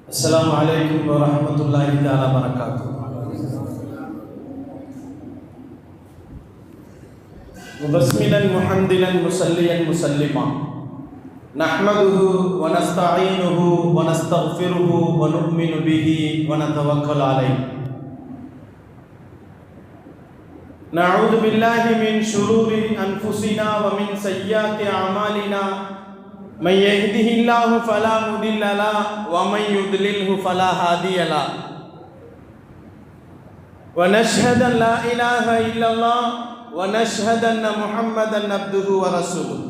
السلام عليكم ورحمة الله تعالى وبركاته. مبسملا محمدا مصليا مسلما نحمده ونستعينه ونستغفره ونؤمن به ونتوكل عليه. نعوذ بالله من شرور أنفسنا ومن سيئات أعمالنا. من يهده الله فلا مضل له ومن يضلله فلا هادي له. ونشهد أن لا إله إلا الله ونشهد أن محمدا عبده ورسوله.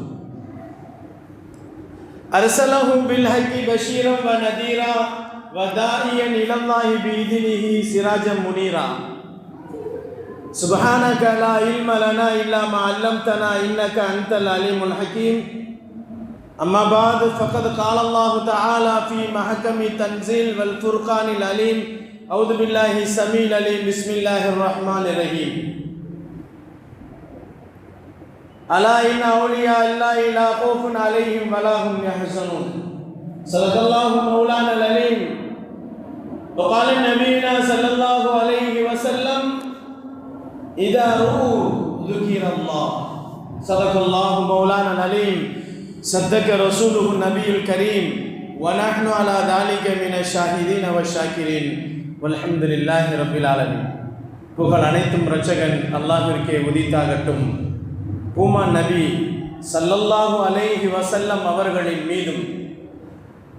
أرسله بالحق بشيرا ونذيرا وداعيا إلى الله بإذنه سراجا منيرا. سبحانك لا علم لنا إلا ما علمتنا إنك أنت العليم الحكيم. أما بعد فقد قال الله تعالى في محكم تنزيل والفرقان العليم. أعوذ بالله السميع العليم. بسم الله الرحمن الرحيم. ألا إن أولياء الله لا خوف عليهم ولا هم يحزنون. صدق الله مولانا العليم. وقال نبينا صلى الله عليه وسلم إذا رؤوا ذكر الله. صدق الله مولانا العليم. صدق رسوله النبي الكريم ونحن على ذلك من الشاهدين والشاكرين والحمد لله رب العالمين. புகழ் அனைத்தும் இரட்சகன் அல்லாஹ்விற்கே உரித்தாகட்டும். பூமான் நபி ஸல்லல்லாஹு அலைஹி வஸல்லம் அவர்களின் மீதும்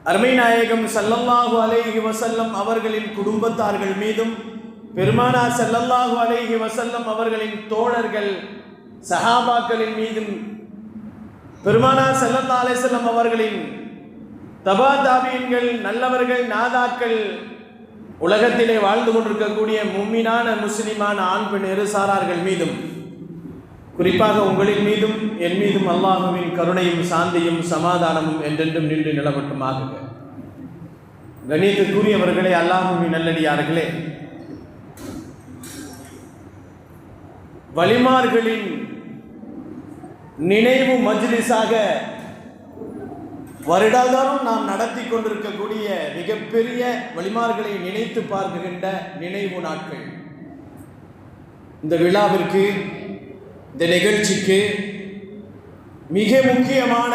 அருமை நாயகம் ஸல்லல்லாஹு அலைஹி வஸல்லம் அவர்களின் குடும்பத்தார்கள் மீதும் பெருமானார் ஸல்லல்லாஹு அலைஹி வஸல்லம் அவர்களின் தோழர்கள் சஹாபாக்களின் மீதும் பெருமானார் ஸல்லல்லாஹு அலைஹி வஸல்லம் அவர்களின் தபா தாபீன்கள் நல்லவர்கள் நாதாக்கள் உலகத்திலே வாழ்ந்து கொண்டிருக்கக்கூடிய முஃமினான முஸ்லிமான ஆண் பெண் இருசாரார்கள் மீதும் குறிப்பாக உங்களின் மீதும் என் மீதும் அல்லாஹுவின் கருணையும் சாந்தியும் சமாதானமும் என்றென்றும் நின்று நிலவட்டுமாக. கண்ணியத்துக்குரியவர்களே, அல்லாஹுவின் நல்லடியார்களே, வலிமார்களின் நினைவு மஜ்லிஸாக வருடாந்தோறும் நாம் நடத்தி கொண்டிருக்கக்கூடிய மிகப்பெரிய வலிமார்களை நினைத்து பார்க்கின்ற நினைவு நாட்கள். இந்த விழாவிற்கு, இந்த நிகழ்ச்சிக்கு மிக முக்கியமான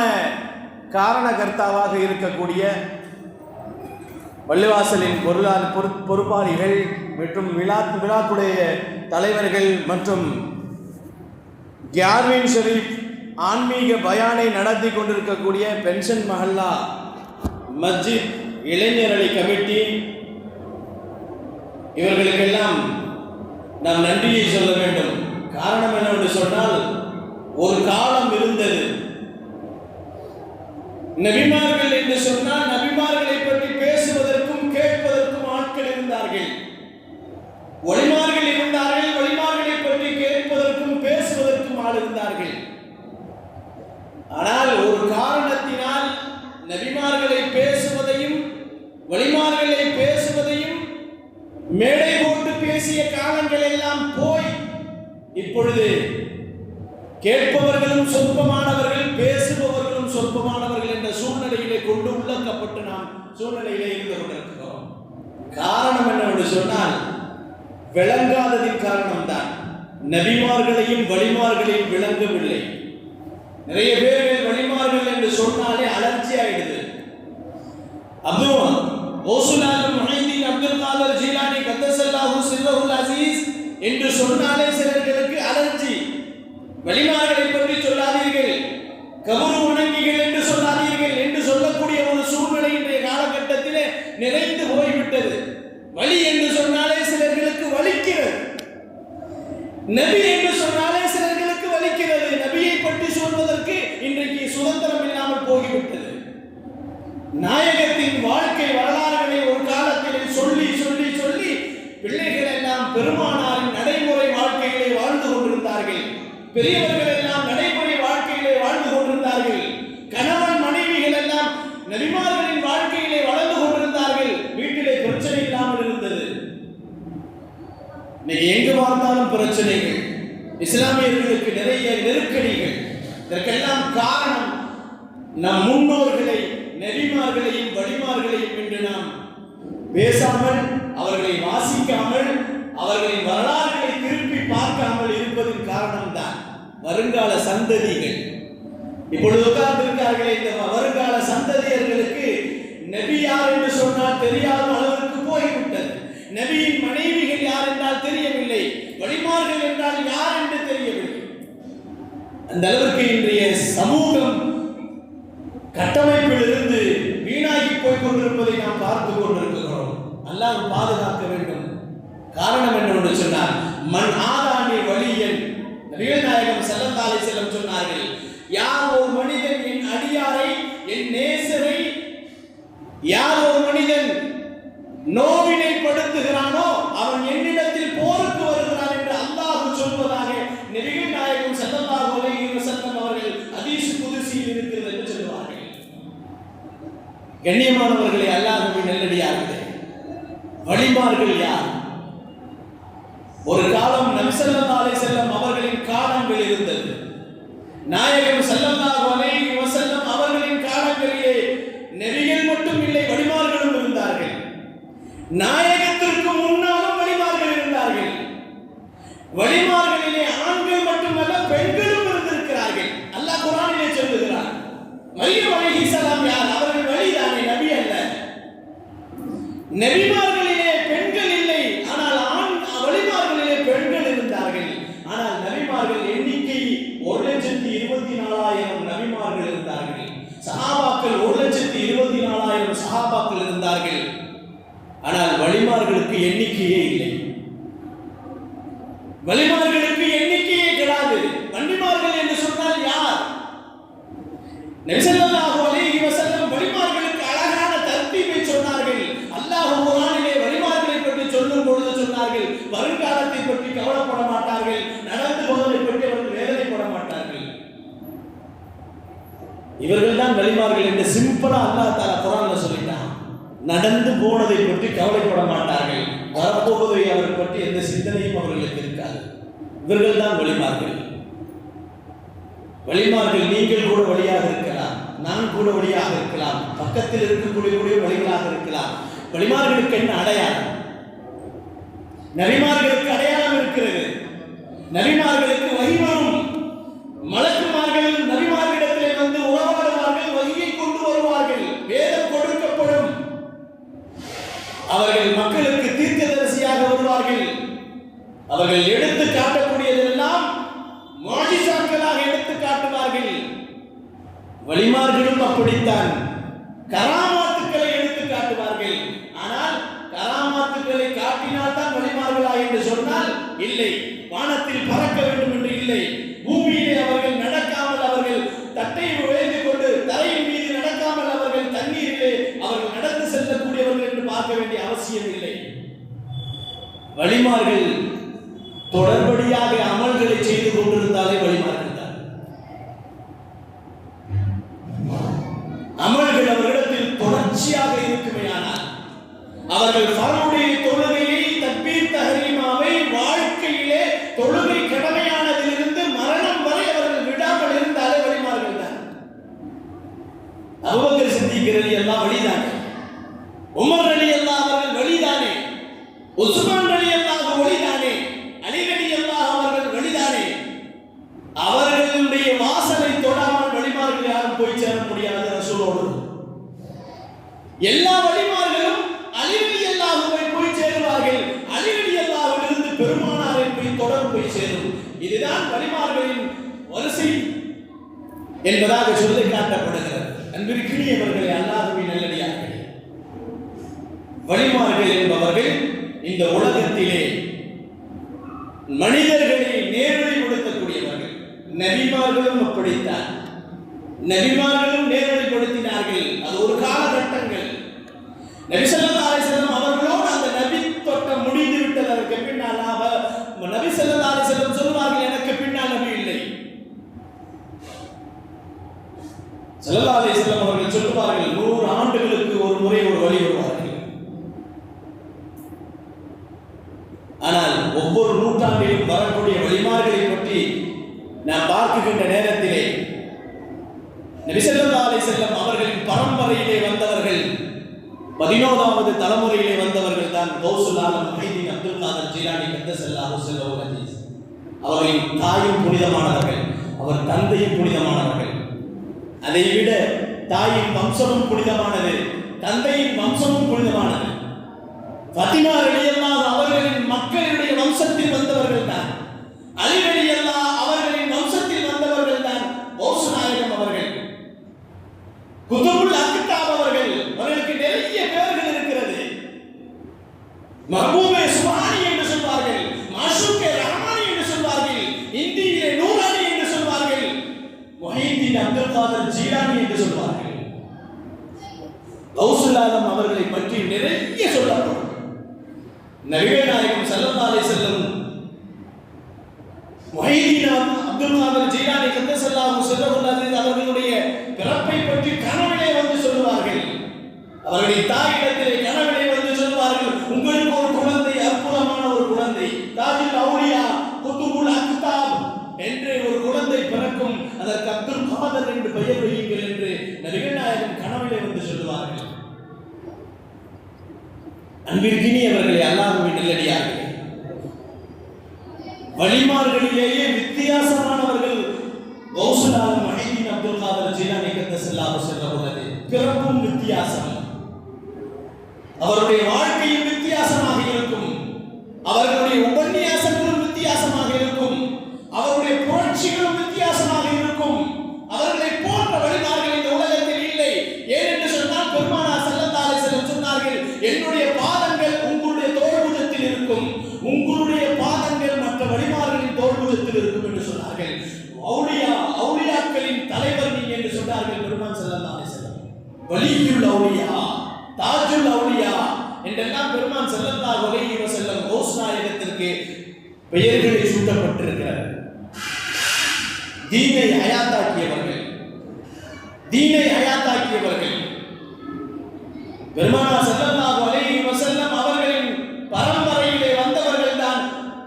காரணகர்த்தாவாக இருக்கக்கூடிய பள்ளிவாசலின் பொறுப்பாளிகள் மற்றும் விழாக்குடைய தலைவர்கள் மற்றும் கியார்வின் ஷரீப் ஆன்மீக பயானை நடத்தி கொண்டிருக்கக்கூடிய பென்ஷன் மஹல்லா மஸ்ஜித் இளைஞரணி கமிட்டி, இவர்களுக்கெல்லாம் நாம் நன்றியை சொல்ல வேண்டும். காரணம் என்னவென்று சொன்னால், ஒரு காலம் இருந்தது, நபிமார்கள் என்று சொன்னால் நபிமார்களை பற்றி பேசுவதற்கும் கேட்பதற்கும் ஆட்கள் இருந்தார்கள். வலிமார்கள் இருந்தார்கள், வலிமார்களை பற்றி கேட்பதற்கும் பேசுவதற்கும் ஆள் இருந்தார்கள். ஆனால் ஒரு காரணத்தினால் நபிமார்களை பேசுவதையும் வலிமார்களை பேசுவதையும் மேடை போட்டு பேசிய காலங்கள் எல்லாம் போய் இப்பொழுது கேட்பவர்களும் சொற்பமானவர்கள், பேசுபவர்களும் சொற்பமானவர்கள் என்ற சூழ்நிலையிலே கொண்டு உள்ளக்கப்பட்டு நாம் சூழ்நிலையிலே இருந்து கொண்டிருக்கிறோம். காரணம் என்னவென்று சொன்னால், விளங்காததின் காரணம்தான். நபிமார்களையும் வலிமார்களையும் விளங்கவில்லை. நிறைய பேர்கள் வலிமார்கள் என்று சொன்னாலே அலர்ஜி ஆயிடுது. அப்துல் காதர் ஜீலானி கத்தஸல்லாஹு சிர்ரஹுல் அஸீஸ் என்று சொன்னாலே சிலர்களுக்கு அலர்ஜி. வலிமார்களை பற்றி சொல்லாதீர்கள், கபரு வணங்கிகள் என்று சொல்லாதீர்கள் என்று சொல்லக்கூடிய ஒரு சூழ்நிலை இன்றைய காலகட்டத்திலே நிறைந்து போய்விட்டது. வலி என்று சொன்னாலே சிலர்களுக்கு வலிக்கிறது, நபி என்று சொன்னாலே சிலர்களுக்கு வலிக்கிறது. நபியை பற்றி சொல்வதற்கு இன்றைக்கு சுதந்திரம் இல்லாமல் போய்விட்டது. நாயகத்தின் வாழ்க்கை வரலாறுகளை ஒரு காலத்தில் சொல்லி சொல்லி சொல்லி பிள்ளைகள் எல்லாம் பெருமானாரின் நடைமுறை வாழ்க்கையிலே வாழ்ந்து கொண்டிருந்தார்கள். பெரியவர்கள் எல்லாம் நடைமுறை வாழ்க்கையிலே வாழ்ந்து கொண்டிருந்தார்கள். கணவன் மனைவிகள் எல்லாம் நபிமார்களின் வாழ்க்கையிலே வளர்ந்து கொண்டிருந்தார்கள். வீட்டிலே பிரச்சனை இல்லாமல் இருந்தது. இன்னைக்கு எங்கு பார்த்தாலும் பிரச்சனைகள், இஸ்லாமியர்களுக்கு நிறைய நெருக்கடிகள். இதற்கெல்லாம் காரணம் நம் முன்னோர்களை, நபிமார்களையும் வலிமார்களையும் இன்று நாம் பேசாமல், அவர்களை வாசிக்காமல், அவர்களின் வரலாறுகளை திருப்பி பார்க்காமல் இருப்பதன் காரணம்தான் வருங்கால சந்ததிகள் இப்பொழுது உட்கார்ந்திருக்கிறார்களே, இந்த வருங்கால சந்ததியர்களுக்கு நபி யார் என்று சொன்னால் தெரியாத அளவிற்கு போய்விட்டது. நபியின் மனைவிகள் யார் என்றால் தெரியவில்லை, வழிமார்கள் என்றால் யார் என்று தெரியவில்லை. அந்த அளவிற்கு இன்றைய சமூகம் கட்டமைப்பில் இருந்து வீணாகி போய் கொண்டிருப்பதை நாம் பார்த்துக் கொண்டிருக்கிறோம். அல்லாஹ் பாதுகாக்க வேண்டும். காரணம் என்னவென்று சொன்னார், மன் ஆதானி வலியன், நபிகள் நாயகம் ஸல்லல்லாஹு அலைஹி வஸல்லம் சொன்னார்கள், யார் ஒரு மனிதன் என் அடியாரை, என் நேசரை, யார் ஒரு மனிதன் நோவினைப்படுத்துகிறானோ அவன் என்னிடத்தில் போருக்கு வருகிறான் என்று அல்லாஹ் சொல்வதாக நபிகள் நாயகம் ஸல்லல்லாஹு அலைஹி வஸல்லம் அவர்கள் ஹதீஸ் குதுஸியில் இருக்கிறது என்று சொல்வார்கள். கண்ணியமானவர்களே, அல்லாஹ்வின் நல்லடியார்களே, வழிமார்கள் யார்? ஒரு காலம் நபி ஸல்லல்லாஹு அலைஹி வஸல்லம் அவர்களின் காலங்கள் இருந்தது. நாயகம் ஸல்லல்லாஹு அலைஹி வஸல்லம் அவர்களின் காலங்களிலே நபிகள் மட்டும் இல்லை, வழிமார்களும் இருந்தார்கள். நாயகத்திற்கு முன்னாலும் வழிமார்கள் இருந்தார்கள். வழிமார்களிலே ஆண்கள் மட்டுமல்ல, பெண்களும் இருந்திருக்கிறார்கள். அல்லாஹ் குர்ஆனிலே சொல்லுகிறார், மரியம் அலைஹிஸ்ஸலாம் யார்? அவர்கள் வழிதானே, நபி அல்ல. நபிமார்களிலே பெண்கள் இல்லை, ஆனால் வழிமார்களிலே பெண்கள் இருந்தார்கள். ஆனால் நபிமார்கள் எண்ணிக்கை 1,24,000 நபிமார்கள் இருந்தார்கள். சஹாபாக்கள் 1,24,000 சஹாபாக்கள் இருந்தார்கள். ஆனால் வழிமார்களுக்கு எண்ணிக்கையே இல்லை. வழிமார்களுக்கு எண்ணிக்கையே கிடையாது. வழிமார்கள் என்று சொன்னால் யார்? நபி ஸல்லல்லாஹு அலைஹி வஸல்லம் வழிமார்களுக்கு அழகான தர்த்தீபை சொன்னார்கள். அல்லாஹ் குர்ஆனிலே வழிமார்களை பற்றி சொல்லும் பொழுது சொன்னார்கள், வருங்காலத்தை பற்றி கவலைப்பட மாட்டார்கள், நடந்து போவதை பற்றி அவர்கள் வேதனைப்பட மாட்டார்கள். இவர்கள் தான் வழிமார்கள் என்று சிம்பிளா அல்லாஹ் தஆலா குர்ஆன்ல சொல்லிட்டான். நடந்து போனதை பற்றி கவலைப்பட மாட்டார்கள், வரப்போவதை அவர் பற்றி எந்த சிந்தனையும் அவர்களுக்கு இருக்காது. இவர்கள் தான் வழிமார்கள். வழிமார்கள் நீங்கள் கூட வழியாக இருக்கலாம், நான் கூட வழியாக இருக்கலாம், பக்கத்தில் இருக்கக்கூடிய வழிகளாக இருக்கலாம். வழிமார்களுக்கு என்ன அடையாளம்? நபிமார்களுக்கு அடையாளம் இருக்கிறது. நபிமார்களுக்கு வஹி வரும். மலக்குமார்கள் நபிமார்களிடத்திலே வந்து உறவாடுவார்கள், வஹியை கொண்டு வருவார்கள், வேதம் கொடுக்கப்படும். அவர்கள் மக்களுக்கு தீர்க்கதரிசியாக வருவார்கள். அவர்கள் எடுத்து காட்டக்கூடியதெல்லாம் முஅஜிசாக்களாக எடுத்து காட்டுவார்கள். வழிமார்களும் அப்படித்தான் கராமாத்துக்களை எடுத்து காட்டுவார்கள். ஆனால் கராமாத்துக்களை காட்டினால் தான் வழிமார்களா என்று சொன்னால் இல்லை. வானத்தில் பறக்க வேண்டும் என்று இல்லை. பூமியிலே அவர்கள் நடக்காமல், அவர்கள் தட்டை உயர்ந்து கொண்டு தரையின் மீது நடக்காமல், அவர்கள் தண்ணீரிலே அவர்கள் நடந்து செல்லக்கூடியவர்கள் என்று பார்க்க வேண்டிய அவசியம் இல்லை. வழிமார்கள் தொடர்படியாக அமல்களை செய்து கொண்டிருந்தாலே வழிமார்கள் தான். அமல்கள் அவர்களிடத்தில் தொடர்ச்சியாக இருக்குமேயானால், அவர்கள் ஃபர்ளுடைய தொழுகையை, தக்பீர் தஹ்ரீமாவை வாழ்க்கையிலே தொழுகை கடமையானதிலிருந்து மரணம் வரை அவர்கள் விடாமல் இருந்தாலே வழிமார்கள் தான். அபூபக்கர் சித்திக் ரலியல்லாஹு வழிதானே, உமர் ரலியல்லாஹு அவர்கள் வழிதானே, உஸ்மான் ரலியல்லாஹு வழிதானே, அலி ரலியல்லாஹு அவர்கள் வழிதானே. அவர்களுடைய வாசலை தொடாமல் வழிமார்கள் யாரும் போய் சேர முடியாது. ரசூலோடு எல்லா வழிமார்களும் அலி ரலியல்லாஹுவை போய் சேருவார்கள். அலி ரலியல்லாஹுவிலிருந்து பெருமானாரை போய் தொடர்ந்து போய் சேரும். இதுதான் வழிமார்களின் வரிசை என்பதாக சொல்லி காட்டப்படுகிறது. அன்பிற்கினியவர்களே, அல்லாஹ்வின் நல்லடியார்களே, வழிமார்கள் என்பவர்கள் இந்த உலகத்திலே மனிதர்களை நேர்வழிப்படுத்தக்கூடியவர்கள். நபிமார்களும் அப்படித்தான். நபிமார்களும் நேர்வழிப்படுத்தினார்கள். அது ஒரு காலகட்டங்கள். நபி ஸல்லல்லாஹு அலைஹி வஸல்லம் அவர்களோடு அந்த நபி தொட்டம் முடிந்து விட்டது. அதற்கு பின்னால் நபி ஸல்லல்லாஹு அலைஹி வஸல்லம் சொல்வார்கள், எனக்கு பின்னால் நபி இல்லை. ஸல்லல்லாஹு அலைஹி வஸல்லம் அவர்கள் சொல்வார்கள், 100 ஆண்டுகளுக்கு ஒரு முறை ஒரு வழி வருவார்கள். ஆனால் ஒவ்வொரு நூற்றாண்டிலும் வரக்கூடிய வழிமார்களை பற்றி நாம் பார்க்கின்ற நேரத்திலே நபி ஸல்லல்லாஹு அலைஹி வஸல்லம் அவர்களின் பரம்பரையிலே வந்தவர்கள் 11வது தலைமுறையிலே வந்தவர்கள் தான் கௌசுல் ஆலம் முஹைதீன் அப்துல் காதர் ஜீலானி கத்தஸல்லாஹு ஸல்லல்லாஹு அலைஹி வஸல்லம். அவர்களின் தாயும் புனிதமானவர்கள், அவர் தந்தையும் புனிதமானவர்கள். அதை விட தாயின் வம்சமும் புனிதமானது, தந்தையின் வம்சமும் புனிதமானது. ஃபாத்திமா ரலியல்லாஹு அவர்களின் மக்களுடைய வம்சத்தில் வந்தவர்கள் தான். அலி ரலியல்லாஹு அவர்களின் வம்சத்தில் வந்தவர்கள் தான் கௌஸ் நாயகம் அவர்கள். குதுபுல் அக்தாப் அவர்கள், அவர்களுக்கு நிறைய பெயர்கள் இருக்கிறது. மஹபூபே சுப்ஹானி என்று சொல்வார்கள், மாஷூகே ரஹ்மானி என்று சொல்வார்கள், இந்தியிலே நூரானி என்று சொல்வார்கள், முஹைதீன் அப்துல் காதர் ஜீலானி என்று சொல்வார்கள். கௌசுல் ஆலம் அவர்களை பற்றி நிறைய சொல்லப்படும். நபிகள் நாயகம் ஸல்லல்லாஹு அலைஹி வஸல்லம் முஹைதீன் அப்துல் காதர் ஜீலானி கத்தஸல்லாஹு ஸல்லல்லாஹு அவர்களுடைய பிறப்பை பற்றி கனவிலே வந்து சொல்லுவார்கள். அவருடைய தாயிடத்திலே கனவிலே வந்து சொல்லுவார்கள், உங்களுக்கு ஒரு குழந்தை, அற்புதமான ஒரு குழந்தை, தாஜுல் அவுலியா குதுபுல் அக்தாப் என்று ஒரு குழந்தை பிறக்கும், அதற்கு அப்துல் காதர் என்று பெயர் வையுங்கள் என்று நபிகள் நாயகம் கனவிலே வந்து சொல்லுவார்கள். அன்பிற்கினியவர்களே, அல்லாஹ்வின் நல்லடியார்களே, வலிமார்களிலேயே வித்தியாசமானவர்கள் கௌசுல் ஆலம் முஹைதீன் அப்துல் காதர் ஜீலானி கத்தஸல்லாஹு ஸல்லல்லாஹு. பிறப்பும் வித்தியாசம், அவருடைய வாழ்க்கையும் வித்தியாசமாக இருக்கும், அவர்களுடைய உபன்யாசங்களும் வித்தியாசமாக இருக்கும், அவருடைய புரட்சிகளும் வித்தியாசமாக இருக்கும். அவர்களை போன்ற வழிமார்கள் இந்த உலகத்தில் இல்லை. ஏனென்று சொன்னால் பெருமானார் ஸல்லல்லாஹு அலைஹி வஸல்லம் சொன்னார்கள், என்னுடைய பாதங்கள் உங்களுடைய தோள்புஜத்தில் இருக்கும், உங்களுடைய பாதங்கள் மற்ற வழிமார்களின் தோள்புஜத்தில் இருக்கும் என்று சொன்னார்கள். அவுலியாக்களின் தலைவர் நீ என்று சொன்னார்கள் பெருமான் ஸல்லல்லாஹு அலைஹி வஸல்லம். வலியுல் அவுலியா, தாஜுல் அவுலியா என்றெல்லாம் பெருமான் ஸல்லல்லாஹு அலைஹி வஸல்லம் கௌஸ் நாயகத்திற்கு பெயர்களை சூட்டப்பட்டிருக்கிறது. தீனை ஹயாத்தாக்கியவர்கள், தீனை ஹயாத்தாக்கியவர்கள் பெருமானார் ஸல்லல்லாஹு அலைஹி வஸல்லம் அவர்களின் பரம்பரையிலே வந்தவர்கள் தான்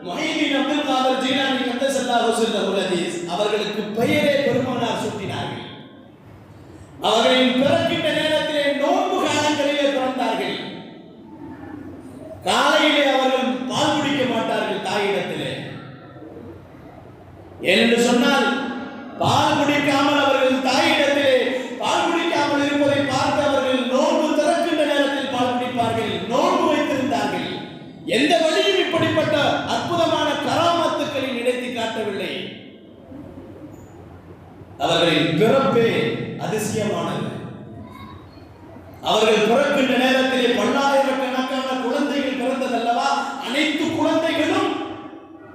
முஹைதீன் அப்துல் காதர் ஜீலானி கத்தஸல்லாஹு ஸல்லல்லாஹு. அவர்களுக்கு பெயரே பெருமானார் சூட்டினார்கள். அவர்களின் பிறக்கின்ற நேரத்திலே நோன்பு காலங்களிலே பிறந்தார்கள். காலையிலே அவர்கள் பால் குடிக்க மாட்டார்கள் தாயிடத்திலே. ஏனென்று சொன்னால் பால் குடிக்காமல் அவர்கள் தாயிடத்திலே பால் குடிக்காமல் இருப்பதை பார்த்து அவர்கள் நோன்பு திறக்கின்ற நேரத்தில் பால் குடிப்பார்கள், நோன்பு வைத்திருந்தார்கள். எந்த வழியும் இப்படிப்பட்ட அற்புதமான கராமத்துக்களை நினைத்து காட்டவில்லை. அவர்களின் பிறப்பே அதிசயமானது. அவர்கள் பிறக்கின்ற நேரத்திலே பல்லாயிரக்கணக்கான குழந்தைகள் பிறந்ததல்லவா, அனைத்து குழந்தைகளும்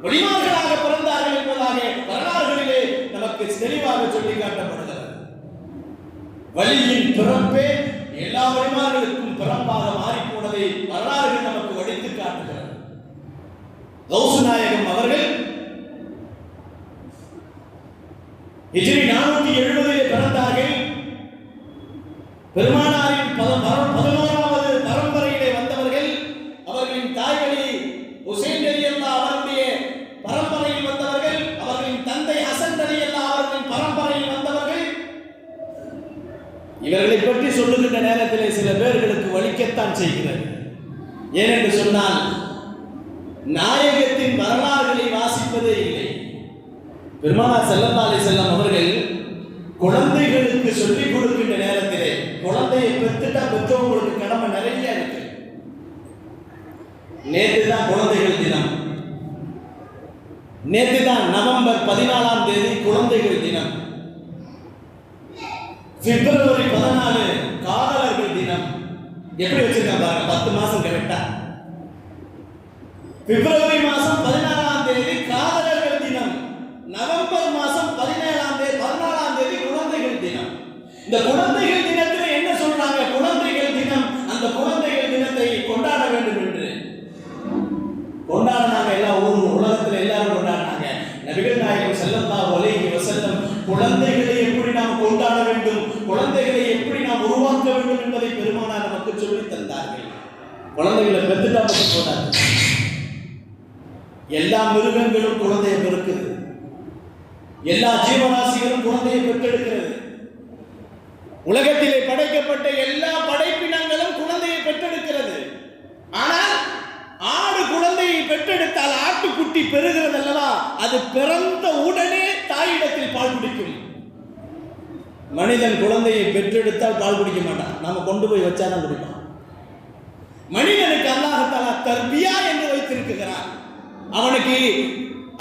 வழிமார்களாக பிறந்தார்கள் என்பதாக வரலாறுகளிலே நமக்கு தெளிவாக சொல்லி காட்டப்படுகிறது. வலியின் பிறப்பே எல்லா வழிமார்களுக்கும் பிறப்பாக மாறி போனதை வரலாறுகள் நமக்கு வடித்து காட்டுகிறது. கௌஸ் நாயகம் அவர்கள் ஹிஜ்ரி 470 பிறந்தார்கள். பெருமானாரின் 11வது பரம்பரையிலே வந்தவர்கள். அவர்களின் தாய்வழி ஹுசைன் ரலியல்லாஹு அவருடைய பரம்பரையில் வந்தவர்கள். அவர்களின் தந்தை ஹசன் ரலியல்லாஹு அவர்களின் பரம்பரையில் வந்தவர்கள். இவர்களை பற்றி சொல்லுகின்ற நேரத்திலே சில பேர்களுக்கு வலிக்கத்தான் செய்கிறது. ஏனென்று சொன்னால் நாயகத்தின் வரலாறுகளை வாசிப்பதே இல்லை. பெருமானார் ஸல்லல்லாஹு அலைஹி வஸல்லம் அவர்கள் குழந்தைகளுக்கு சொல்லிக் கொடுக்கின்ற நேரத்திலே, குழந்தையை பெற்றுட்டா பெற்றவங்களுக்கு கடமை நிறைய இருக்கு. நேற்று தான் குழந்தைகள் தினம், நேற்று தான் நவம்பர் 14ஆம் தேதி குழந்தைகள் தினம், பிப்ரவரி 14 காதலர்கள் தினம். எப்படி வச்சிருக்காங்க பாருங்க, 10 மாசம் கரெக்டா. பிப்ரவரி மாசம் 14ஆம் தேதி காதலர்கள் தினம், நவம்பர் மாசம் 14ஆம் தேதி குழந்தைகள் தினம். இந்த குழந்தைகள் தினத்தில் என்ன சொல்றாங்க? குழந்தைகள் தினம், அந்த குழந்தைகள் தினத்தை கொண்டாட வேண்டும் என்று கொண்டாடினாங்க. எல்லா ஊரும் உலகத்தில் எல்லாரும் கொண்டாடினாங்க. நபிகள் நாயகம் ஸல்லல்லாஹு அலைஹி வஸல்லம் குழந்தைகளை எப்படி நாம் கொண்டாட வேண்டும், குழந்தைகளை எப்படி நாம் உருவாக்க வேண்டும் என்பதை பெருமானார் நமக்கு சொல்லித் தந்தார்கள். குழந்தைகளை பெற்றுட்டா மட்டும் போதாது, எல்லா மிருகங்களும் குழந்தையை பெறுக்குது, எல்லா ஜீவராசிகளும் குழந்தையை பெற்றெடுக்கிறது. உலகத்திலே படைக்கப்பட்ட எல்லா படைப்பினங்களும் குழந்தையை பெற்று பெறுகிறது அல்லவா, அது பிறந்த உடனே தாயிடத்தில் பால் குடிக்கும். மனிதன் குழந்தையை பெற்றெடுத்தால் பால் குடிக்க மாட்டான், நாம கொண்டு போய் வச்சாதான் குடிப்பான். மனிதனுக்கு அல்லாஹ் தஆலா தர்பியா என்று வைத்திருக்கிறான். அவனுக்கு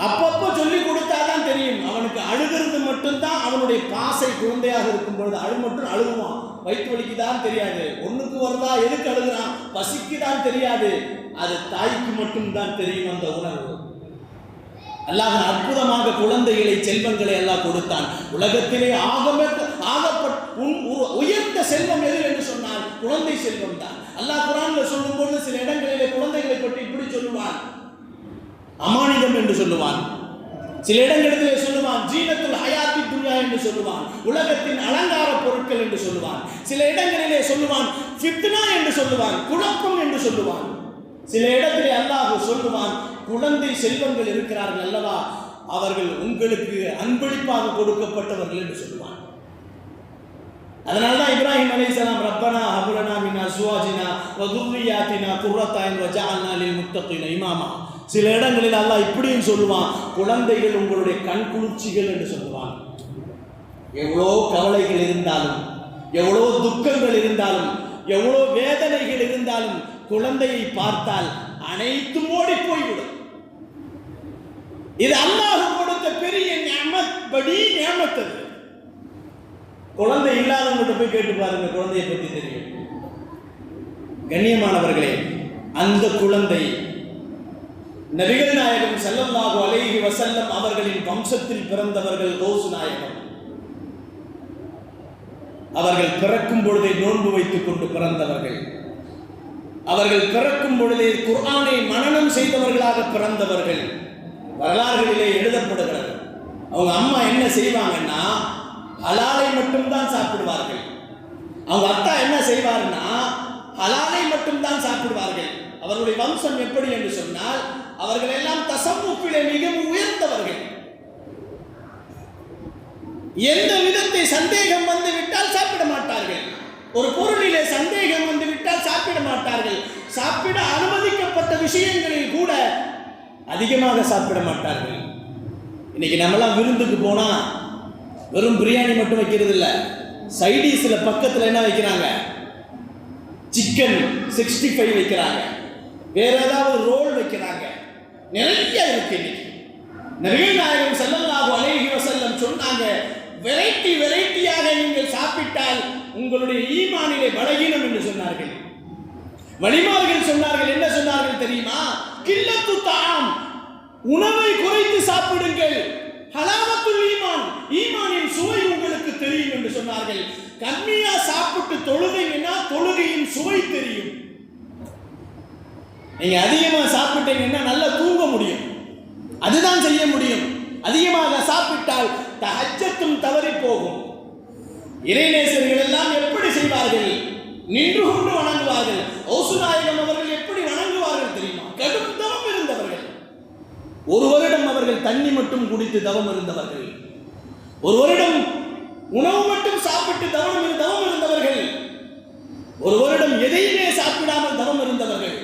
அப்பப்போ சொல்லி கொடுத்தாதான் தெரியும். அவனுக்கு அழுகிறது மட்டும்தான் அவனுடைய பாசை. குழந்தையாக இருக்கும் பொழுது மட்டும் அழுகுவான், வயிற்று வலிக்குதான் தெரியாது, ஒண்ணுக்கு வருதா எதுக்கு அழுகிறான், பசிக்குதான் தெரியாது. அது தாய்க்கு மட்டும்தான் தெரியும் அந்த உணர்வு. அல்லாஹ் அற்புதமாக குழந்தைகளை, செல்வங்களை எல்லாம் கொடுத்தான். உலகத்திலே உயர்ந்த செல்வம் எது என்று சொன்னால் குழந்தை செல்வம் தான். அல்லாஹ் குர்ஆன்ல சொல்லும்போது சில இடங்களிலே குழந்தைகளை பற்றி இப்படி சொல்லுவான், அமானிதம் என்று சொல்லுவான். சில இடங்களிலே சொல்லுவான் ஜீனத்துல் ஹயாத்தி துன்யா என்று சொல்லுவான், உலகத்தின் அலங்கார பொருட்கள் என்று சொல்லுவான். சில இடங்களிலே சொல்லுவான் ஃபித்னா என்று சொல்லுவான், குழப்பம் என்று சொல்லுவான். சில இடத்திலே அல்லாஹ் சொல்லுவான் குழந்தை செல்வங்கள் இருக்கிறார்கள் அல்லவா, அவர்கள் உங்களுக்கு அன்பளிப்பாக கொடுக்கப்பட்டவர்கள் என்று சொல்லுவான். அதனால்தான் இப்ராஹிம் அலைஹிஸ்ஸலாம் ரப்பனா ஹப் லனா மின் அஸ்வாஜினா வ துர்ரியாத்தினா குர்ரத அய்ன் வஜஅல்னா லில் முத்தகீன இமாமா. சில இடங்களில் அல்லாஹ் இப்படியும் சொல்லுவான், குழந்தைகள் உங்களுடைய கண் குளிர்ச்சிகள் என்று சொல்லுவான். எவ்வளோ கவலைகள் இருந்தாலும், எவ்வளோ துக்கங்கள் இருந்தாலும், எவ்வளோ வேதனைகள் இருந்தாலும் குழந்தையை பார்த்தால் அனைத்தும் ஓடி போய்விடும். இது அல்லாஹ் கொடுத்த பெரிய நிஅமத், படி நிஅமத். குழந்தை இல்லாதவங்கள்ட்ட போய் கேட்டு பாருங்க, குழந்தையை பற்றி தெரியும். கண்ணியமானவர்களே, அந்த குழந்தை நபிகள் நாயகம் ஸல்லல்லாஹு அலைஹி வஸல்லம் அவர்களின் வம்சத்தில் பிறந்தவர்கள். கௌஸ் நாயகம் அவர்கள் பிறக்கும் பொழுதே நோன்பு வைத்துக் கொண்டு பிறந்தவர்கள். அவர்கள் பிறக்கும் பொழுதே குர்ஆனை மனனம் செய்தவர்களாக பிறந்தவர்கள். வரலாறுகளிலே எழுதப்படுகிறது. அவங்க அம்மா என்ன செய்வாங்கன்னா ஹலாலை மட்டும்தான் சாப்பிடுவார்கள். அவங்க அத்தா என்ன செய்வார்னா ஹலாலை மட்டும்தான் சாப்பிடுவார்கள். அவருடைய வம்சம் எப்படி என்று சொன்னால் அவர்கள் எல்லாம் தசவ்வுஃபிலே மிகவும் உயர்ந்தவர்கள். எந்த விதத்தை சந்தேகம் வந்து விட்டால் சாப்பிட மாட்டார்கள். ஒரு பொருளிலே சந்தேகம் வந்து விட்டால் சாப்பிட மாட்டார்கள். சாப்பிட அனுமதிக்கப்பட்ட விஷயங்களில் கூட அதிகமாக சாப்பிட மாட்டார்கள். இன்னைக்கு நம்மளாம் விருந்துக்கு போனா வெறும் பிரியாணி மட்டும் வைக்கிறது இல்லை, சைடிஸ்ல பக்கத்தில் என்ன வைக்கிறாங்க, சிக்கன் 65 வைக்கிறாங்க, வேற ஏதாவது ரோல் வைக்கிறாங்க, நிறைய இருக்கு. இன்னைக்கு நபிகள் நாயகம் ஸல்லல்லாஹு அலைஹி வஸல்லம் சொன்னாங்க, வெரைட்டி வெரைட்டியாக நீங்கள் சாப்பிட்டால் உங்களுடைய ஈமானிலே பலகீனம் என்று சொன்னார்கள். வலிமார்கள் சொன்னார்கள், என்ன சொன்னார்கள் தெரியுமா, கில்லத்து தாம், உணவை குறைத்து சாப்பிடுங்கள், ஹலாவத்துல் ஈமான், ஈமானின் சுவை உங்களுக்கு தெரியும் என்று சொன்னார்கள். கம்மியா சாப்பிட்டு தொழுகைன்னா தொழுகையின் சுவை தெரியும். நீங்க அதிகமா சாப்பிட்டீங்கன்னா நல்லா தூங்க முடியும், அதுதான் செய்ய முடியும். அதிகமாக சாப்பிட்டால் தஹஜ்ஜத்தும் தவறி போகும். இறைநேசர்கள் எல்லாம் எப்படி செய்வார்கள், நின்று கொண்டு வணங்குவார்கள். கௌஸ் நாயகம் அவர்கள் எப்படி வணங்குவார்கள் தெரியுமா, கடும் தவம் இருந்தவர்கள். ஒரு வருடம் அவர்கள் தண்ணி மட்டும் குடித்து தவம் இருந்தவர்கள். ஒரு வருடம் உணவு மட்டும் சாப்பிட்டு தவம் இருந்தவர்கள். ஒரு வருடம் எதையுமே சாப்பிடாமல் தவம் இருந்தவர்கள்.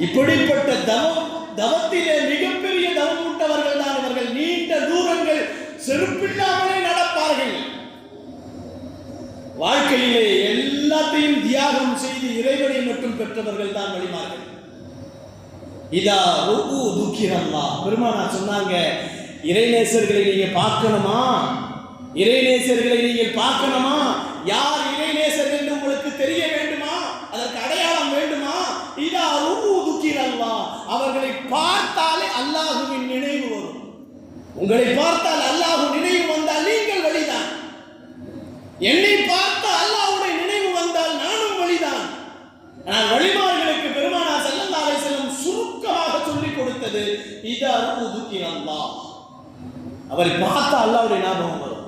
இப்படிப்பட்ட தவத்திலே மிகப்பெரிய தவம் விட்டவர்கள் தான் இவர்கள். நீண்ட தூரங்கள் செருப்பில்லாமலே நடப்பார்கள். வாழ்க்கையிலே எல்லாத்தையும் தியாகம் செய்து இறைவனை மட்டும் பெற்றவர்கள் தான் வலிமார்கள். இதா ருகு துக்கிரல்லா, பெருமானார் சொன்னாங்க, இறைநேசர்களை நீங்க பார்க்கணுமா, இறைநேசர்களை நீங்கள் பார்க்கணுமா, யார் இறைநேசர் என்று உங்களுக்கு தெரிய வேண்டுமா, அதற்கு அடையாளம் வேண்டுமா, இதா ருகு துக்கிரல்லா, அவர்களை பார்த்தாலே அல்லாஹுவின் நினைவு வரும். உங்களை பார்த்தால் அல்லாஹு நினைவு வந்தால் நீங்கள் வழிதான். என்னை பார்த்தால் அல்லாஹ்வுடைய நினைவு வந்தால் நானும் வழிதான். ஆனால் வழிமார்களுக்கு பெருமானார் ஸல்லல்லாஹு அலைஹி வஸல்லம் சுருக்கமாக சொல்லிக் கொடுத்தது இதா ருகு துக்கிரல்லாஹ், அவரை பார்த்தா அல்லாஹ்வுடைய ஞாபகம் வரும்.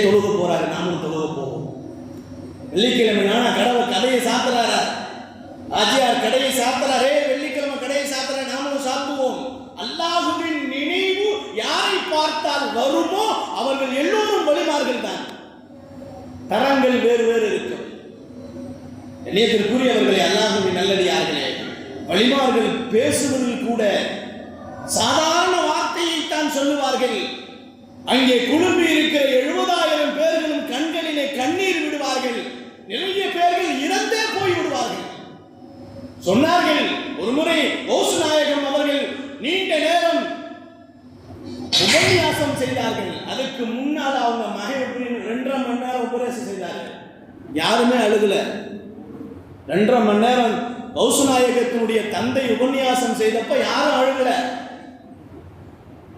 தொழுக போறாரு, நாமும் தொழுக போவோம். வெள்ளிக்கிழமை கடையை சாத்துறாரு, ஆஜியார் கடையை சாத்துறாரு, வெள்ளிக்கிழமை கடையை சாத்துறாரு, நாமும் சாத்துவோம். அல்லாஹ்வின் நினைவு யாரை பார்த்தால் வருமோ அவர்கள் எல்லோரும் வழிமார்கள் தான். தரங்கள் வேறு வேறு இருக்கும். கண்ணியத்திற்குரியவர்களே, அல்லாஹ்வின் நல்லடியார்களே, வழிமார்கள் பேசுவதில் கூட சாதாரண வார்த்தையைத்தான் சொல்லுவார்கள். அங்கே குழும்பி இருக்கிற 70,000 பேர்களும் கண்களிலே கண்ணீர் விடுவார்கள். நிறைய பேர்கள் இறந்தே போய் விடுவார்கள். சொன்னார்கள், ஒரு முறை கௌஸ் நாயகம் அவர்கள் நீண்ட நேரம் உபன்யாசம் செய்தார்கள். அதற்கு முன்னால் அவங்க மகன் 2.5 மணி நேரம் உபதேசம் செய்தார்கள். யாருமே அழுகல. 2.5 மணி நேரம் கௌஸ் நாயகத்தினுடைய தந்தை உபன்யாசம் செய்தப்ப யாரும் அழுகல.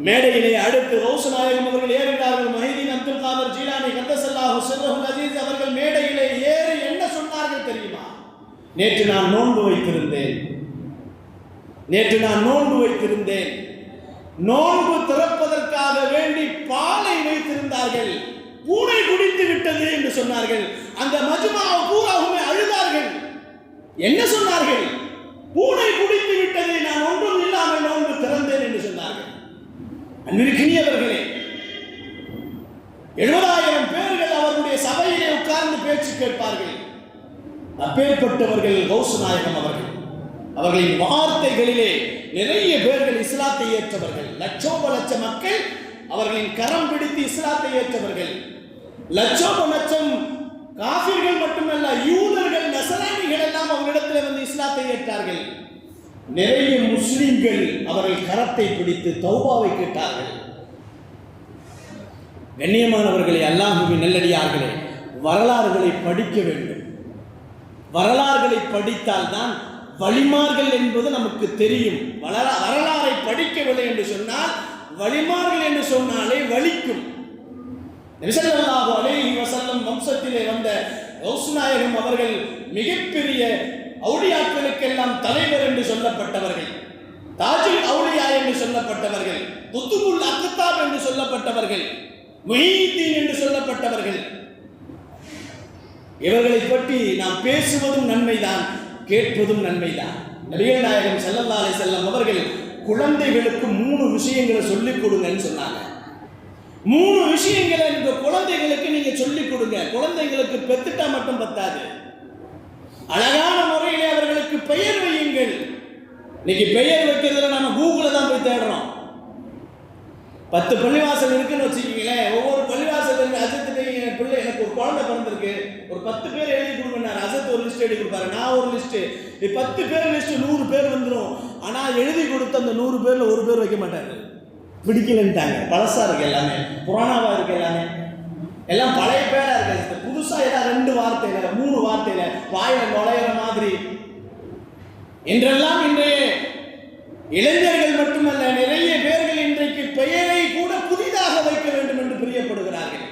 மேடையிலே அடுத்து கௌஸ் நாயகம் அவர்கள் ஏறினார்கள். மஹீதீன் அப்துல் காதர் ஜீலானி கத்தஸல்லாஹு சிர்ரஹுல் அஸீஸ் அவர்கள் மேடையிலே ஏறி என்ன சொன்னார்கள் தெரியுமா? நேற்று நான் நோன்பு வைத்திருந்தேன். நோன்பு திறப்பதற்காக வேண்டி பாலை வைத்திருந்தார்கள். பூனை குடித்து விட்டது என்று சொன்னார்கள். அந்த மஜ்மா பூராவுமே அழுதார்கள். என்ன சொன்னார்கள்? பூனை குடித்து விட்டது, நான் ஒன்றும் இல்லாமல் நோன்பு திறந்தேன் என்று சொன்னார்கள். அன்பிற்கினியவர்களே, 70,000 பேர்கள் அவருடைய சபையிலே உட்கார்ந்து பேச்சு கேட்பார்கள். அப்பேற்பட்டவர்கள் கௌஸ் நாயகம் அவர்கள். அவர்களின் வார்த்தைகளிலே நிறைய பேர்கள் இஸ்லாத்தை ஏற்றவர்கள். லட்சோப லட்ச மக்கள் அவர்களின் கரம் பிடித்து இஸ்லாத்தை ஏற்றவர்கள். லட்சோப லட்சம் காஃபிர்கள் மட்டுமல்ல, யூதர்கள் நசராணிகள் எல்லாம் அவர்களிடத்தில் வந்து இஸ்லாத்தை ஏற்றார்கள். நிறைய முஸ்லிம்கள் அவர்கள் கரத்தை பிடித்து தௌபாவை கேட்டார்கள். கண்ணியமானவர்களே, அல்லாஹ்வின் நல்லடியார்களே, வரலாறுகளை படிக்க வேண்டும். வரலாறுகளை படித்தால் தான் வழிமார்கள் என்பது நமக்கு தெரியும். வரலாறை படிக்கவில்லை என்று சொன்னால், வழிமார்கள் என்று சொன்னாலே வலிக்கும். நபி ஸல்லல்லாஹு அலைஹி வஸல்லம் வம்சத்திலே வந்த கௌஸ் நாயகம் அவர்கள் மிகப்பெரிய அவுலியாக்களுக்கெல்லாம் தலைவர் என்று சொல்லப்பட்டவர்கள், தாஜுல் அவுலியா என்று சொல்லப்பட்டவர்கள், குத்துபுல் அக்தாப் என்று சொல்லப்பட்டவர்கள், முஹீத்தீன் என்று சொல்லப்பட்டவர்கள். இவர்களை பற்றி நாம் பேசுவதும் நன்மைதான், கேட்பதும் நன்மைதான். நபிகள் நாயகம் ஸல்லல்லாஹு அலைஹி வஸல்லம் அவர்கள் குழந்தைகளுக்கு 3 விஷயங்களை சொல்லிக் கொடுங்கன்னு சொன்னாங்க. 3 விஷயங்களை இந்த குழந்தைகளுக்கு நீங்க சொல்லிக் கொடுங்க. குழந்தைகளுக்கு பெத்துட்டா மட்டும் பத்தாது, அழகான முறையிலே அவர்களுக்கு பெயர் வையுங்கள். இன்னைக்கு பெயர் வைக்கிறதுல நம்ம கூகுளில் தான் போய் தேடுறோம். 10 பள்ளிவாசல் இருக்குன்னு வச்சுக்கீங்களேன். ஒவ்வொரு பள்ளிவாசல் அஜத்துக்கு பிள்ளை எனக்கு ஒரு குழந்தை பிறந்திருக்கு, ஒரு 10 பேர் எழுதி கொடுங்கன்னாரு. அஜத் ஒரு லிஸ்ட் எழுதி கொடுப்பாரு, நான் ஒரு லிஸ்ட், 10 பேர் லிஸ்ட் 100 பேர் வந்துடும். ஆனால் எழுதி கொடுத்த அந்த 100 பேரில் ஒரு பேர் வைக்க மாட்டாரு, பிடிக்கலன்ட்டாங்க. பழசா இருக்கு எல்லாமே, புராணாவா இருக்கு எல்லாமே, எல்லாம் பழைய பேரா இருக்கு. புதுசா ஏதாவது 2 வார்த்தையில 3 வார்த்தையில வாயில நுழையிற மாதிரி என்றெல்லாம் இன்றைய இளைஞர்கள் மட்டுமல்ல, நிறைய பேர்கள் இன்றைக்கு பெயரை கூட புதிதாக வைக்க வேண்டும் என்று பிரியப்படுகிறார்கள்.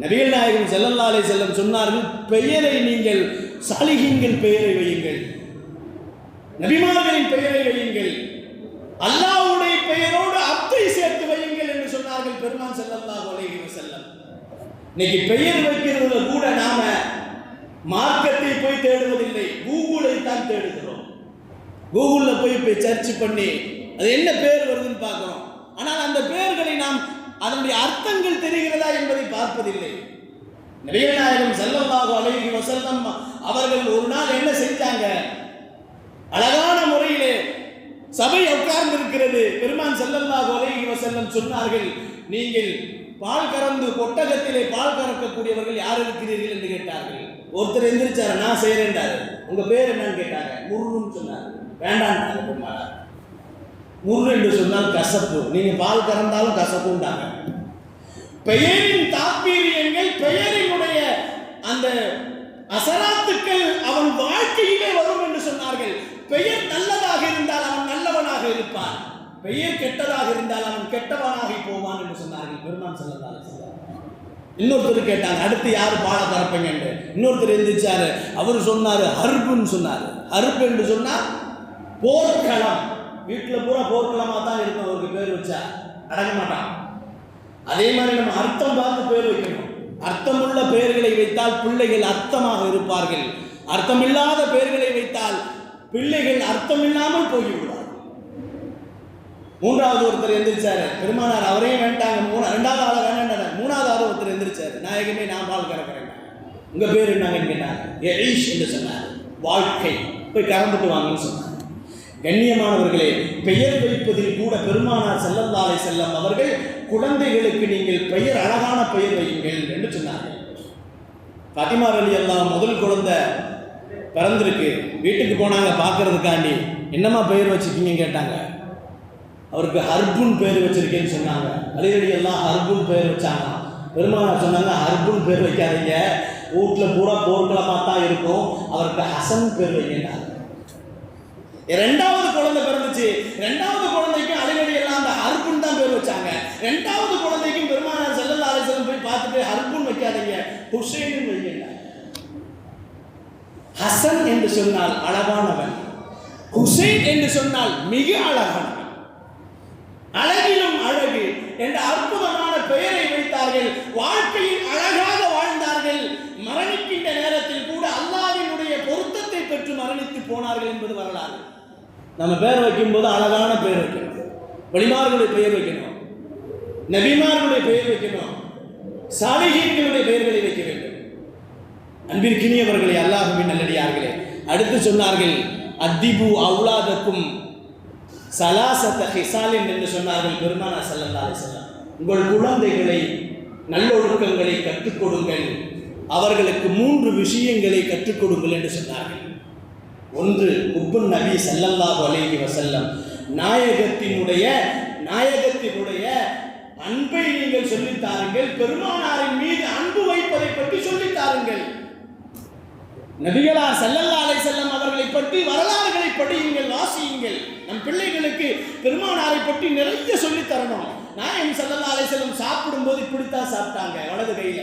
நபிகள் நாயகம் ஸல்லல்லாஹு அலைஹி வஸல்லம் சொன்னார்கள், பெயரை நீங்கள் சாலிஹீன்கள் பெயரை வையுங்கள், நபிமார்களின் பெயரை வையுங்கள், அல்லாஹ்வுடைய பெயரோடு அப்தை சேர்த்து வையுங்கள் என்று சொன்னார்கள் பெருமான் ஸல்லல்லாஹு அலைஹி வஸல்லம். இன்னைக்கு பெயர் வைக்கிறதுல கூட நாம மார்க்கத்தை போய் தேடுவதில்லை, கூகுளை தான் தேடுகிறோம். கூகுளில் போய் சர்ச் பண்ணி அது என்ன பேர் வருதுன்னு பார்க்கிறோம். ஆனால் அந்த பெயர்களை நாம் அதனுடைய அர்த்தங்கள் தெரிகிறதா என்பதை பார்ப்பதில்லை. நபிகள் நாயகம் ஸல்லல்லாஹு அலைஹி வஸல்லம் அவர்கள் ஒரு நாள் என்ன செஞ்சாங்க? அழகான முறையிலே சபை உட்கார்ந்து இருக்கிறது. பெருமான் ஸல்லல்லாஹு அலைஹி வஸல்லம் சொன்னார்கள், நீங்கள் பால் கறந்து கொட்டகத்திலே பால் கறக்கக்கூடியவர்கள் யார் இருக்கிறீர்கள் என்று கேட்டார்கள். ஒருத்தர் எந்திரிச்சாரு, நான் செய்யறேன்டாரு. உங்க பேர் என்னன்னு கேட்டாங்க. முருன்னு சொன்னார். வேண்டாம், முரு என்று சொன்னால் கசப்பு, நீங்க பால் கறந்தாலும் கசப்புண்டாங்க. பெயரின் தாற்பீரியங்கள், பெயரினுடைய அந்த அசராத்துக்கள் அவன் வாழ்க்கையிலே வரும் என்று சொன்னார்கள். பெயர் நல்லதாக இருந்தால் அவன் நல்லவனாக இருப்பான், பெயர் கெட்டதாக இருந்தால் அவன் கெட்டவனாகி போவான் என்று சொன்னார்கள் பெருமான் ஸல்லல்லாஹு அலைஹி வஸல்லம். இன்னொருத்தர் கேட்டாங்க, அடுத்து யாரு பாட கறப்பீங்க என்று. இன்னொருத்தர் எழுந்திருச்சாரு, அவர் சொன்னாரு ஹர்புன்னு சொன்னாரு. ஹர்ப் என்று சொன்னார் போர்க்களம். வீட்டில் பூரா போர்க்களமாக தான் இருக்கும். அவருக்கு பேர் வச்சா அடங்க மாட்டான். அதே மாதிரி நம்ம அர்த்தம் பார்த்து பேர் வைக்கணும். அர்த்தமுள்ள பெயர்களை வைத்தால் பிள்ளைகள் அர்த்தமாக இருப்பார்கள். அர்த்தமில்லாத பெயர்களை வைத்தால் பிள்ளைகள் அர்த்தமில்லாமல் போய்விடுவார்கள். 3வது ஒருத்தர் எந்திரிச்சாரு, பெருமானார் அவரையும் வேண்டாங்க. 2வது ஆளை வேண்டாங்க. 3வது ஆள் ஒருத்தர் எந்திரிச்சாரு, நாயகமே நான் பால் கறக்கிறேன், உங்க பேர் என்னங்கன்னு கேட்டாங்க. எஈஷ் என்று சொன்னார், வாழ்க்கை, போய் கறந்துட்டு வாங்கன்னு சொன்னார். கண்ணியமானவர்களே, பெயர் வைப்பதில் கூட பெருமானார் ஸல்லல்லாஹு அலைஹி வஸல்லம் அவர்கள் குழந்தைகளுக்கு நீங்கள் பெயர் அழகான பெயர் வையுங்கள் என்று சொன்னார்கள். ஃபாத்திமா ரலியல்லாஹு முதல் குழந்தை பிறந்திருக்கு, வீட்டுக்கு போனாங்க பார்க்கறதுக்காண்டி. என்னம்மா பெயர் வச்சுக்கீங்க கேட்டாங்க. அவருக்கு ஹர்புன் பேர் வச்சிருக்கேன்னு சொன்னாங்க. அலி ரலியல்லாஹு ஹர்புன் பேர் வச்சாங்க. பெருமானார் சொன்னாங்க, ஹர்புன் பேர் வைக்காதீங்க, வீட்டில் பூரா போர்க்களமாக தான் இருக்கும், அவருக்கு ஹசன் பேர் வைக்கின்றாங்க. ரெண்டாவது குழந்தை பிறந்துச்சு. ரெண்டாவது குழந்தைக்கும் அலி ரலியல்லாஹு அந்த ஹர்புன் தான் பேர் வச்சாங்க. ரெண்டாவது குழந்தைக்கும் பெருமானார் ஸல்லல்லாஹு அலைஹி வஸல்லம் போய் பார்த்துட்டு ஹர்புன் வைக்காதீங்க, ஹுசைன் வைக்கின்றாங்க. ஹசன் என்று சொன்னால் அழகானவன், ஹுசைன் என்று சொன்னால் மிக அழகானவன், அழகிலும் அழகு என்ற அற்புதமான பெயரை வைத்தார்கள். வாழ்க்கையில் அழகாக வாழ்ந்தார்கள். மரணிக்கின்ற நேரத்தில் கூட அல்லாஹ்வினுடைய பொருத்தத்தை பெற்று மரணித்து போனார்கள் என்பது வரலாறு. நம்ம பெயர் வைக்கும்போது அழகான பெயர் வைக்கணும், வலிமார்களுடைய பெயர் வைக்கணும், நபிமார்களுடைய பெயர் வைக்கணும், சாலிஹீன்களுடைய பெயர்களை வைக்க வேண்டும். அன்பிற்கினியவர்களே, அல்லாஹ்வின் நல்லடியார்களே, அடுத்து சொன்னார்கள், அத்திபு அவுலாதக்கும் சலாசத ஹிசாலின் என்று சொன்னார்கள் பெருமானார் ஸல்லல்லாஹு அலைஹி வஸல்லம். உங்கள் குழந்தைகளை நல்லொழுக்கங்களை கற்றுக் கொடுங்கள், அவர்களுக்கு 3 விஷயங்களை கற்றுக் கொடுங்கள் என்று சொன்னார்கள். ஒன்று, உப்புன் நபி ஸல்லல்லாஹு அலைஹி வஸல்லம், நாயகத்தினுடைய அன்பை நீங்கள் சொல்லித்தாருங்கள், பெருமானாரின் மீது அன்பு வைப்பதை பற்றி சொல்லித்தாருங்கள். நபிகளார் ஸல்லல்லாஹு அலைஹி வஸல்லம் அவர்களை பற்றி வரலாறுகளை படியுங்கள், வாசியுங்கள். நம் பிள்ளைகளுக்கு பெருமானாரை பற்றி நிறைய சொல்லித் தரணும். நாயகம் ஸல்லல்லாஹு அலைஹி வஸல்லம் சாப்பிடும்போது இப்படித்தான் சாப்பிட்டாங்க, வலது கையில.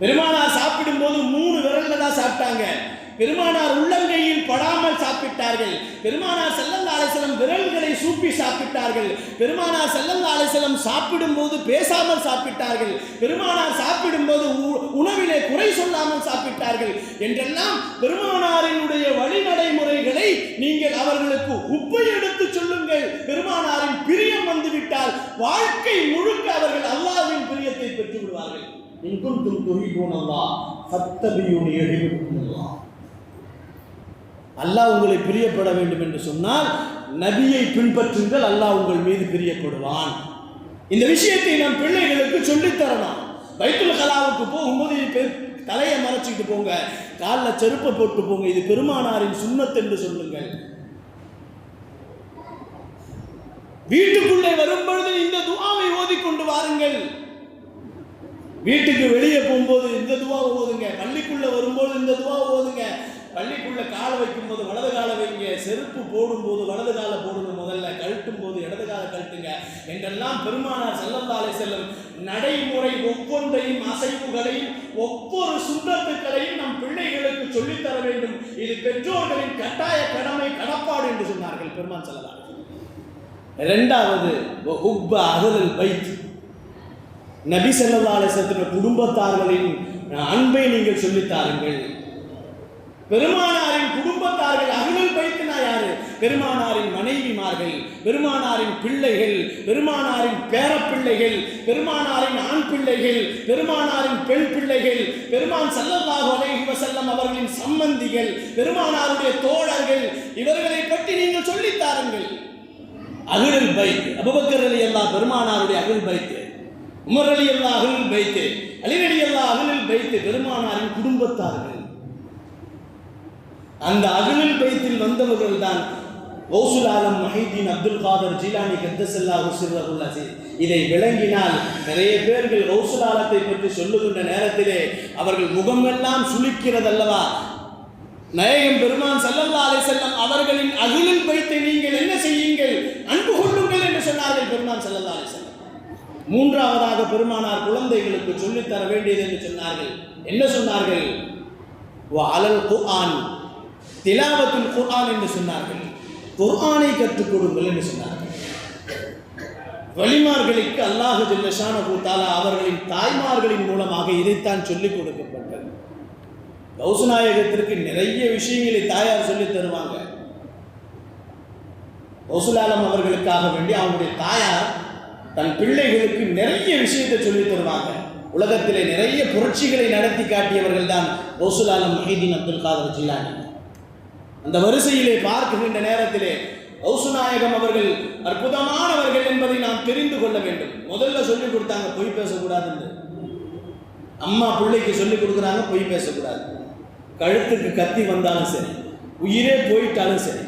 பெருமானார் சாப்பிடும்போது 3 விரல்ல தான் சாப்பிட்டாங்க. பெருமானார் உள்ளங்கையில் படாமல் சாப்பிட்டார்கள். பெருமானார் ஸல்லல்லாஹு அலைஹி வஸல்லம் விரல்களை சூப்பி சாப்பிட்டார்கள். பெருமானார் ஸல்லல்லாஹு அலைஹி வஸல்லம் சாப்பிடும்போது பேசாமல் சாப்பிட்டார்கள். பெருமானார் சாப்பிடும்போது உணவிலே குறை சொல்லாமல் சாப்பிட்டார்கள் என்றெல்லாம் பெருமானாரினுடைய வழிநடைமுறைகளை நீங்கள் அவர்களுக்கு உப்பை எடுத்து சொல்லுங்கள். பெருமானாரின் பிரியம் வந்துவிட்டால் வாழ்க்கை முழுக்க அவர்கள் அல்லாஹ்வின் பிரியத்தை பெற்று விடுவார்கள். இன் குன்தும் துஹிப்பூனல்லாஹ் ஃபத்தபியூனி யுஹிப்புக்குமுல்லாஹ். அல்லாஹ் உங்களை பிரியப்பட வேண்டும் என்று சொன்னால் நபியை பின்பற்றுங்கள், அல்லாஹ் உங்கள் மீது பிரியப்படுவான். இந்த விஷயத்தை நம் பிள்ளைகளுக்கு சொல்லித்தரணும். பைத்துல் கலாவுக்கு போகும்போது தலையை மறைச்சிட்டு போங்க, காலில் செருப்பை போட்டு போங்க, இது பெருமானாரின் சுன்னத் என்று சொல்லுங்கள். வீட்டுக்குள்ளே வரும்பொழுது இந்த துஆவை ஓதிக்கொண்டு வாருங்கள். வீட்டுக்கு வெளியே போகும்போது இந்த துஆவை ஓதுங்க. பள்ளிக்குள்ள வரும்போது இந்த துஆவை ஓதுங்க. பள்ளிக்குள்ள காலை வைக்கும்போது வலது காலை வைங்க, செருப்பு போடும்போது வலது காலை போடுங்க, முதல்ல கழட்டும் போது இடது காலை கழட்டுங்க என்றெல்லாம் பெருமானார் ஸல்லல்லாஹு அலைஹி வஸல்லம் நடைமுறை ஒவ்வொன்றையும், அசைவுகளையும், ஒவ்வொரு சுன்னத்துக்களையும் நம் பிள்ளைகளுக்கு சொல்லித்தர வேண்டும். இது பெற்றோர்களின் கட்டாய கடமை, கடப்பாடு என்று சொன்னார்கள் பெருமான் ஸல்லல்லாஹு அலைஹி வஸல்லம். இரண்டாவது, ஹுப்ப அஹ்லுல் பைத், நபி ஸல்லல்லாஹு அலைஹி வஸல்லம் குடும்பத்தார்களின் அன்பை நீங்கள் சொல்லித்தாருங்கள். பெருமானாரின் குடும்பத்தார்கள், அஹ்லுல் பைத்னா யாரு? பெருமானாரின் மனைவிமார்கள், பெருமானாரின் பிள்ளைகள், பெருமானாரின் பேரப்பிள்ளைகள், பெருமானாரின் ஆண் பிள்ளைகள், பெருமானாரின் பெண் பிள்ளைகள், பெருமான் ஸல்லல்லாஹு அலைஹி வஸல்லம் அவர்களின் சம்பந்திகள், பெருமானாருடைய தோழர்கள், இவர்களை பற்றி நீங்கள் சொல்லித்தாருங்கள். அஹ்லுல் பைத், அபூபக்கர் ரலியல்லாஹு பெருமானாருடைய அஹ்லுல் பைத், உமர் ரலியல்லாஹு அஹ்லுல் பைத், அலி ரலியல்லாஹு அஹ்லுல் பைத், பெருமானாரின் குடும்பத்தார்கள். அந்த அஹ்லுல் பைத்தில் வந்தவர்கள் தான் கௌசுல் ஆலம் முஹைதீன் அப்துல் காதர் ஜீலானி கத்தஸல்லாஹு சிர்ரஹுல் அஸீஸ். இதை விளங்கினால் நிறைய பேர்கள் கௌசுல் ஆலத்தை பற்றி சொல்லுகின்ற நேரத்திலே அவர்கள் முகமெல்லாம் சுளிக்கிறதல்லவா. நாயகம் பெருமான் ஸல்லல்லாஹு அலைஹி வஸல்லம் அவர்களின் அஹ்லுல் பைத்தை நீங்கள் என்ன செய்யுங்கள், அன்பு கொள்ளுங்கள் என்று சொன்னார்கள் பெருமான் ஸல்லல்லாஹு அலைஹி வஸல்லம். மூன்றாவதாக பெருமானார் குழந்தைகளுக்கு சொல்லித்தர வேண்டியது என்று சொன்னார்கள். என்ன சொன்னார்கள்? வஅலல் குர்ஆன் திலாவத்துல் குர்ஆன் என்று சொன்னார்கள். குர்ஆனை கற்றுக் கொடுங்கள் என்று சொன்னார்கள். வலிமார்களுக்கு அல்லாஹ் ஜல்ல ஷானஹு தஆலா அவர்களின் தாய்மார்களின் மூலமாக இதைத்தான் சொல்லிக் கொடுக்கப்பட்டது. கௌசுநாயகத்திற்கு நிறைய விஷயங்களை தாயார் சொல்லித் தருவாங்க. கௌசுல் ஆலம் அவர்களுக்காக வேண்டி அவங்களுடைய தாயார் தன் பிள்ளைகளுக்கு நிறைய விஷயத்தை சொல்லித் தருவாங்க. உலகத்திலே நிறைய புரட்சிகளை நடத்தி காட்டியவர்கள் தான் கௌசுல் ஆலம் முஹைதீன் அப்துல் காதர் ஜீலானி. அந்த வரிசையிலே பார்க்கின்ற நேரத்திலே கௌசு நாயகம் அவர்கள் அற்புதமானவர்கள் என்பதை நாம் தெரிந்து கொள்ள வேண்டும். முதல்ல சொல்லிக் கொடுத்தாங்க பொய் பேசக்கூடாதுன்னு. அம்மா பிள்ளைக்கு சொல்லிக் கொடுக்குறாங்க பொய் பேசக்கூடாது. கழுத்துக்கு கத்தி வந்தாலும் சரி, உயிரே போயிட்டாலும் சரி,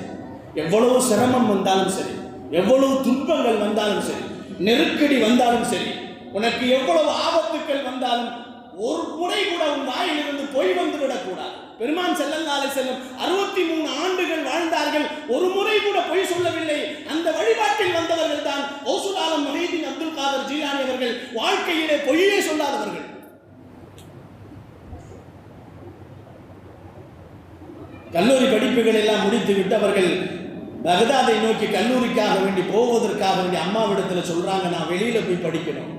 எவ்வளவு சிரமம் வந்தாலும் சரி, எவ்வளவு துன்பங்கள் வந்தாலும் சரி, நெருக்கடி வந்தாலும் சரி, உனக்கு எவ்வளவு ஆபத்துக்கள் வந்தாலும் ஒரு முறை கூட உன் வாயிலிருந்து பொய் வந்து விடக்கூடாது. பெருமான் ஸல்லல்லாஹு அலைஹி வஸல்லம் 63 ஆண்டுகள் வாழ்ந்தார்கள், ஒரு முறை கூட பொய் சொல்லவில்லை. அந்த வழிபாட்டில் வந்தவர்கள் தான் கௌசுல் ஆலம் முஹைதீன் அப்துல் காதர் ஜீலானி அவர்கள். வாழ்க்கையிலே பொய்யே சொல்லாதவர்கள். கல்லூரி படிப்புகள் எல்லாம் முடித்து விட்டவர்கள் பகதாதை நோக்கி கல்லூரிக்காக வேண்டி போவதற்காக வேண்டி அம்மாவிடத்தில் சொல்றாங்க, நான் வெளியில போய் படிக்கணும்,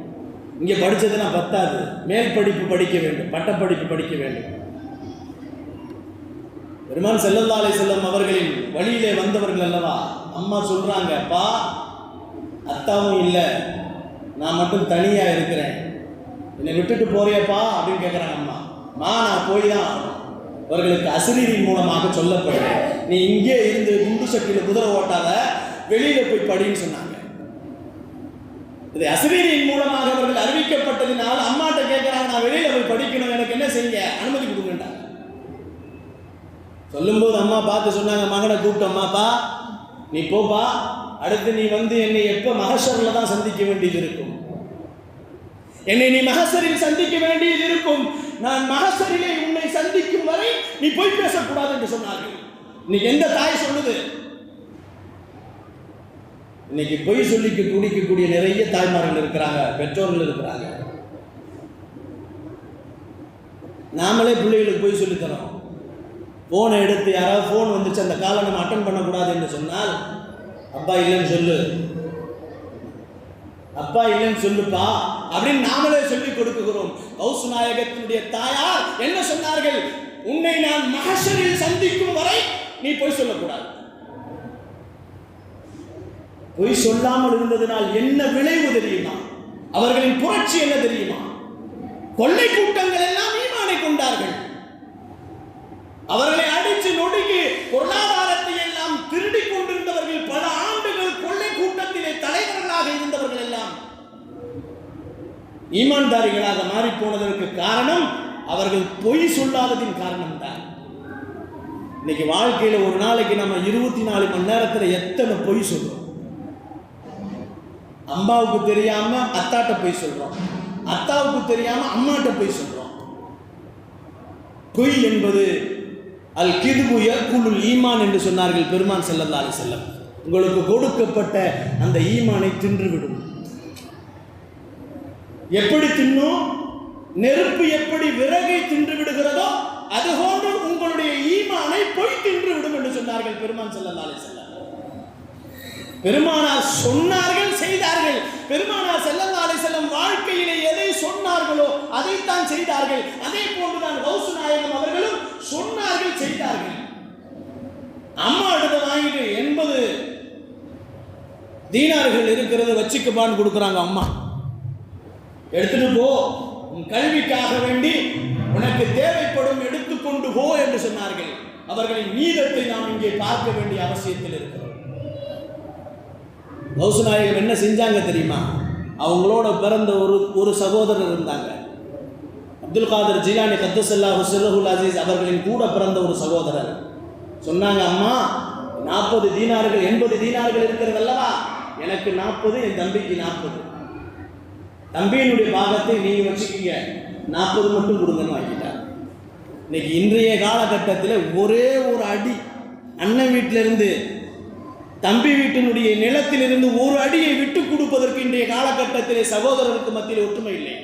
இங்கே படிச்சதுன்னா பத்தாது, மேல் படிப்பு படிக்க வேண்டும், பட்டப்படிப்பு படிக்க வேண்டும். பெருமான் ஸல்லல்லாஹு அலைஹி வஸல்லம் அவர்களின் வழியிலே வந்தவர்கள் அல்லவா. அம்மா சொல்றாங்க, அப்பா அத்தாவும் இல்லை, நான் மட்டும் தனியா இருக்கிறேன், என்னை விட்டுட்டு போறியப்பா அப்படின்னு கேட்குறாங்க. அம்மா நான் போய் தான் ஆகணும். அவர்களுக்கு அஸ்ரீரின் மூலமாக சொல்லப்படுறேன், நீ இங்கே இருந்து குண்டு சட்டியில் குதிரை ஓட்டாத, வெளியில போய் படின்னு சொன்னாங்க. இது அஸ்ரீரின் மூலமாக அவர்கள் அறிவிக்கப்பட்டதினால் அம்மாட்ட கேட்கிறாங்க, நான் வெளியில போய் படிக்கணும், எனக்கு என்ன செய்ய அனுமதி கொடுங்கன்றாங்க. சொல்லும்போது அம்மா பார்த்து சொன்னாங்க, மகனை கூப்பிட்டோம்மாப்பா நீ போப்பா, அடுத்து நீ வந்து என்னை எப்போ மஹஷரில் தான் சந்திக்க வேண்டியது இருக்கும், என்னை நீ மஹஷரில் சந்திக்க வேண்டியது இருக்கும், நான் மஹஷரிலே உன்னை சந்திக்கும் வரை நீ பொய் பேசக்கூடாது என்று சொன்னார்கள். இன்னைக்கு எந்த தாய் சொல்லுது? இன்னைக்கு பொய் சொல்லி குடிக்கக்கூடிய நிறைய தாய்மார்கள் இருக்கிறாங்க, பெற்றோர்கள் இருக்கிறாங்க. நாமளே பிள்ளைகளுக்கு பொய் சொல்லித்தரோம். போனை எடுத்து யாராவது ஃபோன் வந்துச்சு, அந்த காலை நம்ம அட்டன் பண்ணக்கூடாது என்று சொன்னால், அப்பா இல்லைன்னு சொல்லு, அப்பா இல்லைன்னு சொல்லுப்பா அப்படின்னு நாமளே சொல்லி கொடுக்குகிறோம். கௌசு நாயகத்தினுடைய தாயார் என்ன சொன்னார்கள்? உன்னை நான் மஹஷரில் சந்திக்கும் வரை நீ பொய் சொல்லக்கூடாது. பொய் சொல்லாமல் இருந்ததனால் என்ன விளைவு தெரியுமா? அவர்களின் புரட்சி என்ன தெரியுமா? கொள்ளை கூட்டங்கள் எல்லாம் ஈமானை கொண்டார்கள். அவர்களை அடித்து நொடுக்கி பொருளாதாரத்தை எல்லாம் திருடிக் கொண்டிருந்தவர்கள், பல ஆண்டுகள் கொள்ளை கூட்டத்திலே தலைவர்களாக இருந்தவர்கள் எல்லாம் ஈமான்தாரிகளாக மாறி போனதற்கு காரணம் அவர்கள் பொய் சொல்லாததின் காரணம் தான். இன்னைக்கு வாழ்க்கையில ஒரு நாளைக்கு நம்ம 24 மணி நேரத்தில் எத்தனை பொய் சொல்றோம்? அம்மாவுக்கு தெரியாம அத்தாட்ட போய் சொல்றோம், அத்தாவுக்கு தெரியாம அம்மாட்ட போய் சொல்றோம். பொய் என்பது அல் கிதுபு யக்குலுல் ஈமான் என்று சொன்னார்கள் பெருமான் ஸல்லல்லாஹு அலைஹி வஸல்லம். உங்களுக்கு கொடுக்கப்பட்ட அந்த ஈமானை தின்றுவிடும். எப்படி தின்னும்? நெருப்பு எப்படி விறகை தின்று விடுகிறதோ அதுபோன்று உங்களுடைய ஈமானை பொய் தின்று விடும் என்று சொன்னார்கள் பெருமான் ஸல்லல்லாஹு அலைஹி வஸல்லம். பெருமானார் சொன்னார்கள், செய்தார்கள். பெருமானார் ஸல்லல்லாஹு அலைஹி வஸல்லம் வாழ்க்கையிலே எதை சொன்னார்களோ அதைத்தான் செய்தார்கள். அதே போன்றுதான் கௌசு நாயகம் அவர்களும் சொன்னார்கள், செய்தார்கள். அம்மா எடுத்து வாங்கிட்டு 80 தீனார்கள் இருக்கிறது வச்சுக்கப்பான்னு கொடுக்குறாங்க. அம்மா எடுத்துட்டு போ, உன் கல்விக்காக வேண்டி உனக்கு தேவைப்படும் எடுத்துக்கொண்டு போ என்று சொன்னார்கள். அவர்களின் நீதத்தை நாம் இங்கே பார்க்க வேண்டிய அவசியத்தில் இருக்கிறோம். கௌசு நாயகம் என்ன செஞ்சாங்க தெரியுமா? அவங்களோட பிறந்த ஒரு சகோதரர் இருந்தாங்க, அப்துல் காதர் ஜீலானி கத்தஸல்லாஹு சிர்ரஹுல் அஸீஸ் அவர்களின் கூட பிறந்த ஒரு சகோதரர். சொன்னாங்க, அம்மா 40 தீனார்கள் 80 தீனார்கள் இருக்கிறது அல்லவா, எனக்கு 40, என் தம்பிக்கு 40, தம்பியினுடைய பாகத்தை நீங்க வச்சுக்கீங்க, 40 மட்டும் கொடுங்கன்னு வாங்கிட்டார். இன்னைக்கு இன்றைய காலகட்டத்தில் ஒரே ஒரு அடி, அண்ணன் வீட்டிலிருந்து தம்பி வீட்டினுடைய நிலத்திலிருந்து ஒரு அடியை விட்டு கொடுப்பதற்கு இன்றைய காலகட்டத்திலே சகோதரருக்கு மத்தியில் ஒற்றுமை இல்லை.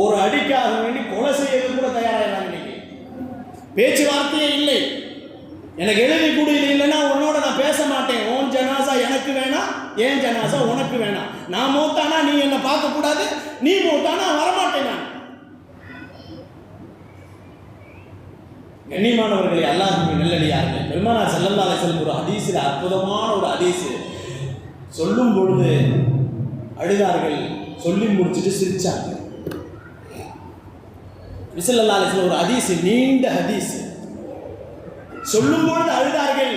ஒரு அடிக்காக வேண்டி கொலை செய்யறது கூட தயாராகிறாங்க. இன்னைக்கு பேச்சுவார்த்தையே இல்லை. எனக்கு எழுதி கூட இது இல்லைன்னா உன்னோட நான் பேச மாட்டேன், உன் ஜனாசா எனக்கு வேணாம், ஏன் ஜனாசா உனக்கு வேணாம், நான் மூத்தானா நீ என்னை பார்க்க கூடாது, நீ மூத்தானா வரமாட்டேன் நான். கண்ணியமானவர்களே, அல்லாஹ்வின் நல்லடியார்களே, பெருமானார் ஸல்லல்லாஹு அலைஹி வஸல்லம் ஒரு ஹதீஸில் அற்புதமான ஒரு ஹதீஸ் சொல்லும் பொழுது அழுதார்கள், சொல்லி முடிச்சுட்டு சிரிச்சாங்க. ஸல்லல்லாஹு அலைஹி வஸல்லம் ஒரு ஹதீஸ், நீண்ட ஹதீஸ், சொல்லும் பொழுது அழுதார்கள்,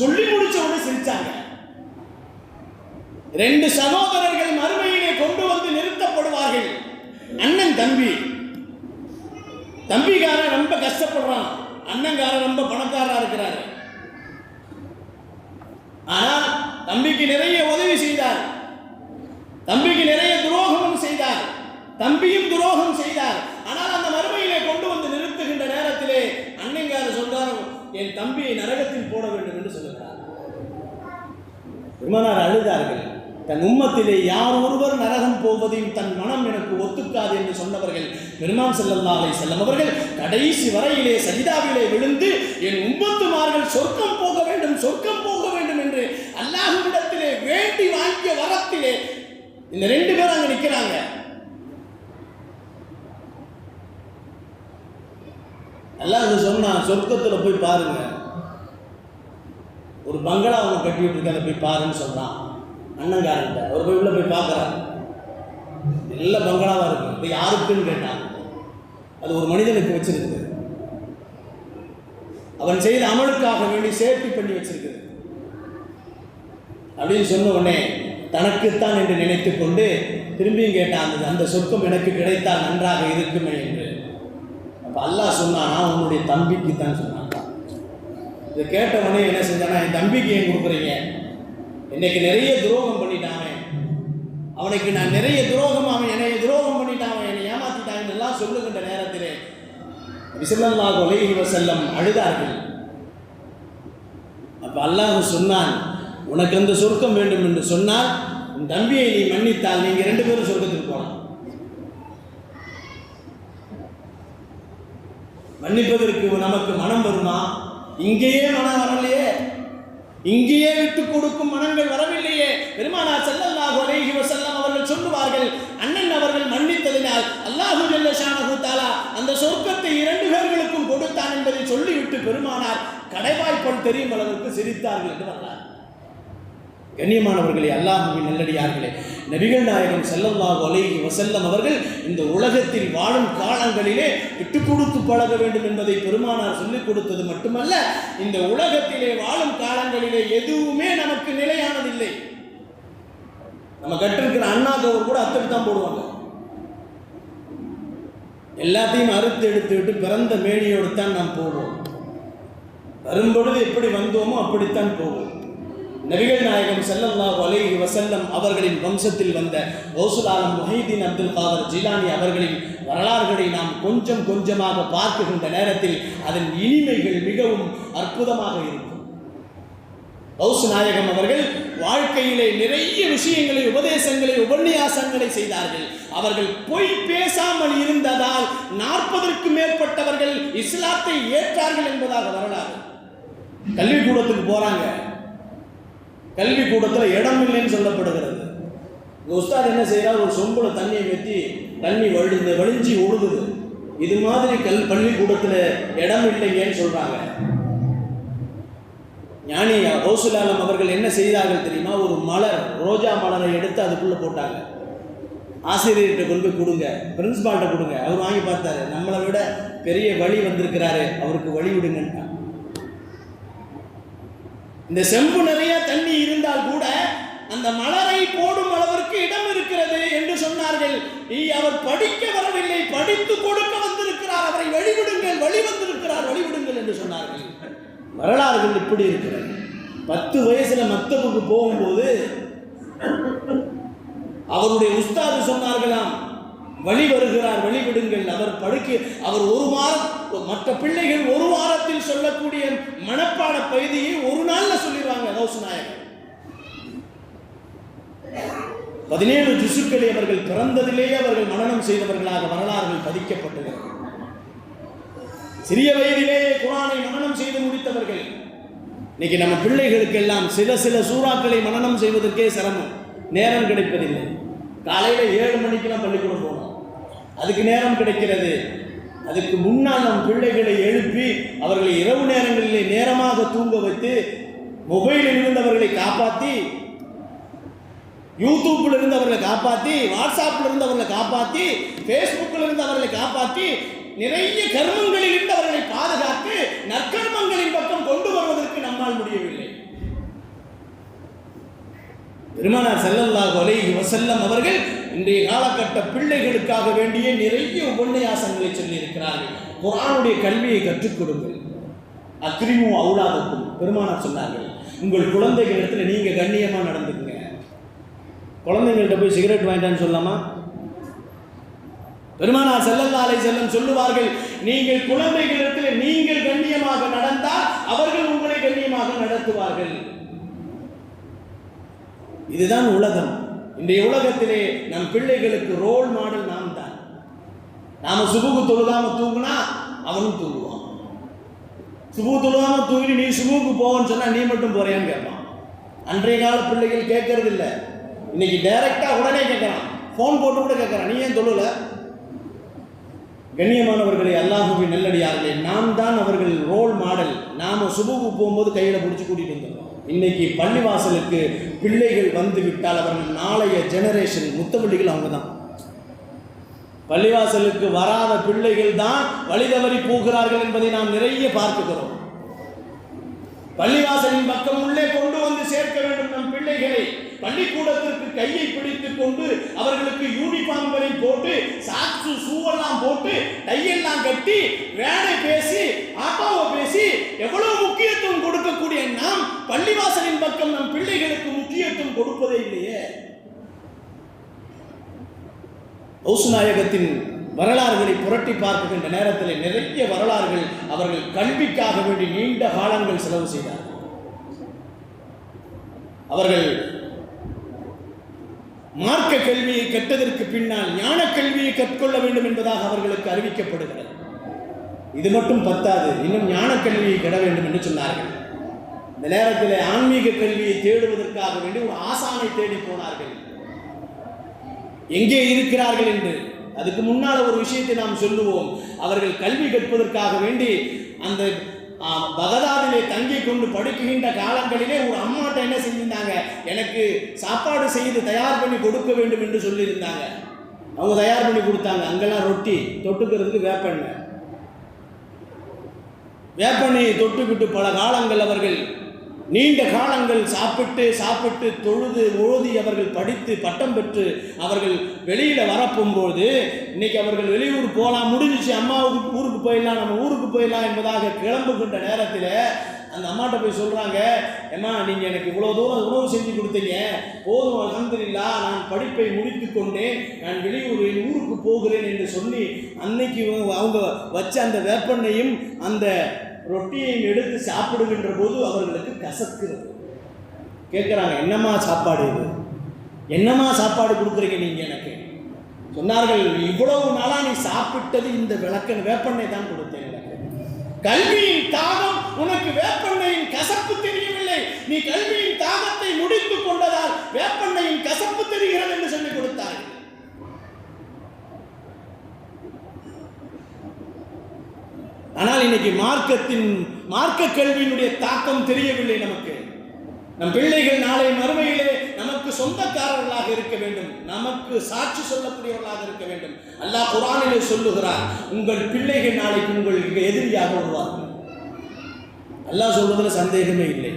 சொல்லி முடிச்ச உடனே சிரிச்சாங்க. 2 சகோதரர்கள் மறுமையிலே கொண்டு வந்து நிறுத்தப்படுவார்கள். அண்ணன் தம்பி, தம்பிக்காரன் ரொம்ப கஷ்டப்படுறான், அண்ணன்காரன் ரொம்ப பணக்காரா இருக்கிறாரு. ஆனால் தம்பிக்கு நிறைய உதவி செய்தார், தம்பிக்கு நிறைய துரோகமும் செய்தார், தம்பியும் துரோகம் செய்தார். ஆனால் அந்த மறுமையிலே கொண்டு வந்து நிறுத்துகின்ற நேரத்திலே அண்ணன்காரர் சொல்றார், என் தம்பியை நரகத்தில் போட வேண்டும் என்று சொல்லுகிறார். பெருமானார் அழுதார்கள். தன் உம்மத்திலே யார் ஒருவர் நரகம் போவதையும் தன் மனம் எனக்கு ஒத்துக்காது என்று சொன்னவர்கள் பெருமான் ஸல்லல்லாஹு அலைஹி வஸல்லம் அவர்கள் கடைசி வரையிலே சஜிதாவிலே விழுந்து என் உம்மத்துமார்கள் சொர்க்கம் போக வேண்டும், சொர்க்கம் போக வேண்டும் என்று அல்லாஹ்விடத்திலே வேண்டி வாங்கிய வரத்திலே இந்த 2 பேரும் அங்க நிற்கிறாங்க. அல்லாஹ் சொன்னா, சொர்க்கத்துல போய் பாருங்க, ஒரு பங்களா அவங்க கட்டி விட்டுருக்க, அதை போய் பாருன்னு சொல்றான் அண்ணங்காரன். அவர் போய் உள்ள போய் பார்க்குறாரு, நல்ல பங்களாவாக இருக்கு. இப்போ யாருக்குன்னு கேட்டான், அது ஒரு மனிதனுக்கு வச்சிருக்குது, அவன் செய்த அமலுக்காக வேண்டி சேஃப்டி பண்ணி வச்சிருக்குது அப்படின்னு சொன்ன உடனே தனக்குத்தான் என்று நினைத்து கொண்டு திரும்பியும் கேட்டான், அந்த சொர்க்கம் எனக்கு கிடைத்தால் நன்றாக இருக்குமே என்று. அப்போ அல்லாஹ் சொன்னானா, உன்னுடைய தம்பிக்கு தான் சொன்னான். இதை கேட்ட உடனே என்ன செஞ்சானா, என் தம்பிக்கு ஏன் கொடுக்குறீங்க, இன்னைக்கு நிறைய துரோகம் பண்ணிட்டாங்க, அவனுக்கு நான் நிறைய துரோகம், அவன் என்னை துரோகம் பண்ணிட்டான், என்னை ஏமாத்திட்டாங்க எல்லாம் சொல்லுகின்ற நேரத்திலே ஸல்லல்லாஹு அலைஹி வஸல்லம் அழுதார்கள். அப்ப அல்லாஹ் சொன்னான், உனக்கு அந்த சொர்க்கம் வேண்டும் என்று சொன்னால் உன் தம்பியை நீ மன்னித்தால் நீங்க 2 பேரும் சொர்க்கத்துக்கு போகலாம். மன்னிப்பதற்கு நமக்கு மனம் வருமா? இங்கேயே மனம் வரலையே, இங்கேயே விட்டு கொடுக்கும் மனங்கள் வரவில்லையே. பெருமானார் ஸல்லல்லாஹு அலைஹி வஸல்லம் அவர்கள் சொல்லுவார்கள், அண்ணன் அவர்கள் மன்னித்ததினால் அல்லாஹ் ஜல்ல ஷானஹு தஆலா அந்த சொர்க்கத்தை 2 பேர்களுக்கும் கொடுத்தான் என்பதை சொல்லிவிட்டு பெருமானார் கடைவாய்ப்பல் தெரியும் அளவுக்கு சிரித்தார்கள் என்று வரலாறு. கண்ணியமானவர்களே, அல்லாஹ்வின் நல்லடியார்களே, நபிகள் நாயகம் ஸல்லல்லாஹு அலைஹி வஸல்லம் அவர்கள் இந்த உலகத்தில் வாழும் காலங்களிலே விட்டு கொடுத்து பழக வேண்டும் என்பதை பெருமானார் சொல்லிக் கொடுத்தது மட்டுமல்ல, இந்த உலகத்திலே வாழும் காலங்களிலே எதுவுமே நமக்கு நிலையானதில்லை. நம்ம கற்றிருக்கிற அண்ணா கவர் கூட அத்தனை தான் போடுவாங்க, எல்லாத்தையும் அறுத்து எடுத்து விட்டு பிறந்த மேனியோடு தான் நாம் போவோம். வரும்பொழுது எப்படி வந்தோமோ அப்படித்தான் போவோம். நபிகள் நாயகம் ஸல்லல்லாஹு அலைஹி வஸல்லம் அவர்களின் வம்சத்தில் வந்த கௌசுல் ஆலம் முஹைதீன் அப்துல் காதர் ஜீலானி அவர்களின் வரலாறுகளை நாம் கொஞ்சம் கொஞ்சமாக பார்க்கின்ற நேரத்தில் அதன் இனிமைகள் மிகவும் அற்புதமாக இருக்கும். கௌஸ் நாயகம் அவர்கள் வாழ்க்கையிலே நிறைய விஷயங்களை, உபதேசங்களை, உபன்யாசங்களை செய்தார்கள். அவர்கள் பொய் பேசாமல் இருந்ததால் 40க்கும் மேற்பட்டவர்கள் இஸ்லாத்தை ஏற்றார்கள் என்பதாக வரலாறு. கல்விக்கூடத்துக்கு போறாங்க, கல்விக்கூடத்தில் இடம் இல்லைன்னு சொல்லப்படுகிறது. உஸ்தாத் என்ன செய்யறார், ஒரு சொம்புல தண்ணியை வெற்றி தண்ணி வழிஞ்சி ஒழுகுது. இது மாதிரி பள்ளிக்கூடத்தில் இடம் இல்லைங்கன்னு சொல்றாங்க. ஞானி கௌசுல் ஆலம் அவர்கள் என்ன செய்தார்கள் தெரியுமா, ஒரு மலர், ரோஜா மலரை எடுத்து அதுக்குள்ள போட்டாங்க. ஆசிரியர்கிட்ட கொண்டு போய் கொடுங்க, பிரின்சிபால்கிட்ட கொடுங்க. அவர் வாங்கி பார்த்தாரு, நம்மளை விட பெரிய வழி வந்திருக்கிறாரு, அவருக்கு வழி விடுங்கன்ட்டாங்க. இந்த செம்பு நிறைய தண்ணி இருந்தால் கூட அந்த மலரை போடும் அளவிற்கு இடம் இருக்கிறது என்று சொன்னார்கள். அவர் படிக்க வரவில்லை, படித்து கொடுக்க வந்திருக்கிறார், அவரை வழிவிடுங்கள், வழி வந்திருக்கிறார், வழிவிடுங்கள் என்று சொன்னார்கள். வரலாறுகள் இப்படி இருக்கிறது. 10 வயசுல மக்தபுக்கு போகும்போது அவருடைய உஸ்தாது சொன்னார்களாம், வழி வருகிறார், வழிவிடுங்கள். அவர் 1 வாரம், மற்ற பிள்ளைகள் 1 வாரத்தில் சொல்லக்கூடிய மனப்பாட பகுதியை 1 நாள்ல சொல்லிடுவாங்க. கௌஸ் நாயகம் 17 ஜுசுக்களை அவர்கள் பிறந்ததிலேயே அவர்கள் மனனம் செய்தவர்களாக வரலாறுகள் பதிக்கப்பட்டுள்ளது. சிறிய வயதிலேயே குர்ஆனை மனனம் செய்து முடித்தவர்கள். இன்னைக்கு நம்ம பிள்ளைகளுக்கு எல்லாம் சில சூறாக்களை மனனம் செய்வதற்கே சிரமம், நேரம் கிடைப்பதில்லை. காலையில் 7 மணிக்கெல்லாம் பள்ளிக்கூடம் போகணும், அதுக்கு நேரம் கிடைக்கிறது. அதுக்கு முன்னால் நம் பிள்ளைகளை எழுப்பி அவர்களை இரவு நேரங்களிலே நேரமாக தூங்க வைத்து, மொபைலில் இருந்தவர்களை காப்பாற்றி, யூடியூப்பில் இருந்தவர்களை காப்பாற்றி, வாட்ஸ்அப்பில் இருந்தவர்களை காப்பாற்றி, ஃபேஸ்புக்கில் இருந்தவர்களை காப்பாற்றி, நிறைய கர்மங்களில் இருந்தவர்களை பாதுகாத்து நற்கர்மங்களின் பக்கம் கொண்டு வருவதற்கு நம்மால் முடியவில்லை. பெருமானார் ஸல்லல்லாஹு அலைஹி வஸல்லம் அவர்கள் இன்றைய காலகட்ட பிள்ளைகளுக்காக வேண்டிய நிறைய உபன்யாசங்களை சொல்லி இருக்கிறார்கள். குர்ஆனுடைய கல்வியை கற்றுக் கொடுங்கள். அக்ரிமு அவுலாதக்கும், பெருமானார் சொன்னார்கள், உங்கள் குழந்தைகளிடத்தில் நீங்க கண்ணியமா நடந்துக்குங்க. குழந்தைங்கள்ட்ட போய் சிகரெட் வாங்கிட்டான்னு சொல்லாமா? பெருமானார் ஸல்லல்லாஹு அலைஹி வஸல்லம் சொல்லுவார்கள், நீங்கள் குழந்தைகளிடத்தில் நீங்கள் கண்ணியமாக நடந்தால் அவர்கள் உங்களை கண்ணியமாக நடத்துவார்கள். இதுதான் உலகம். இன்றைய உலகத்திலே நம் பிள்ளைகளுக்கு ரோல் மாடல் நாம் தான். நாம சுபுக்கு தொழுகாம தூங்குனா அவனும் தூங்குவான். சுபு தொழுகாம தூங்கி நீ சுபுக்கு போவன்னு சொன்னா நீ மட்டும் போறியான்னு கேட்பான். அன்றைய கால பிள்ளைகள் கேட்கறது இல்லை. இன்னைக்கு டைரக்டா உடனே கேட்கறான், போன் போட்டு கூட கேட்கறான், நீ ஏன் தொழுல? கண்ணியமானவர்களே, அல்லாஹ்வின் நல்லடியார்களே, நாம் தான் அவர்கள் ரோல் மாடல். நாம சுபுக்கு போகும்போது கையில பிடிச்சி கூட்டிட்டு வந்துடுறோம். இன்னைக்கு பள்ளிவாசலுக்கு பிள்ளைகள் வந்து விட்டால் அவர்கள் நாளைய ஜெனரேஷன் முத்தவள்ளிகள் அவங்க தான். பள்ளிவாசலுக்கு வராத பிள்ளைகள் தான் வழிதவறி போகிறார்கள் என்பதை நாம் நிறைய பார்க்கிறோம். பள்ளிவாசலின் பக்கம் உள்ளே கொண்டு வந்து சேர்க்க வேண்டும் நம் பிள்ளைகளை. பள்ளிக்கூடத்திற்கு கையை பிடித்துக் கொண்டு அவர்களுக்கு யூனிஃபார்ம்களை போட்டு சாக்ஸு ஷூவெல்லாம் போட்டு டையெல்லாம் கட்டி வேலை பேசி ஆட்டோவை பேசி எவ்வளவு முக்கியத்துவம் கொடுக்கக்கூடிய நாம் பள்ளிவாசலின் பக்கம் நம் பிள்ளைகளுக்கு முக்கியத்துவம் கொடுப்பதே இல்லையே. ஔசுநாயகத்தின் வரலாறுகளை புரட்டி பார்க்கின்ற நேரத்தில் நிறைய வரலாறுகள் அவர்கள் கல்விக்காக வேண்டி நீண்ட காலங்கள் செலவு செய்தார்கள். அவர்கள் மார்க்க கல்வியை கற்றதற்கு பின்னால் ஞான கல்வியை கற்கொள்ள வேண்டும் என்பதாக அவர்களுக்கு அறிவிக்கப்படுகிறது. இது மட்டும் பத்தாது, இன்னும் ஞான கல்வியை பெற வேண்டும் என்று சொன்னார்கள். இந்த நேரத்தில் ஆன்மீக கல்வியை தேடுவதற்காக வேண்டி ஒரு ஆசானை தேடி போனார்கள். எங்கே இருக்கிறார்கள் என்று. அதுக்கு முன்னால் ஒரு விஷயத்தை நாம் சொல்லுவோம். அவர்கள் கல்வி கற்பதற்காக வேண்டி அந்த பகதாதிலே தங்கி கொண்டு படிக்கின்ற காலங்களிலே ஒரு அம்மாட்ட என்ன செஞ்சிருந்தாங்க, எனக்கு சாப்பாடு செய்து தயார் பண்ணி கொடுக்க வேண்டும் என்று சொல்லியிருந்தாங்க. அவங்க தயார் பண்ணி கொடுத்தாங்க. அங்கெல்லாம் ரொட்டி, தொட்டுக்கிறதுக்கு வேப்பெண்ணெயை தொட்டுக்கிட்டு பல காலங்கள் அவர்கள் நீண்ட காலங்கள் சாப்பிட்டு தொழுது ஓதி அவர்கள் படித்து பட்டம் பெற்று அவர்கள் வெளியில் வரப்போகும்போது இன்னைக்கு அவர்கள் வெளியூர் போகலாம், முடிஞ்சிச்சு, அம்மாவுக்கு ஊருக்கு போயிடலாம், நம்ம ஊருக்கு போயிடலாம் என்பதாக கிளம்புகின்ற நேரத்தில் அந்த அம்மாட்ட போய் சொல்கிறாங்க, ஏம்மா நீங்கள் எனக்கு இவ்வளோ தூரம் உணவு செஞ்சு கொடுத்தீங்க, போதும், அல்ஹம்துலில்லாஹ், நான் படிப்பை முடித்து கொண்டேன், நான் ஊருக்கு போகிறேன் என்று சொல்லி அன்னைக்கு அவங்க வச்ச அந்த வேப்பெண்ணையும் அந்த ரொட்டியையும் எடுத்து சாப்பிடுகின்ற போது அவர்களுக்கு கசக்குறது. கேட்குறாங்க, என்னம்மா சாப்பாடு இது, என்னம்மா சாப்பாடு கொடுக்குறீங்க நீங்கள் எனக்கு? சொன்னார்கள், இவ்வளவு நாளா நீ சாப்பிட்டது இந்த வேப்பெண்ணெய் தான் கொடுத்தேன். எனக்கு கல்வியின் தாகம் உனக்கு வேப்பெண்ணையின் கசப்பு தெரியவில்லை, நீ கல்வியின் தாகத்தை முடித்துக் கொண்டதால் வேப்பெண்ணையின் கசப்பு தெரிகிறது என்று சொல்லிக் கொடுத்தார்கள். ஆனால் இன்னைக்கு மார்க்க கல்வியினுடைய தாக்கம் தெரியவில்லை நமக்கு. நம் பிள்ளைகள் நாளை மறுமையிலே நமக்கு சொந்தக்காரர்களாக இருக்க வேண்டும், நமக்கு சாட்சி சொல்லக்கூடியவர்களாக இருக்க வேண்டும். அல்லாஹ் குர்ஆனிலே சொல்லுகிறார், உங்கள் பிள்ளைகள் நாளைக்கு உங்களுக்கு எதிரியாக வருவார்கள். அல்லாஹ் சொல்வதில் சந்தேகமே இல்லை.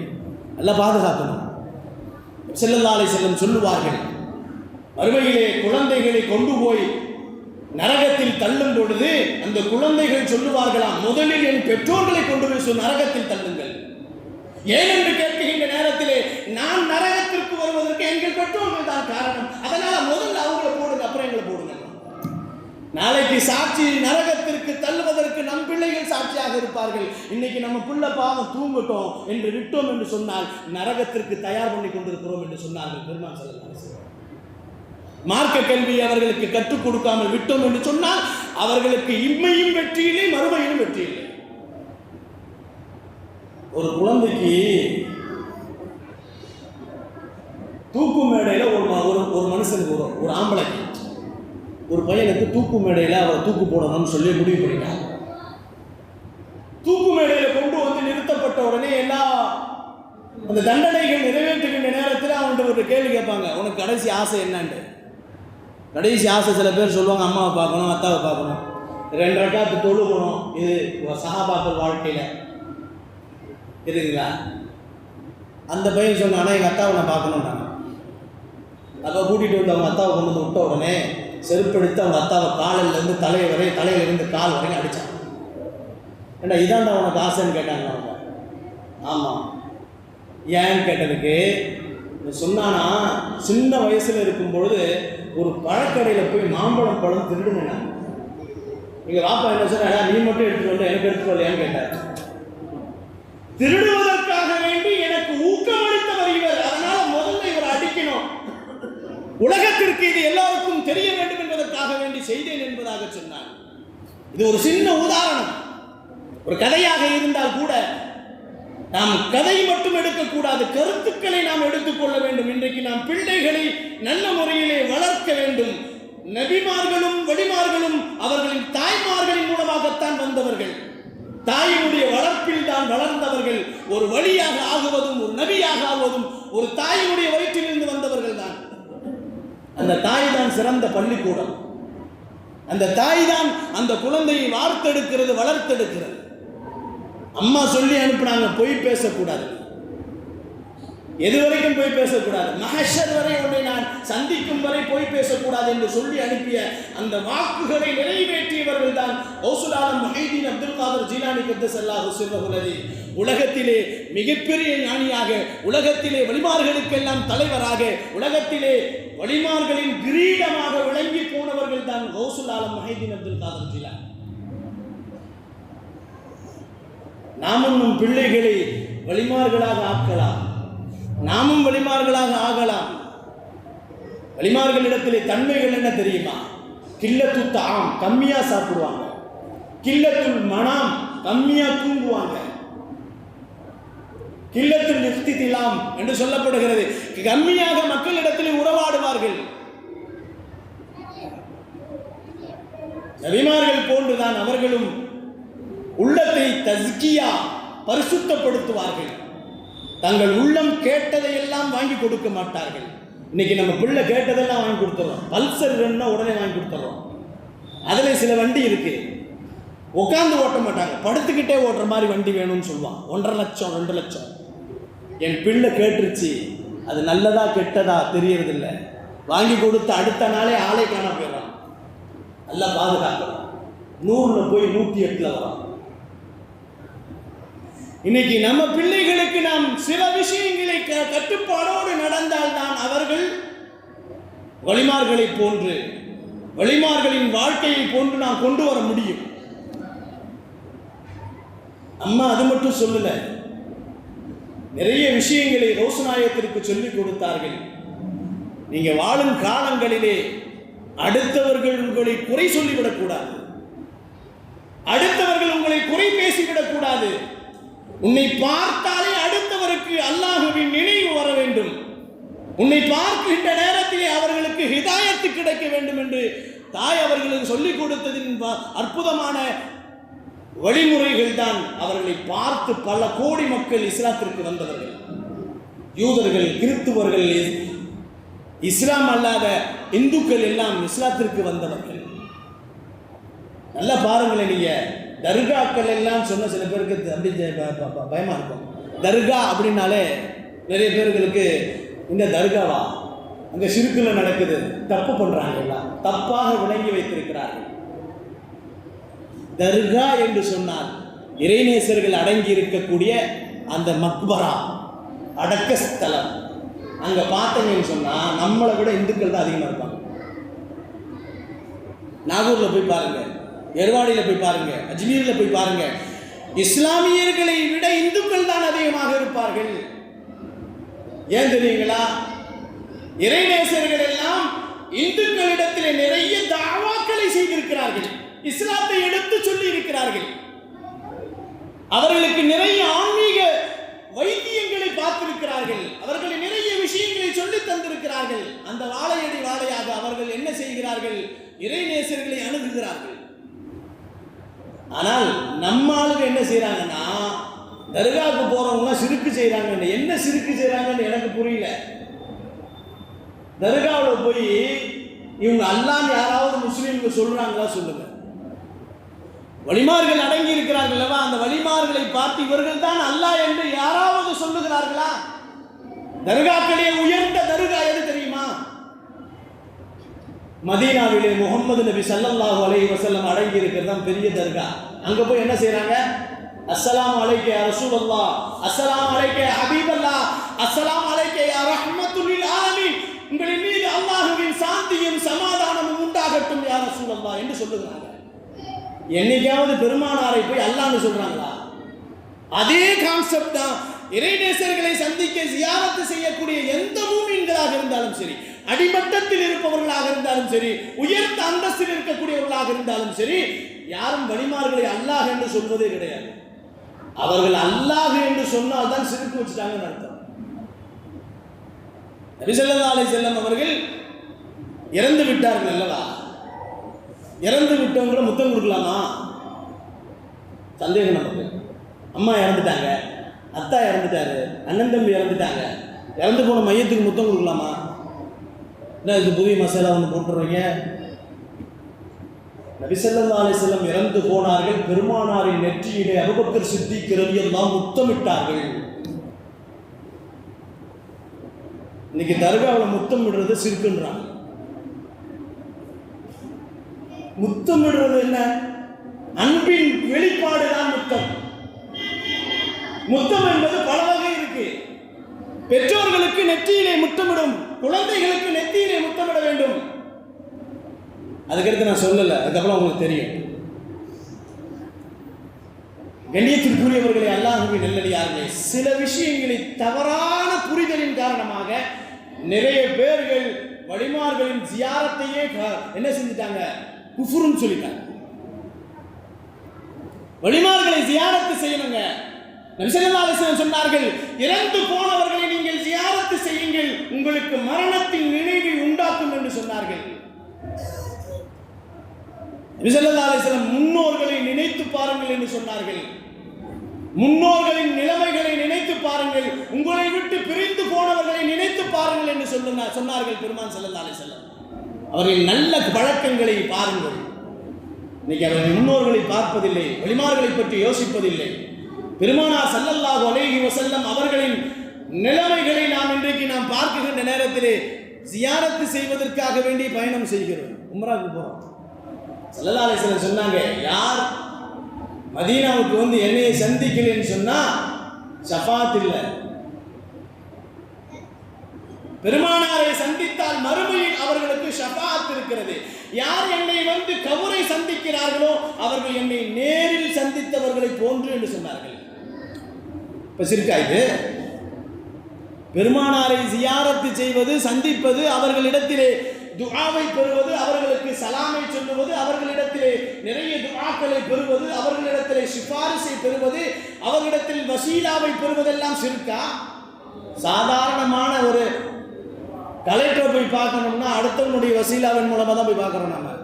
அல்லாஹ் பாதுகாக்கணும். ஸல்லல்லாஹு அலைஹி வஸல்லம் சொல்லுவார்கள், மறுமையிலே குழந்தைகளை கொண்டு போய் நரகத்தில் தள்ளும் பொழுது அந்த குழந்தைகள் சொல்லுவார்களாம், முதலில் என் பெற்றோர்களை கொண்டு போய் நரகத்தில் தள்ளுங்கள். ஏன் என்று கேட்கின்ற நேரத்திலே, நான் நரகத்திற்கு வருவதற்கு எங்கள் பெற்றோர்கள் தான் காரணம், அதனால முதல்ல அவங்களை போடுங்க, அப்புறம் எங்களை போடுங்க. நாளைக்கு சாட்சி நரகத்திற்கு தள்ளுவதற்கு நம் பிள்ளைகள் சாட்சியாக இருப்பார்கள். இன்னைக்கு நம்ம பிள்ளை பாவம் தூங்கட்டும் என்று விட்டோம் என்று சொன்னால் நரகத்திற்கு தயார் பண்ணி கொண்டிருக்கிறோம் என்று சொன்னார்கள் பெருமான் ஸல்லல்லாஹு அலைஹி வஸல்லம். மார்க்க கல்வி அவர்களுக்கு கற்றுக் கொடுக்காமல் விட்டோம் என்று சொன்னால் அவர்களுக்கு இம்மையும் வெற்றி இல்லை, மறுமையிலும் வெற்றி இல்லை. ஒரு குழந்தைக்கு தூக்கு மேடையில் ஒரு மனுஷனுக்கு ஒரு ஆம்பளைக்கு ஒரு பையனுக்கு தூக்கு மேடையில் அவரை தூக்கு போடணும்னு சொல்லி முடிவு பண்ணிட்டாங்க. தூக்கு மேடையில் கொண்டு வந்து நிறுத்தப்பட்ட உடனே எல்லா அந்த தண்டனைகள் நிறைவேற்றுகின்ற நேரத்தில் அவன்கிட்ட ஒரு கேள்வி கேட்பாங்க, உனக்கு கடைசி ஆசை என்னன்னு. கடைசி ஆசை சில பேர் சொல்லுவாங்க, அம்மாவை பார்க்கணும், அத்தாவை பார்க்கணும், 2 ரக்காத்து தொழுகணும். இது சஹாபாக்கள் வாழ்க்கையில் இருக்குங்களா? அந்த பையன் சொன்னானா, எங்கள் அத்தாவை நான் பார்க்கணும்னாங்க. அப்போ கூட்டிகிட்டு வந்து அவங்க அத்தாவை கொண்டு வந்து விட்ட உடனே செருப்படுத்து அவங்க அத்தாவை காலிலேருந்து தலையிலிருந்து கால் வரைக்கும் அடித்தாங்க. ஏன்னா இதாண்டா உனக்கு ஆசைன்னு கேட்டாங்க அவங்க. ஆமாம். ஏன்னு கேட்டதுக்கு சொன்னானா, சின்ன வயசில் இருக்கும்பொழுது ஒரு பழக்கடையில் போய் மாம்பழம் பழம் திருடுங்க. எங்கள் பாப்பா என்ன சொன்னா, நீ மட்டும் எடுத்துட்டு வந்து எனக்கு எடுத்துட்டு வரலையான்னு கேட்டார். திருடுவதற்காக வேண்டி எனக்கு ஊக்கமளித்தவர் இவர், அதனால முதல்ல இவர் அடிக்கணும், உலகத்திற்கு இது எல்லாருக்கும் தெரிய வேண்டும் என்பதற்காக வேண்டி செய்தேன் என்பதாக சொன்னார். இது ஒரு சின்ன உதாரணம். ஒரு கதையாக இருந்தால் கூட நாம் கதை மட்டும் எடுக்கக்கூடாது, கருத்துக்களை நாம் எடுத்துக்கொள்ள வேண்டும். இன்றைக்கு நாம் பிள்ளைகளை நல்ல முறையிலே வளர்க்க வேண்டும். நபிமார்களும் வழிமார்களும் அவர்களின் தாய்மார்களின் மூலமாகத்தான் வந்தவர்கள். தாயினுடைய வளர்ப்பில் தான் வளர்ந்தவர்கள். ஒரு வழியாக ஆகுவதும் ஒரு நபியாக ஆகுவதும் ஒரு தாயினுடைய வயிற்றிலிருந்து வந்தவர்கள் தான். அந்த தாய் தான் சிறந்த பள்ளிக்கூடம். அந்த தாய் தான் அந்த குழந்தையை வார்த்தெடுக்கிறது, வளர்த்தெடுக்கிறது. அம்மா சொல்லி அனுப்புனாங்க, பொய் பேசக்கூடாது, எது வரைக்கும் பொய் பேசக்கூடாது, மஹஷர் வரை உன்னை நான் சந்திக்கும் வரை பொய் பேசக்கூடாது என்று சொல்லி அனுப்பிய அந்த வாக்குகளை நிறைவேற்றியவர்கள் தான் கௌசுல் ஆலம் முஹைதீன் அப்துல் காதர் ஜீலானி கத்தஸல்லாஹு சிர்ரஹுல் அலீம். உலகத்திலே மிகப்பெரிய ஞானியாக, உலகத்திலே வழிமார்களுக்கெல்லாம் தலைவராக, உலகத்திலே வழிமார்களின் கிரீடமாக விளங்கி போனவர்கள் தான் கௌசுல் ஆலம் முஹைதீன் அப்துல் காதர் ஜீலானி. நாமும் நம் பிள்ளைகளை வழிமார்களாக ஆக்கலாம், நாமும் வழிமார்களாக ஆகலாம். வழிமார்களிடத்திலே தன்மைகள் என்ன தெரியுமா? கில்லத்து தாம், கம்மியா சாப்பிடுவாங்க. கில்லத்துல் மனாம், கம்மியா தூங்குவாங்க. கில்லத்துல் இஃப்திதிலாம் என்று சொல்லப்படுகிறது, கம்மியாக மக்களிடத்திலே உறவாடுவார்கள். நபிமார்கள் போன்றுதான் அவர்களும் உள்ளத்தை தஸ்கியா, பரிசுத்தப்படுத்துவார்கள். தங்கள் உள்ளம் கேட்டதையெல்லாம் வாங்கி கொடுக்க மாட்டார்கள். இன்னைக்கு நம்ம பிள்ளை கேட்டதெல்லாம் வாங்கி கொடுத்துறோம். பல்சர் வேணும்னா உடனே வாங்கி கொடுத்துறோம். அதில் சில வண்டி இருக்கு, உட்காந்து ஓட்ட மாட்டாங்க, படுத்துக்கிட்டே ஓட்டுற மாதிரி வண்டி வேணும்னு சொல்லுவான். 1.5 லட்சம் 2 லட்சம். என் பிள்ளை கேட்டுருச்சு, அது நல்லதா கெட்டதா தெரியறதில்லை, வாங்கி கொடுத்து அடுத்த நாளே ஆளை காண போயிடறான். நல்லா பாதுகாக்கிறோம். 100ல் போய் 108ல் வரோம். இன்னைக்கு நம்ம பிள்ளைகளுக்கு நாம் சில விஷயங்களை கட்டுப்பாடோடு நடந்தால்தான் அவர்கள் வழிமார்களை போன்று, வழிமார்களின் வாழ்க்கையை போன்று நாம் கொண்டு வர முடியும். அம்மா அது மட்டும் சொல்லல, நிறைய விஷயங்களை ரோசநாயகத்திற்கு சொல்லிக் கொடுத்தார்கள். நீங்க வாழும் காலங்களிலே அடுத்தவர்கள் உங்களை குறை சொல்லிவிடக்கூடாது, அடுத்தவர்கள் உங்களை குறை பேசிவிடக்கூடாது. உன்னை பார்த்தாலே அடுத்தவருக்கு அல்லாஹ்வின் நினைவு வர வேண்டும். உன்னை பார்க்கின்ற நேரத்திலே அவர்களுக்கு ஹிதாயத்து கிடைக்க வேண்டும் என்று தாய் அவர்களுக்கு சொல்லிக் கொடுத்ததின் அற்புதமான வழிமுறைகள் தான் அவர்களை பார்த்து பல கோடி மக்கள் இஸ்லாத்திற்கு வந்தவர்கள். யூதர்கள், கிறிஸ்துவர்கள், இஸ்லாம் அல்லாத இந்துக்கள் எல்லாம் இஸ்லாத்திற்கு வந்தவர்கள். நல்லா பாருங்களேன், நீங்க தர்காக்கள் எல்லாம் சொன்ன சில பேருக்கு அப்படி பயமா இருக்கும். தர்கா அப்படின்னாலே நிறைய பேர்களுக்கு இந்த தர்காவா, அங்கே சிறுக்குல நடக்குது, தப்பு பண்றாங்க, எல்லாம் தப்பாக விளங்கி வைத்திருக்கிறார்கள். தர்கா என்று சொன்னால் இறைநேசர்கள் அடங்கி இருக்கக்கூடிய அந்த மக்பரா, அடக்க ஸ்தலம். அங்க பார்த்தீங்கன்னு சொன்னா நம்மளை விட இந்துக்கள் தான் அதிகமாக இருப்பாங்க. நாகூர்ல போய் பாருங்க, எர்வாடியில் போய் பாருங்க, அஜ்மீரில் போய் பாருங்க, இஸ்லாமியர்களை விட இந்துக்கள் தான் அதிகமாக இருப்பார்கள். ஏன் தெரியுங்களா? இறைநேசர்கள் எல்லாம் இந்துக்களிடத்திலே நிறைய தாவாக்களை செய்திருக்கிறார்கள், இஸ்லாத்தை எடுத்து சொல்லி இருக்கிறார்கள். அவர்களுக்கு நிறைய ஆன்மீக வைத்தியங்களை பார்த்திருக்கிறார்கள், அவர்களை நிறைய விஷயங்களை சொல்லி தந்திருக்கிறார்கள். அந்த வாழையடி வாழையாக அவர்கள் என்ன செய்கிறார்கள்? இறைநேசர்களை அணுகுகிறார்கள். ஆனால் நம்ம ஆளுங்க என்ன செய்யறாங்கன்னா, தர்காவுக்கு போறவங்க சிறுக்கு செய்யறாங்க. என்ன சிறுக்கு செய்யறாங்கன்னு எனக்கு புரியல. தர்காவில் போய் இவங்க அல்லாஹ் யாராவது முஸ்லீம்கள் சொல்றாங்களா? சொல்லுங்க. வழிமார்கள் அடங்கி இருக்கிறார்கள் அல்லவா, அந்த வழிமார்களை பார்த்து இவர்கள் தான் அல்லாஹ் என்று யாராவது சொல்லுகிறார்களா? தர்காக்களே உயர்ந்த தர்கா எது தெரியுமா? மதீனாவிலே முகமது நபி ஸல்லல்லாஹு அலைஹி வஸல்லம் அடங்கி இருக்கிறது தான் பெரிய தர்கா. அங்க போய் என்ன செய்றாங்க? அஸ்ஸலாமு அலைக்க யா ரசூலல்லாஹ், அஸ்ஸலாமு அலைக்க யா ஹபீபல்லாஹ், அஸ்ஸலாமு அலைக்க யா ரஹ்மத்துல் லில் ஆலமீன், உங்களின் மீது அல்லாஹ்வின் சாந்தியும் சமாதானமும் உண்டாகட்டும் யா ரசூலல்லாஹ் என்று சொல்லுகிறாங்க. என்னைக்காவது பெருமானாரை போய் அல்லாஹ்னு சொல்றாங்களா? அதே கான்செப்ட் தான். இறைநேசர்களை சந்திக்க ஜியாரத்து செய்யக்கூடிய எந்த மூமின்களாக இருந்தாலும் சரி, அடிமட்டத்தில் இருப்பவர்களாக இருந்தாலும் சரி, உயர்ந்த அந்தஸ்தில் இருக்கக்கூடியவர்களாக இருந்தாலும் சரி, யாரும் வலிமார்களை அல்லாஹ் என்று சொல்வதே கிடையாது. அவர்கள் அல்லாஹ் என்று சொன்னால் தான் சிரிப்பு வச்சுட்டாங்கன்னு அர்த்தம். நபி ஸல்லல்லாஹு அலைஹி வஸல்லம் அவர்கள் இறந்து விட்டார்கள் அல்லவா? இறந்து விட்டவங்களை முத்தம் கொடுக்கலாமா? சந்தேகம் நமக்கு. அம்மா இறந்துட்டாங்க, அத்தா இறந்துட்டாரு, அண்ணன் தம்பி இறந்துட்டாங்க, இறந்து போன மையத்துக்கு முத்தம் கொடுக்கலாமா? என்ன இது புதிய மசாலா ஒன்று போட்டுருவீங்க? நபி ஸல்லல்லாஹு அலைஹி வஸல்லம் இறந்து போனார்கள். பெருமானாரின் நெற்றியிலே அபூபக்கர் சித்திக் ரலியல்லாஹு முத்தமிட்டார்கள். இன்னைக்கு தர்காவில் முத்தம் விடுறது சிறுக்குன்றாங்க. முத்தமிடுறது என்ன? அன்பின் வெளிப்பாடுதான் முத்தம். முத்தம் என்பது பல வகை இருக்கு. பெற்றோர்களுக்கு நெற்றியிலே முத்தமிடும், குழந்தைகளுக்கு நெற்றியிலே முத்தமிட வேண்டும். அதுக்கடுத்து நான் சொல்லல, அதுக்கப்புறம் உங்களுக்கு தெரியும். கண்ணியத்திற்குரியவர்களே, அல்லாஹ்வின் நல்லடியார்களே, சில விஷயங்களை தவறான புரிதலின் காரணமாக நிறைய பேர்கள் வலிமார்களின் ஜியாரத்தையே என்ன செஞ்சிட்டாங்க? குஃப்ருன்னு சொல்லிட்டாங்க. வலிமார்களை ஜியாரத்து செய்யணுங்க. நபி ஸல்லல்லாஹு அலைஹி வஸல்லம் சொன்னார்கள், இறந்து போனவர்களை நீங்கள் ஜியாரத்து செய்யுங்கள், உங்களுக்கு மரணத்தின் நினைவை உண்டாக்கும் என்று சொன்னார்கள். நபி ஸல்லல்லாஹு அலைஹி வஸல்லம் முன்னோர்களை நினைத்து பாருங்கள் என்று சொன்னார்கள். முன்னோர்களின் நிலைமைகளை நினைத்து பாருங்கள், உங்களை விட்டு பிரிந்து போனவர்களை நினைத்து பாருங்கள் என்று சொன்னார்கள் பெருமான் ஸல்லல்லாஹு அலைஹி வஸல்லம். அவர்களின் நல்ல பழக்கங்களை பாருங்கள். இன்னைக்கு அவர்கள் முன்னோர்களை பார்ப்பதில்லை, வலிமார்களை பற்றி யோசிப்பதில்லை. பெருமானார் ஸல்லல்லாஹு அலைஹி வஸல்லம் அவர்களின் நிலைமைகளை நாம் பார்க்கின்ற நேரத்திலே ஜியாரத்து செய்வதற்காக வேண்டி பயணம் செய்கிறோம், உம்ராவுக்கு போறோம். ஸல்லல்லாஹு அலைஹி வஸல்லம் சொன்னாங்க, யார் மதீனாவுக்கு வந்து என்னையை சந்திக்கலன்னு சொன்னா ஷஃபாத் இல்லை. பெருமானாரை சந்தித்தால் மறுமையில் அவர்களுக்கு ஷஃபாத் இருக்கிறது. யார் என்னை வந்து கபரை சந்திக்கிறார்களோ அவர்கள் என்னை நேரில் சந்தித்தவர்களை போன்று என்று சொன்னார்கள். இப்ப சிறுக்காய்து பெருமானாரை ஜியாரத்து செய்வது, சந்திப்பது, அவர்களிடத்திலே துஆவை பெறுவது, அவர்களுக்கு சலாமை சொல்லுவது, அவர்களிடத்திலே நிறைய துஆக்களை பெறுவது, அவர்களிடத்திலே சிபாரிசை பெறுவது, அவர்களிடத்தில் வசீலாவை பெறுவதெல்லாம் சிறுக்கா? சாதாரணமான ஒரு கலெக்டரை போய் பார்க்கணும்னா அடுத்தவனுடைய வசீலாவின் மூலமாக தான் போய் பார்க்குறோம். நம்ம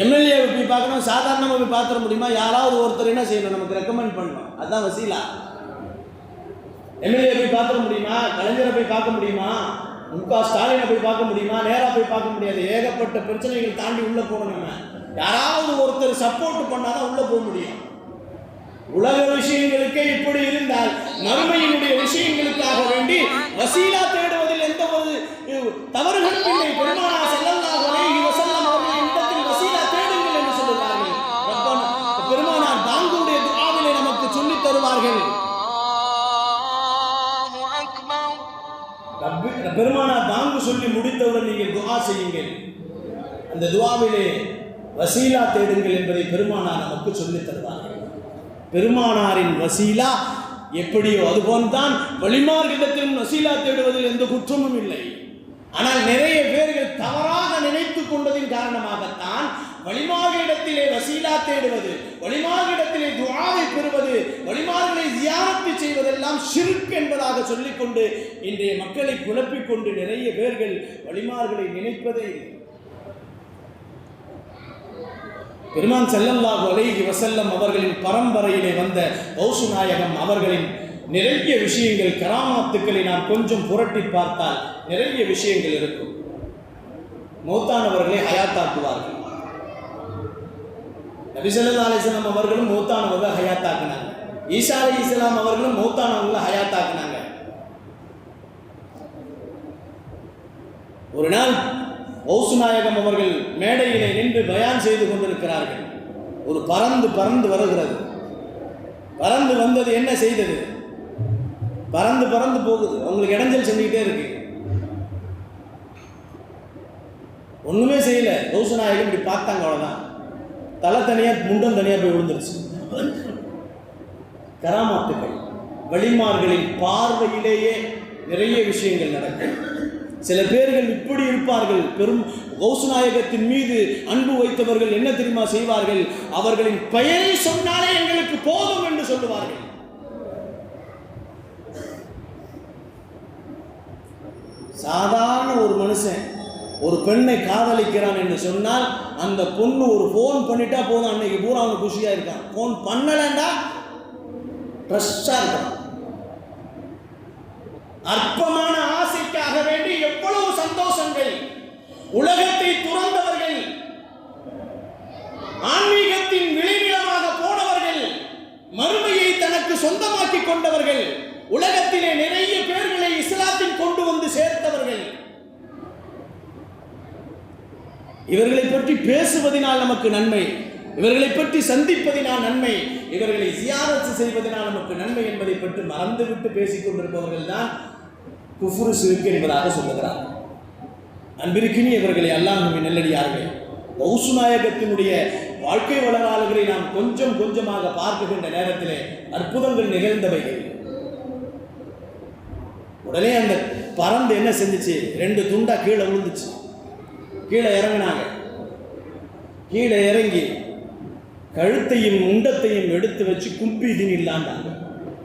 எம்எல்ஏவை போய் பார்க்கணும், சாதாரணமாக போய் பார்த்துட முடியுமா? யாராவது ஒருத்தர் என்ன செய்யணும், நமக்கு ரெக்கமெண்ட் பண்ணணும், அதுதான் வசீலா. எம்எல்ஏ போய் பார்த்துட முடியுமா? கலைஞரை போய் பார்க்க முடியுமா? முக ஸ்டாலினை போய் பார்க்க முடியுமா? நேராக போய் பார்க்க முடியாது. ஏகப்பட்ட பிரச்சனைகள் தாண்டி உள்ளே போகணும். நம்ம யாராவது ஒருத்தர் சப்போர்ட் பண்ணாதான் உள்ளே போக முடியும். உலக விஷயங்களுக்கே இப்படி இருந்தால் மறுமையினுடைய விஷயங்களுக்காக வேண்டி வசீலா தேடுவதில் எந்த ஒரு தவறுகளும் இல்லை. பெருமானார் ஸல்லல்லாஹு அலைஹி வஸல்லம் அவர்கள் இடத்தில் வசீலா தேடுங்கள் என்று சொல்லுவார்கள். பெருமானார் தாங்குடைய துஆவிலே நமக்கு சொல்லித் தருவார்கள். பெருமானார் தாங்கு சொல்லி முடித்தவுடன் நீங்கள் துஆ செய்யுங்கள், அந்த துஆவிலே வசீலா தேடுங்கள் என்பதை பெருமானார் நமக்கு சொல்லித் தருவார்கள். பெருமானாரின் வசீலா எப்படியோ அதுபோன்தான் வலிமார்களிடத்திலும் வசீலா தேடுவதில் எந்த குற்றமும் இல்லை. ஆனால் நிறைய பேர்கள் தவறாக நினைத்துக் கொண்டதின் காரணமாகத்தான் வலிமார்களிடத்திலே வசீலா தேடுவது, வலிமார்களிடத்திலே துஆவை பெறுவது, வலிமார்களை ஜியாரத்து செய்வதெல்லாம் ஷிர்க் என்பதாக சொல்லிக்கொண்டு இன்றைய மக்களை குழப்பிக் கொண்டு நிறைய பேர்கள் வலிமார்களை நினைப்பதே இல்லை. பெருமான் ஸல்லல்லாஹு அலைஹி வஸல்லம் அவர்களின் பரம்பரையிலே வந்த கௌசு நாயகம் அவர்களின் நிறைய விஷயங்கள், கராமாத்துக்களை நாம் கொஞ்சம் புரட்டி பார்த்தால் நிறைய விஷயங்கள் இருக்கும். மௌத்தானவர்களை ஹயாத்தாக்குவார்கள். நபி ஸல்லல்லாஹு அலைஹி வஸல்லம் அவர்களும் மௌத்தானவர்களை ஹயாத்தாக்குனாங்க. ஈசா அலைஹிஸ்ஸலாம் அவர்களும் மௌத்தானவர்களை ஹயாத்தாக்குனாங்க. ஒரு நாள் கௌசு நாயகம் அவர்கள் மேடையிலே நின்று பயான் செய்து கொண்டிருக்கிறார்கள். ஒரு பறந்து வருகிறது. பறந்து வந்தது என்ன செய்தது? பறந்து போகுது. அவங்களுக்கு இடைஞ்சல் செஞ்சுக்கிட்டே இருக்கு. ஒண்ணுமே செய்யல. கௌசு நாயகம் இப்படி பார்த்தாங்க, அவ்வளவுதான். தலை தனியா முண்டம் தனியா போய் விழுந்துருச்சு. கராமாத்துக்கள், வழிமார்களின் பார்வையிலேயே நிறைய விஷயங்கள் நடக்கும். சில பேர்கள் இப்படி இருப்பார்கள். பெரும் கௌசு நாயகத்தின் மீது அன்பு வைத்தவர்கள் என்ன தெரியுமா செய்வார்கள்? அவர்களின் பெயரை சொன்னாலே எங்களுக்கு போதும் என்று சொல்லுவார்கள். சாதாரண ஒரு மனுஷன் ஒரு பெண்ணை காதலிக்கிறான் என்று சொன்னால் அந்த பொண்ணு ஒரு போன் பண்ணிட்டா போதும், அன்னைக்கு பூரா அவனுக்கு குஷியா இருக்கான். போன் பண்ணலண்டா ட்ரெஸ்ஸா இருக்கான். அற்பமான ஆசைக்காக வேண்டி எவ்வளவு சந்தோஷங்கள். உலகத்தை துறந்தவர்கள், ஆன்மீகத்தின் விளைநிலமாக போனவர்கள், மறுமையை தனக்கு சொந்தமாக்கி கொண்டவர்கள், உலகத்திலே நிறைய பேர்களை இஸ்லாத்தில் கொண்டு வந்து சேர்த்தவர்கள். இவர்களை பற்றி பேசுவதனால் நமக்கு நன்மை, இவர்களை பற்றி சந்திப்பதினால் நன்மை, இவர்களை ஜியாரத் செய்வதனால் நமக்கு நன்மை என்பதை பற்றி மறந்துவிட்டு பேசிக் கொண்டிருப்பவர்கள் தான் குஃப்ரு ஷிர்க் என்பதாக சொல்லுகிறார். அன்பிற்கினியவர்களே, அல்லாஹ்வின் நல்லடியார்களே, கௌசு நாயகத்தினுடைய வாழ்க்கை வரலாறுகளை நாம் கொஞ்சம் கொஞ்சமாக பார்க்கின்ற நேரத்திலே அற்புதங்கள் நிகழ்ந்தவைகள். உடனே அந்த பறந்து என்ன செஞ்சிச்சு? 2 துண்டா கீழே விழுந்துச்சு. கீழே இறங்கினாங்க. கீழே இறங்கி கழுத்தையும் முண்டத்தையும் எடுத்து வச்சு கும்பிதின் இல்லாண்டாங்க.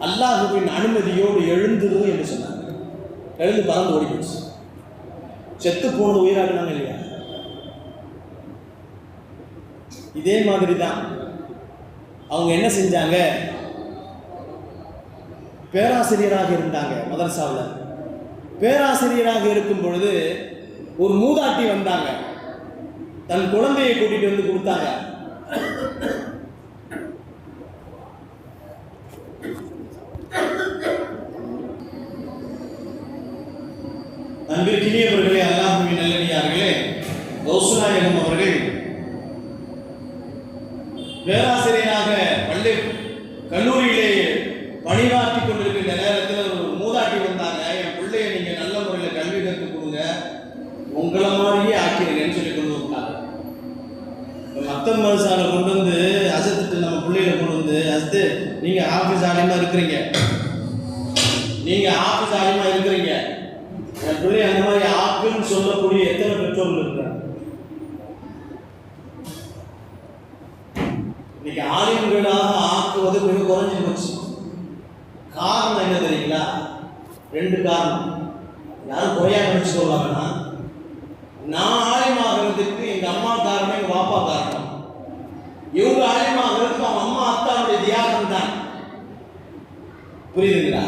அல்லாஹுவின் அனுமதியோடு எழுந்துரு என்று சொன்னாங்க. எழுந்து பறந்து ஓடி போச்சு. செத்து போனது உயிராகினாங்க இல்லையா? இதே மாதிரி தான் அவங்க என்ன செஞ்சாங்க? பேராசிரியராக இருந்தாங்க மதரசாவில். பேராசிரியராக இருக்கும் பொழுது ஒரு மூதாட்டி வந்தாங்க. தன் குழந்தையை கூட்டிட்டு வந்து கொடுத்தாங்க. அன்பிற்கினியவர்களே, அல்லாஹ்வின் நல்லடியார்களே, கௌசு நாயகம் அவர்கள் பேராசிரியராக பள்ளி கல்லூரியிலே பணியாற்றிக் கொண்டிருக்கின்ற நேரத்தில் ஒரு மூதாட்டி வந்தாங்க. என் பிள்ளைய நீங்க நல்ல முறையில் கல்வி கற்றுக் கொடுங்க, உங்களை மாதிரியே ஆக்கிடுங்கன்னு சொல்லி கொண்டு வந்தாங்க. மத்த மதசாலை கொண்டு வந்து அசத்துட்டு நம்ம பிள்ளைகளை கொண்டு வந்து அசத்து நீங்க ஆபீஸ் ஆலிமா இருக்கிறீங்க, நீங்க ஆபீஸ் ஆலிமா இருக்கிறீங்க, என் பிள்ளை அந்த மாதிரி ஆக்குன்னு சொல்லக்கூடிய எத்தனை பெற்றோர்கள் இருக்கிறாங்க? இன்னைக்கு ஆலிம்களாக ஆக்குவது மிக குறைஞ்சி போச்சு. காரணம் என்ன தெரியுங்களா? 2 காரணம். யாரும் குறையா நினைச்சு சொல்லுவாங்கன்னா, நான் ஆலிமாகிறதுக்கு எங்க அம்மா காரணம், எங்க பாப்பா காரணம். இவங்க ஆலிமாகிறதுக்கு அவங்க அம்மா அத்தாவுடைய தியாகம் தான். புரியுதுங்களா?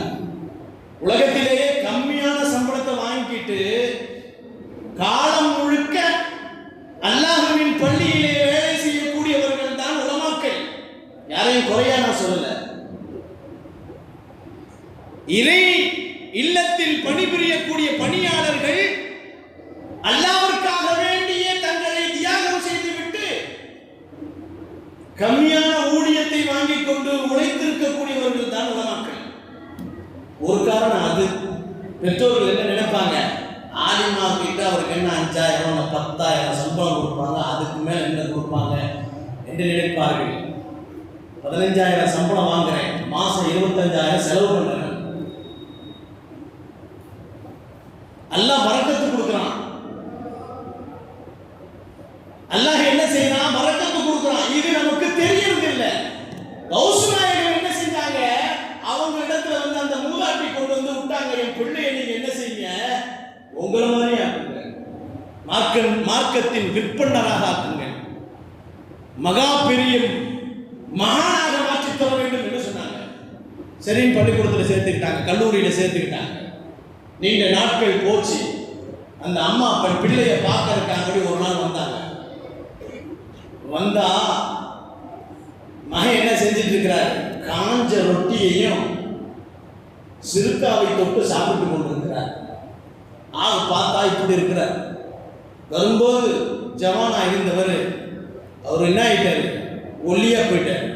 உலகத்திலேயே கம்மியான சம்பளத்தை வாங்கிட்டு காலம் முழுக்க அல்லாஹ்வின் பள்ளியிலே வேலை செய்யக்கூடியவர்கள் தான் உலமாக்கள். யாரையும் குறையா நான் சொல்லல. இறை இல்லத்தில் பணிபுரியக்கூடிய பணியாளர்கள் அல்லாஹ்விற்காக வேண்டிய தங்களை தியாகம் செய்துவிட்டு கம்மியான ஊதியத்தை வாங்கிக் கொண்டு உழைத்திருக்கக்கூடியவர்கள் தான் உலமாக்கள். ஒரு காரணம் அது. பெற்றோர்கள் என்ன நினைப்பாங்க? ஆலிமா கிட்ட அவருக்கு என்ன 5000 10,000 சம்பளம் கொடுப்பாங்க, அதுக்கு மேல என்ன கொடுப்பாங்க என்று நினைப்பார்கள். 15,000 சம்பளம் வாங்குறேன், மாசம் 25,000 செலவு பண்றேன். அல்லாஹ் பரக்கத்து கொடுக்குறான். அல்லாஹ் என்ன செய்யறான்? பரக்கத்து கொடுக்குறான். இது நமக்கு தெரியறது இல்லை. கௌசு நாயகம் என்ன செஞ்சாங்க? அவங்க இடத்துல வந்து அந்த மூதாட்டி கொண்டு வந்து விட்டாங்க. என் பிள்ளையை நீங்க என்ன செய்யுங்க? உங்களை மாதிரி ஆக்குங்க, மார்க்கத்தின் விற்பனராக ஆக்குங்க, மகா பெரிய மகானாக மாற்றித் தர வேண்டும் என்று சொன்னாங்க. சரின்னு பள்ளிக்கூடத்தில் சேர்த்துக்கிட்டாங்க, கல்லூரியில் சேர்த்துக்கிட்டாங்க. நீண்ட நாட்கள் போச்சு. அந்த அம்மா பிள்ளைய பார்க்கறதுக்காக ஒரு நாள் வந்தாங்க. வந்தா மகன் என்ன செஞ்சிட்டு இருக்கிறார்? காஞ்ச ரொட்டியையும் சிறுக்காவை தொட்டு சாப்பிட்டு கொண்டிருக்கிறார். ஆக பார்த்தா இப்படி இருக்கிறார். வரும்போது ஜவானா இருந்தவர் அவர் என்ன ஆயிட்டாரு, ஒல்லியா போயிட்டார்.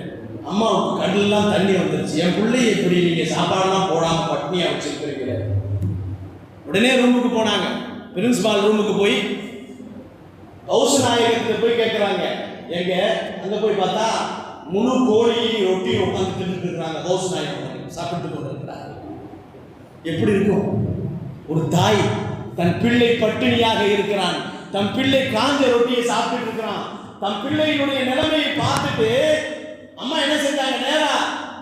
அம்மாவுக்கு கண்ணெல்லாம் தண்ணி வந்துருச்சு. என் பிள்ளையை இப்படி நீங்க சாப்பாடுலாம் போடாம பட்னியா வச்சிருக்கிறீங்க. உடனே ரூமுக்கு போனாங்க. பிரின்சிபால் ரூமுக்கு போய் ஹவுஸ் நாயகத்தை போய் கேட்குறாங்க. எங்க அங்கே போய் பார்த்தா முழு கோழி ரொட்டி உட்காந்து தின்னுட்டு இருக்கிறாங்க. ஹவுஸ் நாயகம் சாப்பிட்டு கொண்டு இருக்கிறாங்க. எப்படி இருக்கும்? ஒரு தாய் தன் பிள்ளை பட்டினியாக இருக்கிறான், தன் பிள்ளை காஞ்ச ரொட்டியை சாப்பிட்டு இருக்கிறான். தன் பிள்ளையினுடைய நிலைமையை பார்த்துட்டு அம்மா என்ன செஞ்சாங்க, நேரா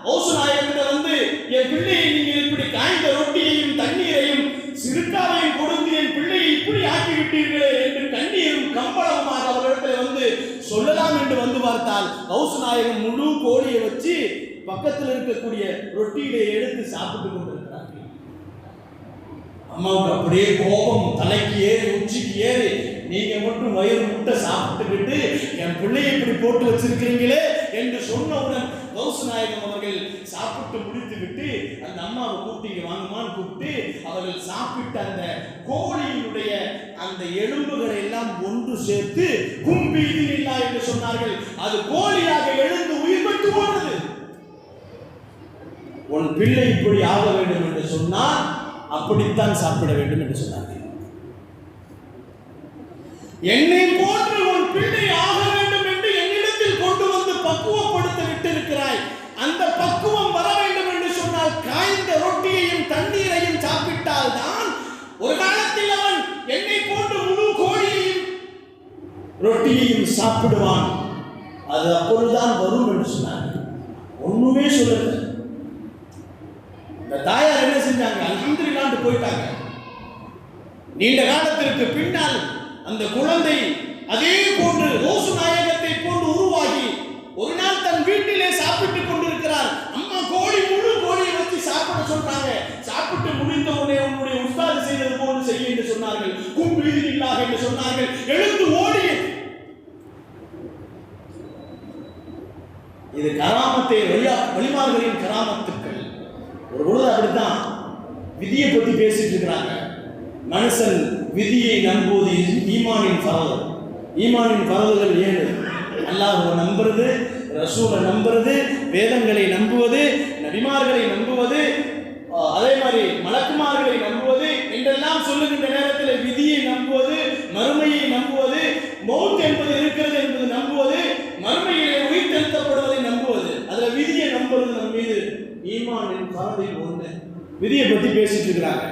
ஹவுஸ் நாயகத்திட்ட வந்து என் பிள்ளையை நீங்கள் இப்படி காய்ந்த ரொட்டியையும் தண்ணீரையும் சிறுக்காவையும் கொடுத்து என் பிள்ளையை இப்படி ஆக்கிவிட்டீர்களே என்று கண்ணீரும் கம்பளமாக அவர்களிடத்தில் வந்து சொல்லலாம் என்று வந்து பார்த்தால் ஹவுஸ் நாயகம் முழு கோழியை வச்சு பக்கத்தில் இருக்கக்கூடிய ரொட்டியை எடுத்து சாப்பிட்டு கொண்டிருக்கிறார்கள். அம்மாவுக்கு அப்படியே கோபம் தலைக்கு ஏறி உச்சிக்கு ஏறி, நீங்க மட்டும் வயிறு முட்டை சாப்பிட்டுக்கிட்டு என் பிள்ளையை இப்படி போட்டு வச்சிருக்கிறீங்களே என்று சொன்னவுடன் ஹவுஸ் நாயகம் அவர்கள் சாப்பிட்டு முடித்து விட்டு அந்த அம்மாவை கூப்பிட்டு வாங்கம்மான்னு கூப்பிட்டு அவர்கள் சாப்பிட்ட அந்த கோழியினுடைய அந்த எலும்புகளை எல்லாம் ஒன்று சேர்த்து கும்பீதி இல்லா என்று சொன்னார்கள். அது கோழியாக எழுந்து உயிர் பெற்று போனது. உன் பிள்ளை இப்படி ஆக வேண்டும் என்று சொன்னால் அப்படித்தான் சாப்பிட வேண்டும் என்று சொன்னார்கள். என்னை போன்று உன் பிள்ளை ஆக வேண்டும் என்று என்னிடத்தில் கொண்டு வந்து பக்குவப்படுத்த விட்டிருக்கிறாய். அந்த பக்குவம் வர வேண்டும் என்று சொன்னால் காய்ந்த ரொட்டியையும் தண்ணீரையும் சாப்பிட்டால் தான் ஒரு காலத்தில் அவன் என்னை போன்று முழு கோழியையும் ரொட்டியையும் சாப்பிடுவான். அது அப்பொழுதுதான் வரும் என்று சொன்னார்கள். ஒண்ணுமே சொல்லல. இந்த தாயார் என்ன செஞ்சாங்க, அல்ஹம்துலில்லாஹ் போயிட்டாங்க. நீண்ட காலத்திற்கு பின்னால் அந்த குழந்தை அதே போன்று ஹவுஸ் நாயகத்தை போன்று உருவாகி ஒரு நாள் தன் வீட்டிலே சாப்பிட்டுக் கொண்டிருக்கிறார். அம்மா முழு கோழியை வச்சு சாப்பிட சொல்றாங்க. சாப்பிட்டு முடிந்த உடனே உன்னுடைய உஸ்தாது செய்தது போன்று செய்ய என்று சொன்னார்கள். கும்பீதில்லாஹ் என்று சொன்னார்கள். எழுந்து ஓடிய இது கராமத்தை வழிமார்களின் கராமத்துக்கள். ஒரு பொழுது அப்படித்தான் விதியை பற்றி பேசிட்டு இருக்கிறாங்க. மனுஷன் விதியை நம்புவது ஈமானின் பரவல். ஈமானின் பரவல்கள் 7. அல்லாஹ்வை நம்புறது, ரசூலை நம்புறது, வேதங்களை நம்புவது, நபிமார்களை நம்புவது, அதே மாதிரி மலக்குமார்களை நம்புவது என்றெல்லாம் சொல்லுகின்ற நேரத்தில் விதியை நம்புவது, மறுமையை நம்புவது, மௌத் என்பது இருக்கிறது என்பது நம்புவது, மறுமையிலே உயிர்த்தெழுத்தப்படுவதை நம்புவது. அதுல விதியை நம்புவது நம் மீது ஈமானின் பரவலில் ஒன்று. விதியை பற்றி பேசிட்டு இருக்கிறாங்க.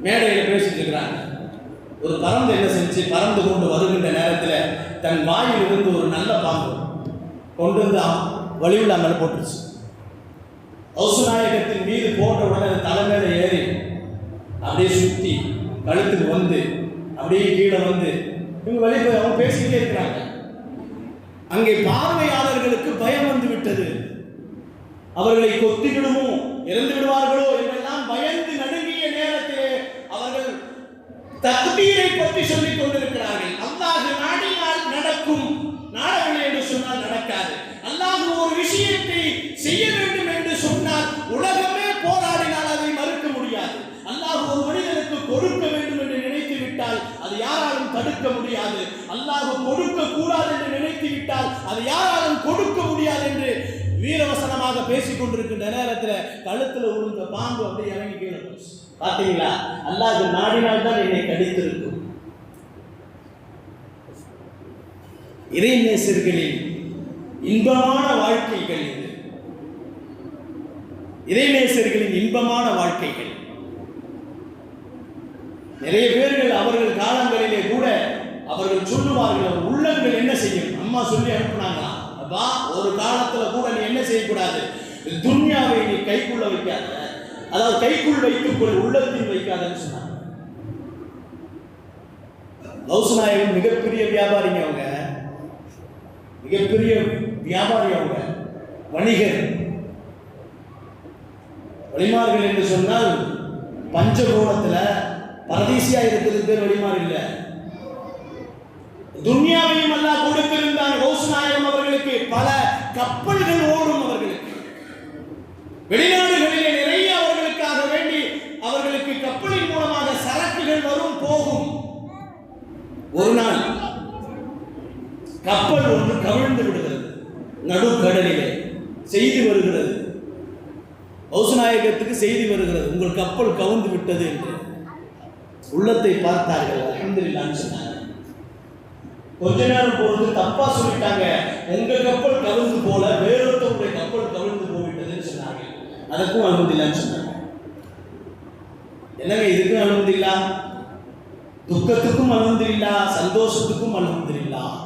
மேடையில் பேசிட்டு இருக்கிறாங்க. ஒரு பறந்து என்ன செஞ்சு பறந்து கொண்டு வருகின்ற நேரத்தில் தன் வாயில் இருந்து ஒரு நல்ல பாம்பு கொண்டு வந்து வலிவில்லாமல் போட்டுருச்சு. ஹவுஸ் நாயகத்தின் மீது போட்ட உடனே தலைமையில ஏறி அப்படியே சுற்றி கழுத்துக்கு வந்து அப்படியே கீழே வந்து இவங்க வெளியே போய் அவங்க பேசிக்கிட்டே இருக்கிறாங்க. அங்கே பார்வையாளர்களுக்கு பயம் வந்து விட்டது. அவர்களை கொத்திவிடுமோ, இறந்து விடுவார்களோ என்றெல்லாம் பயந்து நடுங்கிய நேரத்திலே அவர்கள் தக்தீரை பற்றி சொல்லிக் கொண்டிருக்கிறார்கள். அல்லாஹ் நாடினால் நடக்கும், நாடவில்லை என்று சொன்னால் நடக்காது. அல்லாஹ் ஒரு விஷயத்தை செய்ய வேண்டும் என்று சொன்னால் உலகமே போராடினால் அதை மறுக்க முடியாது. அல்லாஹ் ஒரு மனிதனுக்கு கொடுக்க வேண்டும் என்று நினைத்து விட்டால் அது யாராலும் தடுக்க முடியாது. அல்லாஹ் கொடுக்க கூடாது என்று நினைத்து விட்டால் அது யாராலும் கொடுக்க முடியாது என்று வீரவசனமாக பேசிக் கொண்டிருக்கின்ற நேரத்தில் கழுத்துல விழுந்த பாம்பு அப்படியே இறங்கி கீழே போச்சு. பார்த்தீங்களா? அல்லாஹ் நாடினால் தான் என்னை கடித்திருக்கும். இறைநேசர்களின் இன்பமான வாழ்க்கைகள் இது. இறைநேசர்களின் இன்பமான வாழ்க்கைகள். நிறைய பேர்கள் அவர்கள் காலங்களிலே கூட அவர்கள் சொல்லுவார்கள், உள்ளங்கள் என்ன செய்யும். அம்மா சொல்லி அனுப்புனாங்களா, அப்பா ஒரு காலத்துல கூட நீ என்ன செய்யக்கூடாது, துன்யாவை நீ கைக்குள்ள வைக்காத, அதாவது கைக்குள் வைத்துக் கொள், உள்ளத்தில் வைக்காதன்னு சொன்னாங்க. ஹவுஸ் நாயகம் மிகப்பெரிய வியாபாரிங்க, அவங்க மிகப்பெரிய வியாபாரி, அவங்க வணிகர். வழிமார்கள் என்று சொன்னால் பஞ்சகோணத்துல பரதீசியா இருக்கிறது பேர் வழிமாறு இல்லை. துன்யாவையும் அல்லாஹ் கொடுத்திருந்தான் ஹவுஸ் நாயகம் அவர்களுக்கு. பல கப்பல்கள் ஓடும் அவர்களுக்கு. வெளிநாடுகளிலே நிறைய அவர்களுக்காக வேண்டி அவர்களுக்கு கப்பலின் மூலமாக சரக்குகள் வரும் போகும். ஒரு நாள் கப்பல் ஒன்று கவிழ்ந்து விடுகிறது. நடுக்கடலிலே செய்தி வருகிறது, ஹவுஸ்நாயகத்துக்கு செய்தி வருகிறது, உங்கள் கப்பல் கவிழ்ந்து விட்டது என்று. உள்ளத்தை பார்த்தார்கள், அல்ஹம்துலில்லாஹ்னு சொன்னாங்க. கொஞ்ச நேரம் பொறுத்து தப்பா சொல்லிட்டாங்க, உங்க கப்பல் கவிழ்ந்து போல வேறொருத்தருடைய கப்பல் கவிழ்ந்து போய்விட்டதுன்னு சொன்னாங்க. அதுக்கும் அல்ஹம்துலில்லாஹ்னு சொன்னாங்க. என்னங்க இதுக்கும் அல்ஹம்துலில்லாஹ், துக்கத்துக்கும் அல்ஹம்துலில்லாஹ், சந்தோஷத்துக்கும் அல்ஹம்துலில்லாஹ்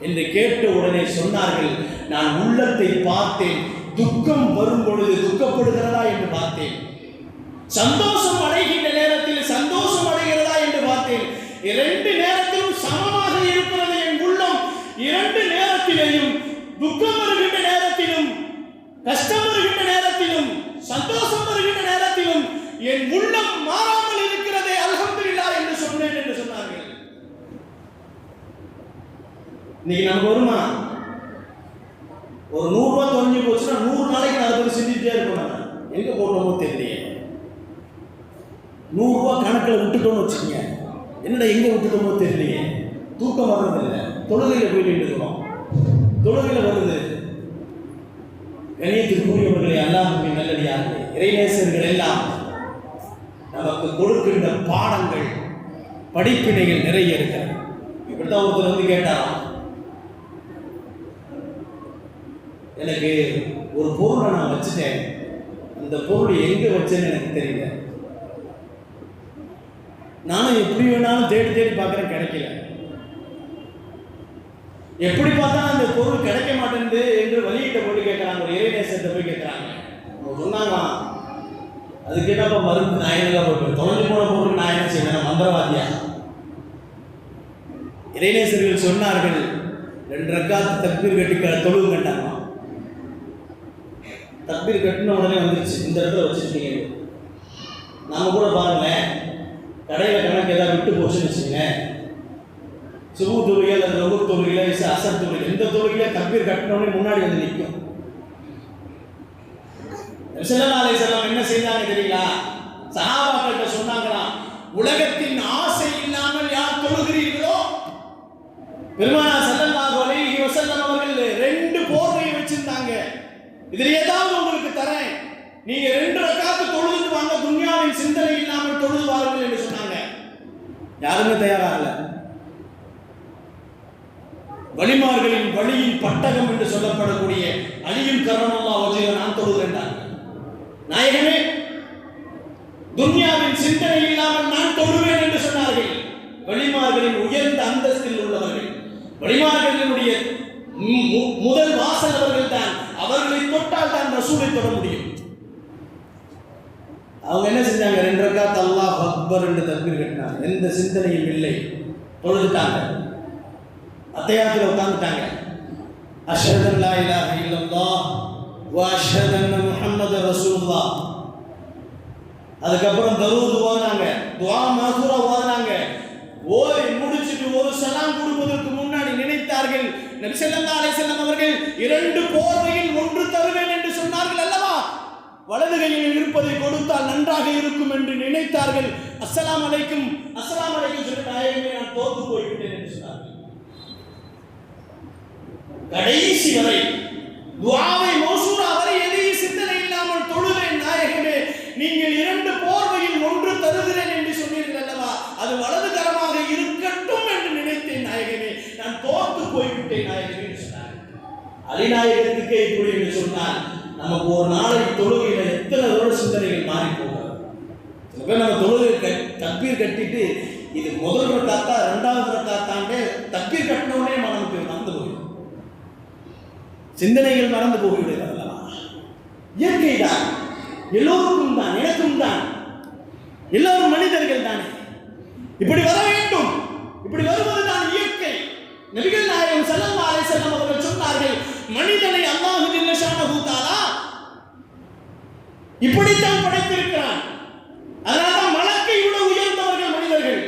என்று கேட்ட உடனே சொன்னார்கள், நான் உள்ளத்தை பார்த்தேன், துக்கம் வரும் பொழுது துக்கப்படுகிறதா என்று பார்த்தேன், சந்தோஷம் அடைகின்ற நேரத்தில் சந்தோஷம் அடைகிறதா என்று பார்த்தேன். இரண்டு நேரத்திலும் சமமாக இருக்கிறது என் உள்ளம். இரண்டு நேரத்திலேயும், துக்கம் வருகின்ற நேரத்திலும் கஷ்டம் வருகின்ற நேரத்திலும் சந்தோஷம் வருகின்ற நேரத்திலும் என் உள்ளம் மாறாமல் இருக்கிறதே, அல்ஹம்துலில்லாஹ் என்று சொன்னேன் என்று சொன்னார்கள். இன்னைக்கு நமக்கு வருமா? ஒரு 100 ரூபாய் தொலைஞ்சு போச்சுன்னா 100 நாளைக்கு அதை பற்றி சிந்திட்டே இருக்கணும். எங்க போட்டோமோ தெரியலையே. 100 ரூபாய் கணக்கில் விட்டுட்டோம்னு வச்சுக்கோங்க, என்னடா எங்க விட்டுட்டோமோ தெரியலையே. தூக்கம் வர்றதில்லை, தொழுகையில் போயிட்டு இருக்கிறோம், தொழுகையில் வருது. கணியத்திற்குரியவர்களை அல்லாஹ்வின் நல்லடியார்களே, இறைநேசர்கள் எல்லாம் நமக்கு கொடுக்கின்ற பாடங்கள் படிப்பினைகள் நிறைய இருக்கிறது. இப்படித்தான் ஒருத்தர் வந்து கேட்டாராம், எனக்கு ஒரு பொருளை நான் வச்சுட்டேன், அந்த பொருள் எங்க வச்சேன்னு எனக்கு தெரியல, நானும் எப்படி வேணாலும் தேடி தேடி பார்க்குறேன், கிடைக்கல, எப்படி பார்த்தா அந்த பொருள் கிடைக்க மாட்டேங்குது என்று வழியிட்ட போய் கேட்குறாங்க. ஒரு இறைநேசத்தை போய் கேட்குறாங்க. அவங்க சொன்னாங்க, அதுக்கு என்னப்பா மருந்து, நான் என்ன போட்டு தொலைஞ்சு போன பொருள் நான் என்ன செய்வேன், மந்திரவாதியா? இறைநேசர்கள் சொன்னார்கள், 2 ரக்காத் தக்பீர் கட்டி தொழுவுங்கண்டாங்க. தக்பீர் கட்டின உடனே வந்துருச்சு, இந்த இடத்துல வச்சுருக்கீங்க. நாம கூட பாருங்களேன், கடையில் கணக்கு ஏதாவது விட்டு போச்சுன்னு வச்சுங்க, சுபு தொழுகையில் அந்த லொகுர் தொழுகையில் அசர் தொழுகை எந்த தொழுகையில் தக்பீர் கட்டினோடனே முன்னாடி வந்து நிற்கும். ஸல்லல்லாஹு அலைஹி வஸல்லம் என்ன செஞ்சாங்க தெரியுங்களா? சஹாபாக்கிட்ட சொன்னாங்களாம், உலகத்தின் ஆசை இல்லாமல் யார் தொழுகிறீர்களோ, பெருமானார் ஸல்லல்லாஹு அலைஹி வஸல்லம் அவர்கள் 2 போர்வையை வச்சிருந்தாங்க, இதில் ஏதாவது உங்களுக்கு தரேன், நீங்க 2 ரக்காத்து தொழுது வாங்க, துன்யாவின் சிந்தனை இல்லாமல் தொழுது வாருங்கள் என்று சொன்னாங்க. யாருமே தயாராகல. வலிமார்களின் வழியின் பட்டகம் என்று சொல்லப்படக்கூடிய அலியும் கர்ரமல்லாஹு வஜ்ஹு நான் தொழுகிறேன். நாயகமே, துன்யாவின் சிந்தனை இல்லாமல் நான் தொழுவேன் என்று சொன்னார்கள். வலிமார்களின் உயர்ந்த அந்தஸ்தில் உள்ளவர்கள், வலிமார்களினுடைய முதல் வாசல் அவர்கள் தான். அவர்களை தொட்டால் தான் ரசூலை தொட முடியும். அவங்க என்ன செஞ்சாங்க? 2 ரக்காத் அல்லாஹ் அக்பர் என்று தக்பீர் கட்டினாங்க. எந்த சிந்தனையும் இல்லை, தொழுதுட்டாங்க. அத்தையாத்துல உட்கார்ந்துட்டாங்க. அஷ்ஹது அல்லா இலாஹ இல்லல்லாஹ் வ அஷ்ஹது அன்ன முஹம்மதர் ரசூலுல்லாஹ். அதுக்கப்புறம் தரூத் ஓதுனாங்க, துஆ மஃசூரா ஓதுனாங்க. ஓதி முடிச்சிட்டு ஒரு சலாம் கொடுப்பதற்கு முன்னாடி நினைத்தார்கள், நபி ஸல்லல்லாஹு அலைஹி வஸல்லம் அவர்கள் 2 போர்வையில் 1 தருவேன் என்று சொன்னார்கள் அல்லவா, வலது கையில் இருப்பதை கொடுத்தால் நன்றாக இருக்கும் என்று நினைத்தார்கள். அஸ்ஸலாமு அலைக்கும் அஸ்ஸலாமு அலைக்கும் சொல்லி நாயகமே நான் தோத்து போய்விட்டேன் என்று சொன்னார்கள். கடைசி வரை துஆவை மௌசூரா வரை எதையும் சிந்தனை இல்லாமல் தொழுவேன் நாயகமே, நீங்கள் 2 போர்வையில் 1 தருகிறேன் என்று சொன்னீர்கள் அல்லவா, அது வலது கரமாக இருக்கட்டும் என்று நினைத்தேன் நாயகமே, நான் தோத்து போய்விட்டேன் நாயகமே என்று சொன்னார். அலிநாயகத்துக்கே இப்படி என்று சொன்னால் நமக்கு ஒரு நாளைக்கு தொழுகையில் எத்தனை வருட சிந்தனைகள் மாறி போகிறது. சில பேர் நம்ம தொழுகை தக்பீர் கட்டிட்டு இது முதல் ரக்காத்தா 2வது ரக்காத்தாண்டே தக்பீர் கட்டினோடனே நமக்கு மறந்து போயிடும், சிந்தனைகள் மறந்து போய்விடுகிறது அல்லவா. இயற்கை தான், எல்லோருக்கும் தான், எனக்கும் தான், எல்லோரும் மனிதர்கள் தானே. இப்படி வர வேண்டும், இப்படி வருவது தான் இயற்கை. நபிகள் நாயகம் ஸல்லல்லாஹு அலைஹி வஸல்லம் அவர்கள் சொன்னார்கள், மனிதனை அல்லாஹ் ஜல்ல ஷானஹு தஆலா இப்படித்தான் படைத்திருக்கிறான். அதனால்தான் மலக்கை விட உயர்ந்தவர்கள் மனிதர்கள்.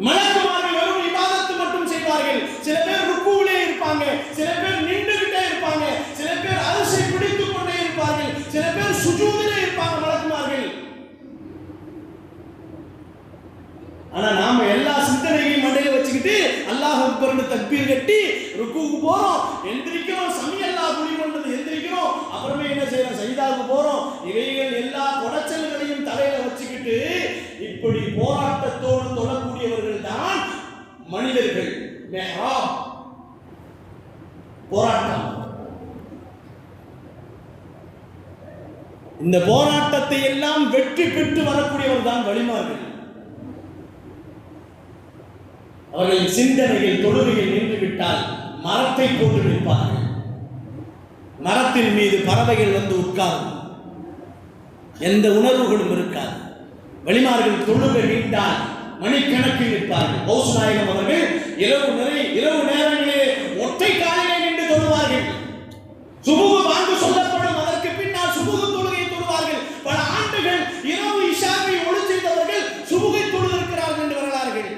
மலக்குமார்கள் வெறும் இபாதத்து மட்டும் செய்வார்கள். சில பேர் ருக்குவிலே இருப்பாங்க, சில பேர் நின்றுகிட்டே இருப்பாங்க, சில பேர் அரிசி பிடித்துக் கொண்டே இருப்பார்கள், சில பேர் சுஜூதிலே இருப்பாங்க மலக்குமார்கள். ஆனா நாம எல்லா சிந்தனையும் மண்டையில அக்பர்னு தக்பீர் கட்டி ருக்குவுக்கு போறோம், எந்திரிக்கிறோம், சமி அல்லாஹ் குழி கொண்டது எந்திரிக்கிறோம், அப்புறமே என்ன செய்யறோம், சஜிதாவுக்கு போறோம். இவைகள் எல்லா குடைச்சல்களையும் தலையில வச்சுக்கிட்டு இப்படி போராட்டத்தோடு தொழக்கூடியவர்கள் தான் மனிதர்கள். மெஹ்ராப் போராட்டம். இந்த போராட்டத்தை எல்லாம் வெற்றி பெற்று வரக்கூடியவர் தான் வலிமார்கள். அவர்களின் சிந்தனைகள் தொழுகையில் நின்று விட்டால் மரத்தை போட்டு நிற்பார்கள். மரத்தின் மீது பறவைகள் வந்து உட்காரும், எந்த உணர்வுகளும் இருக்காது. வலிமார்கள் தொழுகை நீண்டால் மணிக்கணக்கில் நிற்பார்கள். கௌஸ் நாயகம் அவர்கள் இரவு நேரங்களிலே ஒற்றை காலிலே நின்று தொழுவார்கள். சுபுகு வாங்கு சொல்லப்படும், அதற்கு பின்னால் சுபுகு தொழுகை தொழுவார்கள். பல ஆண்டுகள் இரவு இஷாவை ஒளி செய்தவர்கள் சுபுகை தொழுதிருக்கிறார்கள் என்று வரலாறுகள்.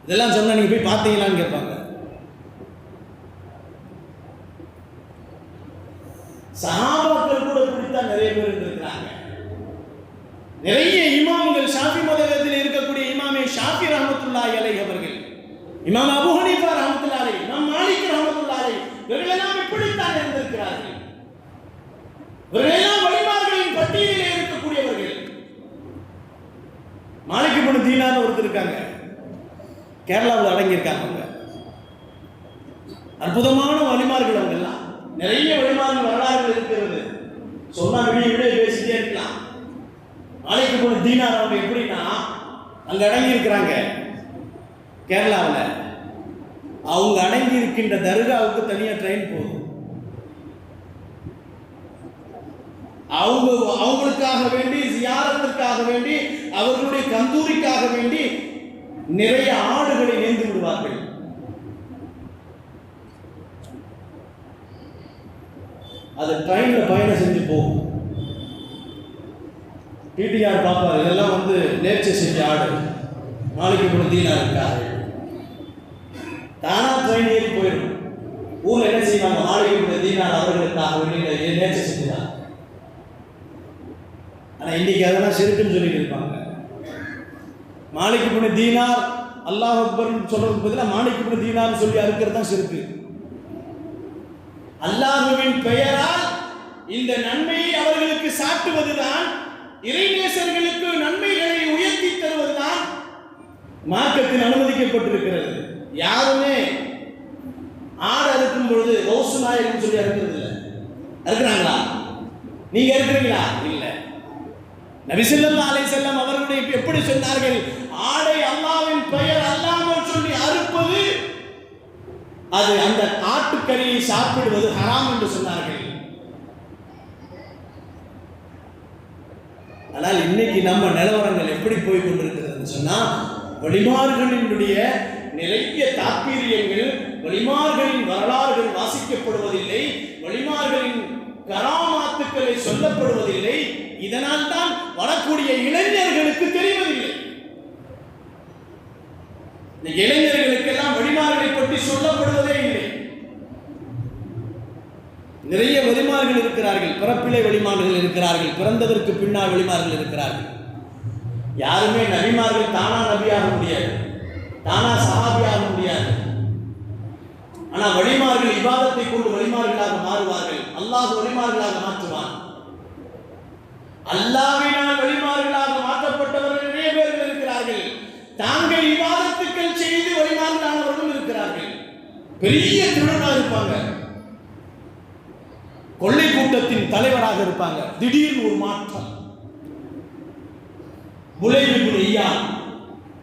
இதெல்லாம் சொன்னா நீங்க போய் பார்த்தீங்களான்னு கேட்பாங்க. சஹாபாக்கள் கூட இப்படித்தான் நிறைய பேர் இருந்திருக்கிறாங்க. நிறைய இமாம்கள், ஷாஃபி மதகத்தில் இருக்கக்கூடிய இமாமே ஷாஃபி ரஹ்மத்துல்லாஹி அலைஹி அவர்கள், இமாம் அபூ ஹனீஃபா ரஹ்மத்துல்லாஹி அலைஹி, இமாம் மாலிக் ரஹ்மத்துல்லாஹி அலைஹி, இவர்களெல்லாம் இப்படித்தான் இருந்திருக்கிறார்கள். இவர்களெல்லாம் வலிமார்களின் பட்டியலில் இருக்கக்கூடியவர்கள். மாலிக் இப்னு தீனார் ஒருத்தர் இருக்காங்க, கேரளாவில் அடங்கியிருக்காங்க. அற்புதமான வலிமார்கள் அவங்க எல்லாம். நிறைய வலிமார்கள் வரலாறுகள் இருக்கிறது, சொன்னா விடிய பேசிட்டே இருக்கலாம். மாலிக் இப்னு தீனார் அவங்க எப்படின்னா அங்க அடங்கி இருக்கிறாங்க கேரளாவில். அவங்க அடங்கி இருக்கின்ற தர்காவுக்கு தனியாக ட்ரெயின் போகும். அவங்களுக்காக வேண்டி, ஜியாரத்திற்காக வேண்டி, அவர்களுடைய கந்தூரிக்காக வேண்டி நிறைய ஆடுகளை நேர்ந்து விடுவார்கள். அது ட்ரெயின்ல பயணம் செஞ்சு போகும். டிடிஆர் பார்ப்பார், இதெல்லாம் வந்து நேர்ச்சை செஞ்ச ஆடு, நாளைக்கு கூட தீனா இருக்காரு. தானா ட்ரெயின் ஏறி போயிடும். ஊர்ல என்ன செய்வாங்க, நாளைக்கு கூட தீனார் அவர்களுக்காக வெளியில நேர்ச்சை செஞ்சுதான். ஆனா இன்னைக்கு அதெல்லாம் சிறுக்குன்னு சொல்லிட்டு இருப்பாங்க. மாலிக் இப்னு தீனார் அல்லாஹ் அக்பர்னு சொல்றதுக்கு பதிலாக மாலிக் இப்னு தீனார்னு சொல்லி அறுக்கிறது தான் சிறுக்கு. அல்லாஹ்வின் பெயரால் இந்த நன்மையை அவர்களுக்கு சாட்டுவதுதான், இறைநேசர்களுக்கு நன்மைகளை உயர்த்தி தருவதுதான் மார்க்கத்தில் அனுமதிக்கப்பட்டிருக்கிறது. யாருமே ஆடு அறுக்கும் பொழுது கௌஸ் நாயகம் சொல்லி அறுக்கிறது இல்லை. அறுக்கிறாங்களா? நீங்க அறுக்கிறீங்களா? இல்லை. நபி ஸல்லல்லாஹு அலைஹி வஸல்லம் அவர்களுடைய எப்படி சொன்னார்கள், ஆடை அல்லாஹ்வின் பெயர் அல்லாமல் சொல்லி அறுப்பது, அது அந்த ஆட்டுக்கறியை சாப்பிடுவது ஹராம் என்று சொன்னார்கள். ஆனால் இன்னைக்கு நம்ம நிலவரங்கள் எப்படி போய் கொண்டிருக்கிறது சொன்னா, வலிமார்களினுடைய நிறைய தாற்பீரியங்கள், வலிமார்களின் வரலாறுகள் வாசிக்கப்படுவதில்லை, வலிமார்களின் கராமாத்துக்களை சொல்லப்படுவதில்லை. இதனால் தான் வரக்கூடிய இளைஞர்களுக்கு தெரிவதில்லை. இந்த இளைஞர்களுக்கெல்லாம் வலிமார்களை பற்றி சொல்லப்படுவதே இல்லை. நிறைய வலிமார்கள் இருக்கிறார்கள், பிறப்பிலே வலிமார்கள் இருக்கிறார்கள், பிறந்ததற்கு பின்னால் வலிமார்கள் இருக்கிறார்கள். யாருமே நபிமார்கள் தானா நபியாக முடியாது, தானா சஹாபியாக முடியாது. ஆனா வலிமார்கள் இபாதத்தை கொண்டு வலிமார்களாக மாறுவார்கள். அல்லாஹ் வலிமார்களாக மாற்றுவான். அல்லாஹ்வினால் வலிமார்களாக மாற்றப்பட்டவர்கள் நிறைய பேர்கள் இருக்கிறார்கள். தாங்கள் இபாதத்துக்கள் செய்து வலிமார்களானவர்களும் இருக்கிறார்கள். பெரிய திருடனா இருப்பாங்க, கொள்ளை கூட்டத்தின் தலைவராக இருப்பாங்க. திடீர்னு ஒரு மாற்றம்.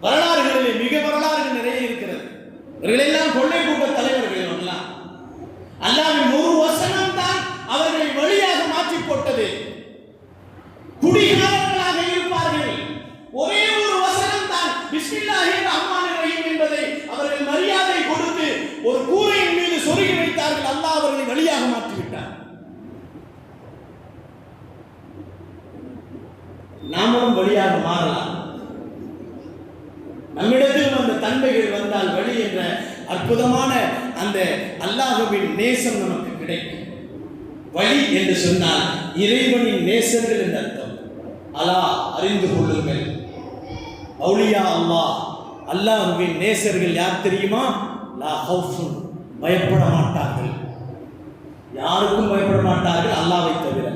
வரலாறுகளிலே மிக வரலாறுகள் நிறைய இருக்கிறது. இவர்களெல்லாம் கொள்ளை கூட்ட தலைவர்கள். அல்லாஹ்வின் ஒரு வசனம் தான் அவர்களை வழியாக மாற்றி போட்டது. குடிகாரர்களாக இருப்பார்கள். ஒரே ஒரு வசனம் தான் பிஸ்மில்லாஹிர் ரஹ்மானிர் ரஹீம் என்பதை அவர்கள் மரியாதை கொடுத்து ஒரு கூரையின் மீது சொருகி வைத்தார்கள். அல்லாஹ் அவர்களை வழியாக மாற்றிவிட்டார். நாமும் வழியாக மாறலாம். நம்மிடத்தில் அந்த தன்மைகள் வந்தால் வழி என்ற அற்புதமான அந்த அல்லாஹ்வின் நேசம் நமக்கு கிடைக்கும். வழி என்று சொன்னால் இறைவனின் நேசர்கள் என்று அர்த்தம். அல்லாஹ் அறிந்து கொள்ளுங்கள். அவுலியா அல்லாஹ், அல்லாஹ்வின் நேசர்கள் யார் தெரியுமா? லா ஹவுஃபுன், பயப்பட மாட்டார்கள், யாருக்கும் பயப்பட மாட்டார்கள் அல்லாஹ்வை தவிர.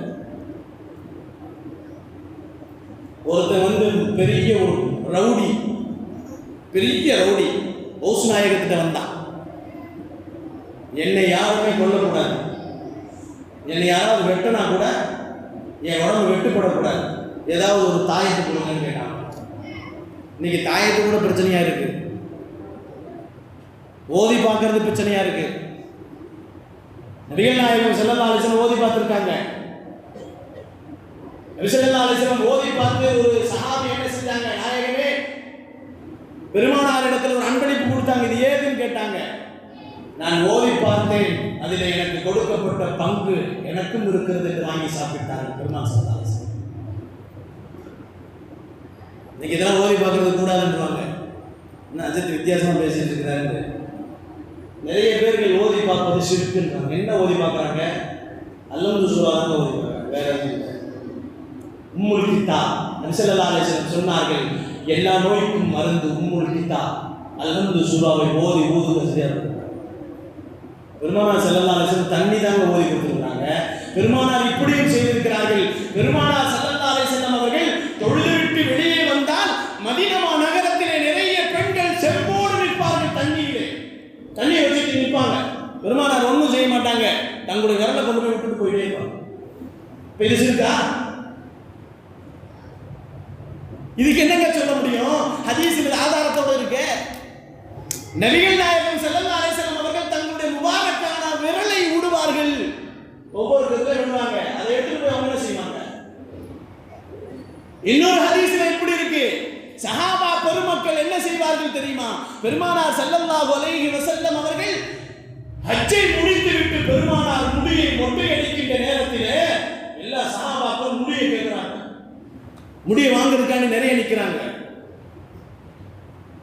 ஒருத்தன் பெரிய ஒரு ரவுடி, ஹவுஸ் நாயகத்திட்ட வந்தான், என்னை யாருமே கொல்லக்கூடாது, என்னை யாராவது வெட்டினா கூட என் உடம்பு வெட்டுப்படக்கூடாது, ஏதாவது ஒரு தாயத்து கொடுங்கன்னு கேட்டான். இன்னைக்கு தாயத்து கூட பிரச்சனையா இருக்கு, ஓதி பார்க்கறது பிரச்சனையா இருக்கு. நபிகள் நாயகம் ஸல்லல்லாஹு அலைஹி வஸல்லம் ஓதி பார்த்திருக்காங்க. நபி ஸல்லல்லாஹு அலைஹி வஸல்லம் ஓதி பார்த்து ஒரு சஹாபி என்ன செஞ்சாங்க, நாயகமே பெருமானார் இடத்துல ஒரு அன்பளிப்பு கொடுத்தாங்க, இது ஏதுன்னு கேட்டாங்க. நான் ஓதி பார்த்தேன், அதில் எனக்கு கொடுக்கப்பட்ட பங்கு எனக்கும் இருக்கிறது என்று வாங்கி சாப்பிட்டாங்க பெருமானார் ஸல்லல்லாஹு அலைஹி வஸல்லம். இன்னைக்கு இதெல்லாம் ஓதி பார்க்கறது கூடாதுன்றாங்க. இன்னும் அஜித் வித்தியாசமாக பேசிட்டு இருக்கிறாரு. நிறைய பேர்கள் ஓதி பார்ப்பது ஷிர்க்குன்றாங்க. என்ன ஓதி பார்க்குறாங்க? அல்ஹம்து சூரா தான் ஓதி பார்க்குறாங்க, வேற எதுவும் இல்லை. உம்முல் கித்தாப், நபி ஸல்லல்லாஹு அலைஹி வஸல்லம் சொன்னார்கள், எல்லா நோய்க்கும் மருந்து உம்முல் கித்தாப், அல்ஹம்து சூராவை ஓதி ஊதுங்க சரியா இருக்கும். பெருமானார் ஸல்லல்லாஹு அலைஹி வஸல்லம் தண்ணி தாங்க ஓதி கொடுத்துருக்காங்க. பெருமானார் இப்படியும் செய்திருக்கிறார்கள். பெருமானார் ஸல்லல்லாஹு அலைஹி வஸல்லம் அவர்கள் தொழுதுவிட்டு வெளியே வந்தால் மதீனா நகரத்திலே நிறைய பெண்கள் செம்போடு நிற்பார்கள், தண்ணி வச்சுட்டு நிற்பாங்க. பெருமானார் ஒன்றும் செய்ய மாட்டாங்க, தங்களுடைய விரலை கொண்டு போய் விட்டுட்டு போயிட்டே இருப்பாங்க. இப்போ இது இருக்கா? இதுக்கு என்னங்க சொல்ல முடியும்? ஹதீஸில் ஆதாரத்தோடு இருக்கு. நபிகள் நாயகம் ஸல்லல்லாஹு அலைஹி வஸல்லம் அவர்கள் தங்களுடைய முபாரக்கான விரலை விடுவார்கள், ஒவ்வொரு விரலை விடுவாங்க, அதை எடுத்துட்டு போய் அவங்க என்ன செய்வாங்க? இன்னொரு ஹதீஸில் இப்படி இருக்கு, சஹாபா பெருமக்கள் என்ன செய்வார்கள் தெரியுமா? பெருமானார் ஸல்லல்லாஹு அலைஹி வஸல்லம் அவர்கள் ஹஜ்ஜை முடித்துவிட்டு பெருமானார் முடியை மொட்டை அடிக்கின்ற நேரத்திலே எல்லா சஹாபாக்களும் முடியை கேட்கிறாங்க, முடியை வாங்குறதுக்காண்டி நிறைய நிற்கிறாங்க.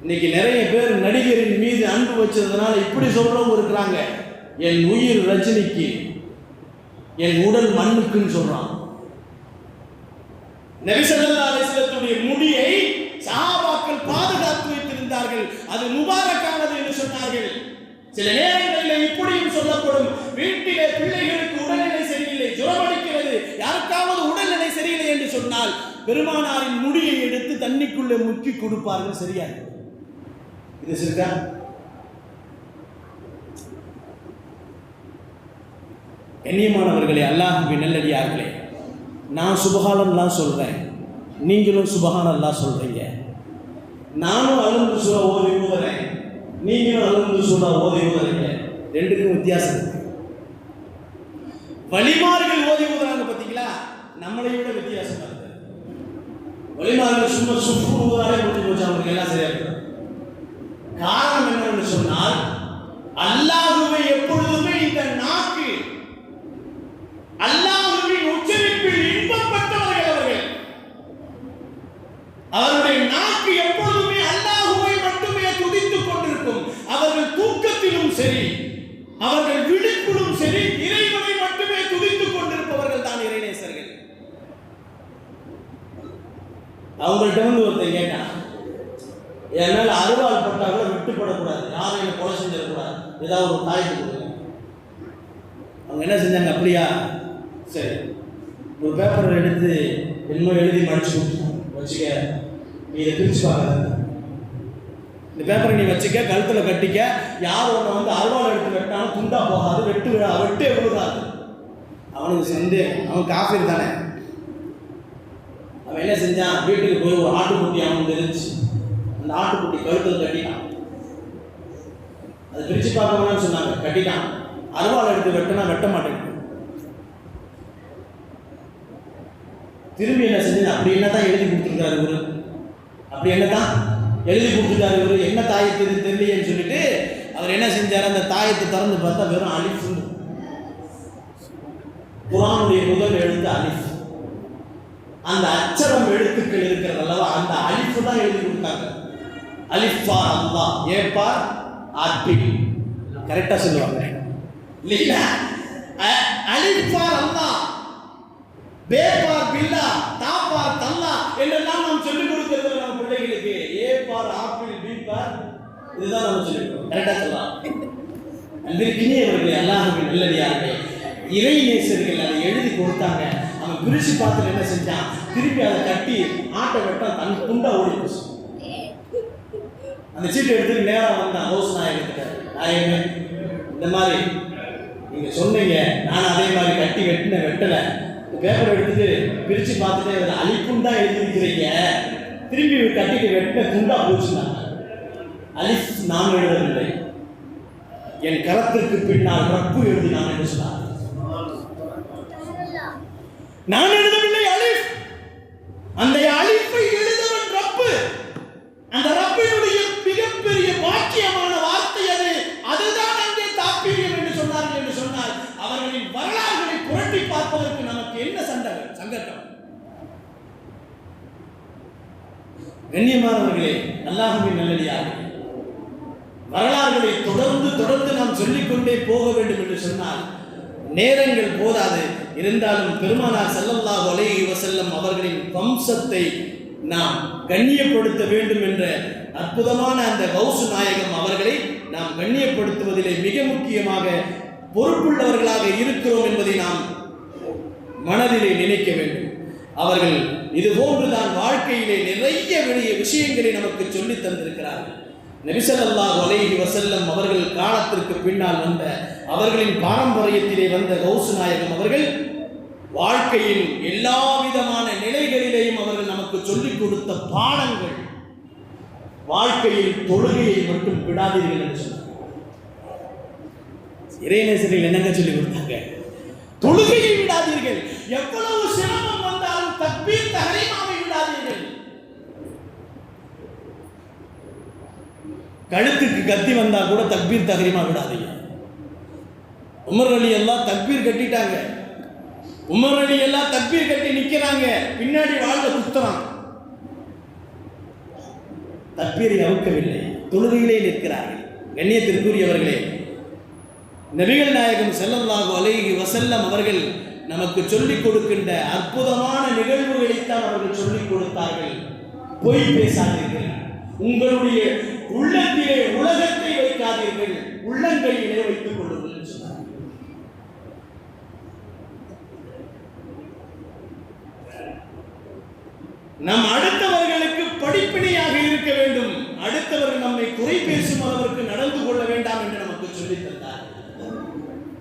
இன்னைக்கு நிறைய பேர் நடிகரின் மீது அன்பு வச்சதுனால இப்படி சொல்றவங்க இருக்கிறாங்க, என் உயிர் ரஜினிக்கு, என் உடல் மண்ணுக்குன்னு சொல்றான். நபி ஸல்லல்லாஹு அலைஹி வஸல்லம் முடியை சஹாபாக்கள் பாதுகாத்து வைத்திருந்தார்கள், அது முபாரக்கானது என்று சொன்னார்கள். சில நேரங்களில் இப்படியும் சொல்லப்படும், வீட்டிலே பிள்ளைகளுக்கு உடல்நிலை சரியில்லை, ஜுரம் அடிக்கிறது, யாருக்காவது உடல்நிலை சரியில்லை என்று சொன்னால் பெருமானாரின் முடியை எடுத்து தண்ணிக்குள்ளே முக்கி கொடுப்பார்கள், சரியா? இது சரியா? கண்ணியமானவர்களே, அல்லாஹ்வின் நல்லடியார்களே, நான் சுப்ஹானல்லாஹ் சொல்றேன், நீங்களும் சுப்ஹானல்லாஹ் சொல்றீங்க. நானும் அல்ஹம்து சூரா ஓதி ஊதுறேன், நீங்களும் அல்ஹம்து சூரா ஓதி ஊதுறீங்க. ரெண்டுக்கும் வித்தியாசம் இருக்கு. வலிமார்கள் ஓதி ஊதுறாங்க பார்த்தீங்களா, நம்மளை விட வித்தியாசம் இருக்கு. வலிமார்கள் சும்மா சுப்பு ஊதுறாலே முடிஞ்சு போச்சு, அவங்களுக்கு எல்லாம் சரியா இருக்கு. காரணம் என்னன்னு சொன்னால், அல்லாஹ்வை எப்பொழுதுமே இந்த நாக்கு அல்லாஹ்வின் உச்சரிப்பில் இன்பம் பெற்றவர்கள் அவர்கள். அவருடைய நாக்கு எப்பொழுதுமே அல்லாஹ்வை மட்டுமே துதித்துக் கொண்டிருக்கும். அவர்கள் தூக்கத்திலும் சரி, அவர்கள் விழிப்பிலும் சரி, இறைவனை மட்டுமே துதித்துக் கொண்டிருப்பவர்கள் தான் இறைநேசர்கள். அவங்கள்ட்ட ஒருத்தர் கேட்டான், என் மேல அருவாள் பட்டா கூட விட்டுப்படக்கூடாது, யாரையும் கொலை செஞ்சிடக்கூடாது, ஏதாவது ஒரு தாய்க்கு கொடுங்க. அவங்க என்ன செஞ்சாங்க, அப்படியா சரி, ஒரு பேப்பரை எடுத்து என்னமோ எழுதி மடிச்சு வச்சுக்க, நீ இதை பிரிச்சு பார்க்காத, இந்த பேப்பரை நீ வச்சுக்க, கழுத்தில் கட்டிக்க, யார் ஒன்று அருவாள் எடுத்து வெட்டாலும் துண்டா போகாது, வெட்டே விழுகாது. அவனுக்கு சந்தேகம், அவன் காஃபீர் தானே. அவன் என்ன செஞ்சான், வீட்டுக்கு போய் ஒரு ஆட்டுக்குட்டி அவனுக்கு தெரிஞ்சு அந்த ஆட்டுக்குட்டி கழுத்தில் கட்டிட்டான். அதை பிரிச்சு பார்க்கணும்னு சொன்னாங்க, கட்டிட்டான். அருவாள் எடுத்து வெட்டினா வெட்ட மாட்டேங்குது. திரும்பி என்ன செஞ்சு, அப்படி என்னதான் எழுதி கொடுத்துருக்காரு இவரு, அப்படி என்னதான் எழுதி கொடுத்துருக்காரு இவரு, என்ன தாயத்து இது தெரியலையேன்னு சொல்லிட்டு அவர் என்ன செஞ்சார், அந்த தாயத்தை திறந்து பார்த்தா வெறும் அலிஃப். குர்ஆனுடைய முதல் எழுத்து அலிஃப். அந்த அச்சரம் எழுத்துக்கள் இருக்கிறது அல்லவா, அந்த அலிஃப் தான் எழுதி கொடுத்தாங்க. அலிஃப் for Allah, A for apple, கரெக்டா சொல்லுவாங்க இல்லையா? அலிஃப் ஃபார் அல்லாஹ், பே ஃபார் பில்லா, தா ஃபார் தல்லா என்றெல்லாம் நாம் சொல்லிக் கொடுக்கிறது நம்ம பிள்ளைகளுக்கு. ஏ ஃபார் ஆப்பிள், பி பிடிப்பார். இதுதான் நம்ம சொல்லிருக்கோம். கரெக்டா சொல்லலாம். அன்பிற்கினியவர்களே, அல்லாஹ்வின் நல்லடியார்களே, இறை நேசர்கள் அதை எழுதி கொடுத்தாங்க. அவன் பிரிச்சு பார்த்து என்ன செஞ்சான், திருப்பி அதை கட்டி ஆட்டை வெட்ட தன் துண்டா ஓடி போச்சு. அந்த சீட்டை எடுத்து நேரம் வந்தான் ஹவுஸ் நாயகத்துக்கு. நாயகமே, இந்த மாதிரி நீங்க சொன்னீங்க, நான் அதே மாதிரி கட்டி வெட்டல, பேப்பர் எடுத்துட்டு பிரிச்சு பார்த்துட்டு அதில் அலிப்பும் தான் எழுதிருக்கிறீங்க, திரும்பி கட்டிட்டு வெட்டின துண்டா போச்சுனாங்க. அலிஃப் நான் எழுதவில்லை, என் கரத்திற்கு பின்னால் ரப்பு எழுதினான் என்று சொன்னார். நான் எழுதவில்லை அலிஃப், அந்த அலிஃபை எழுதவன் ரப்பு. அந்த ரப்பினுடைய மிகப்பெரிய வாக்கியமான வார்த்தை அது. அதுதான் அங்கே தாற்பீரியம் என்று சொன்னார்கள். என்று சொன்னால் அவர்களின் வரலாறுகளை புரட்டி பார்ப்பதற்கு நமக்கு என்ன சங்கடம்? கண்ணியமானவர்களே, அல்லாஹ்வின் நல்லடியார்களே, வரலாறுகளை தொடர்ந்து நாம் சொல்லிக்கொண்டே போக வேண்டும் என்று சொன்னால் நேரங்கள் போதாது. இருந்தாலும் பெருமானார் ஸல்லல்லாஹு அலைஹி வஸல்லம் அவர்களின் வம்சத்தை நாம் கண்ணியப்படுத்த வேண்டும் என்ற அற்புதமான அந்த கௌசு நாயகம் அவர்களை நாம் கண்ணியப்படுத்துவதிலே மிக முக்கியமாக பொறுப்புள்ளவர்களாக இருக்கிறோம் என்பதை நாம் மனதிலே நினைக்க வேண்டும். அவர்கள் இதுபோன்றுதான் வாழ்க்கையிலே நிறைய வெளிய விஷயங்களை நமக்கு சொல்லித் தந்திருக்கிறார்கள். நபி ஸல்லல்லாஹு அலைஹி வஸல்லம் அவர்கள் காலத்திற்கு பின்னால் வந்த, அவர்களின் பாரம்பரியத்திலே வந்த கௌசு நாயகம் அவர்கள் வாழ்க்கையில் எல்லா விதமான நிலைகளிலேயும் அவர்கள் நமக்கு சொல்லிக் கொடுத்த பாடங்கள். வாழ்க்கையில் தொழுகையை மட்டும் விடாதீர்கள் என்று சொன்னார். இறைநேசர்கள் என்னங்க சொல்லிக் கொடுத்தாங்க? தொழுகையை விடாதீர்கள். எவ்வளவு சிரமம் வந்தாலும் தக்பீர் தஹ்ரீமாவை விடாதீர்கள். கழுத்துக்கு கத்தி வந்தா கூட தக்பீர் தஹ்ரீமா விடாதீங்க. உமர் அலி எல்லாம் தக்பீர் கட்டிட்டாங்க. உமர் அலி எல்லாம் தக்பீர் கட்டி நிக்கிறாங்க, பின்னாடி வாழ்ந்த குத்துறான். தக்பீரை அவுக்கவில்லை, தொழுகையிலே நிற்கிறார்கள். கண்ணியத்திற்குரியவர்களே, நபிகள் நாயகம் ஸல்லல்லாஹு அலைஹி வஸல்லம் அவர்கள் நமக்கு சொல்லிக் கொடுக்கின்ற அற்புதமான நிகழ்வுகளைத்தான் அவர்கள் சொல்லிக் கொடுத்தார்கள். பொய் பேசாதீர்கள், உங்களுடைய உள்ளத்திலே உலகத்தை வைக்காதீர்கள், உள்ளங்களிலே வைத்துக் கொள்ளுங்கள் என்று சொன்னார். நம் அடுத்தவர்களுக்கு படிப்பினையாக இருக்க வேண்டும். அடுத்தவர்கள் நம்மை குறை பேசும் அளவிற்கு நடந்து கொள்ள வேண்டாம் என்று நமக்கு சொல்லித் தந்தார்.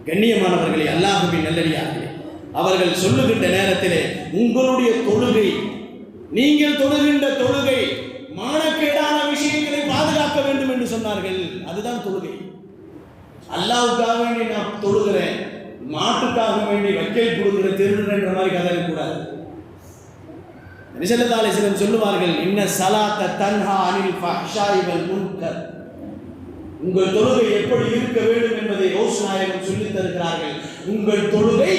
கண்ணியமானவர்களே, அல்லாஹ்வின் நல்லடியார்களே, அவர்கள் சொல்லுகின்ற நேரத்திலே உங்களுடைய தொழுகை, நீங்கள் தொழுகின்ற தொழுகை மானக்கேடான விஷயங்களை பாதுகாக்க வேண்டும் என்று சொன்னார்கள். அதுதான் தொழுகை. அல்லாஹ்வுக்காக வேண்டி நான் தொழுகிறேன், மாட்டுக்காக வேண்டி வக்கீல் கொடுக்கிற திருடுன்ற மாதிரி கதை கூடாது. நபி ஸல்லல்லாஹு அலைஹி வஸல்லம் சொல்லுவார்கள், இன்ன ஸலாத்த தன்ஹா அனில் ஃபஹ்ஷாஇ வல் முன்கர். உங்கள் தொழுகை எப்படி இருக்க வேண்டும் என்பதை கௌசு நாயகம் சொல்லித் தருகிறார்கள். உங்கள் தொழுகை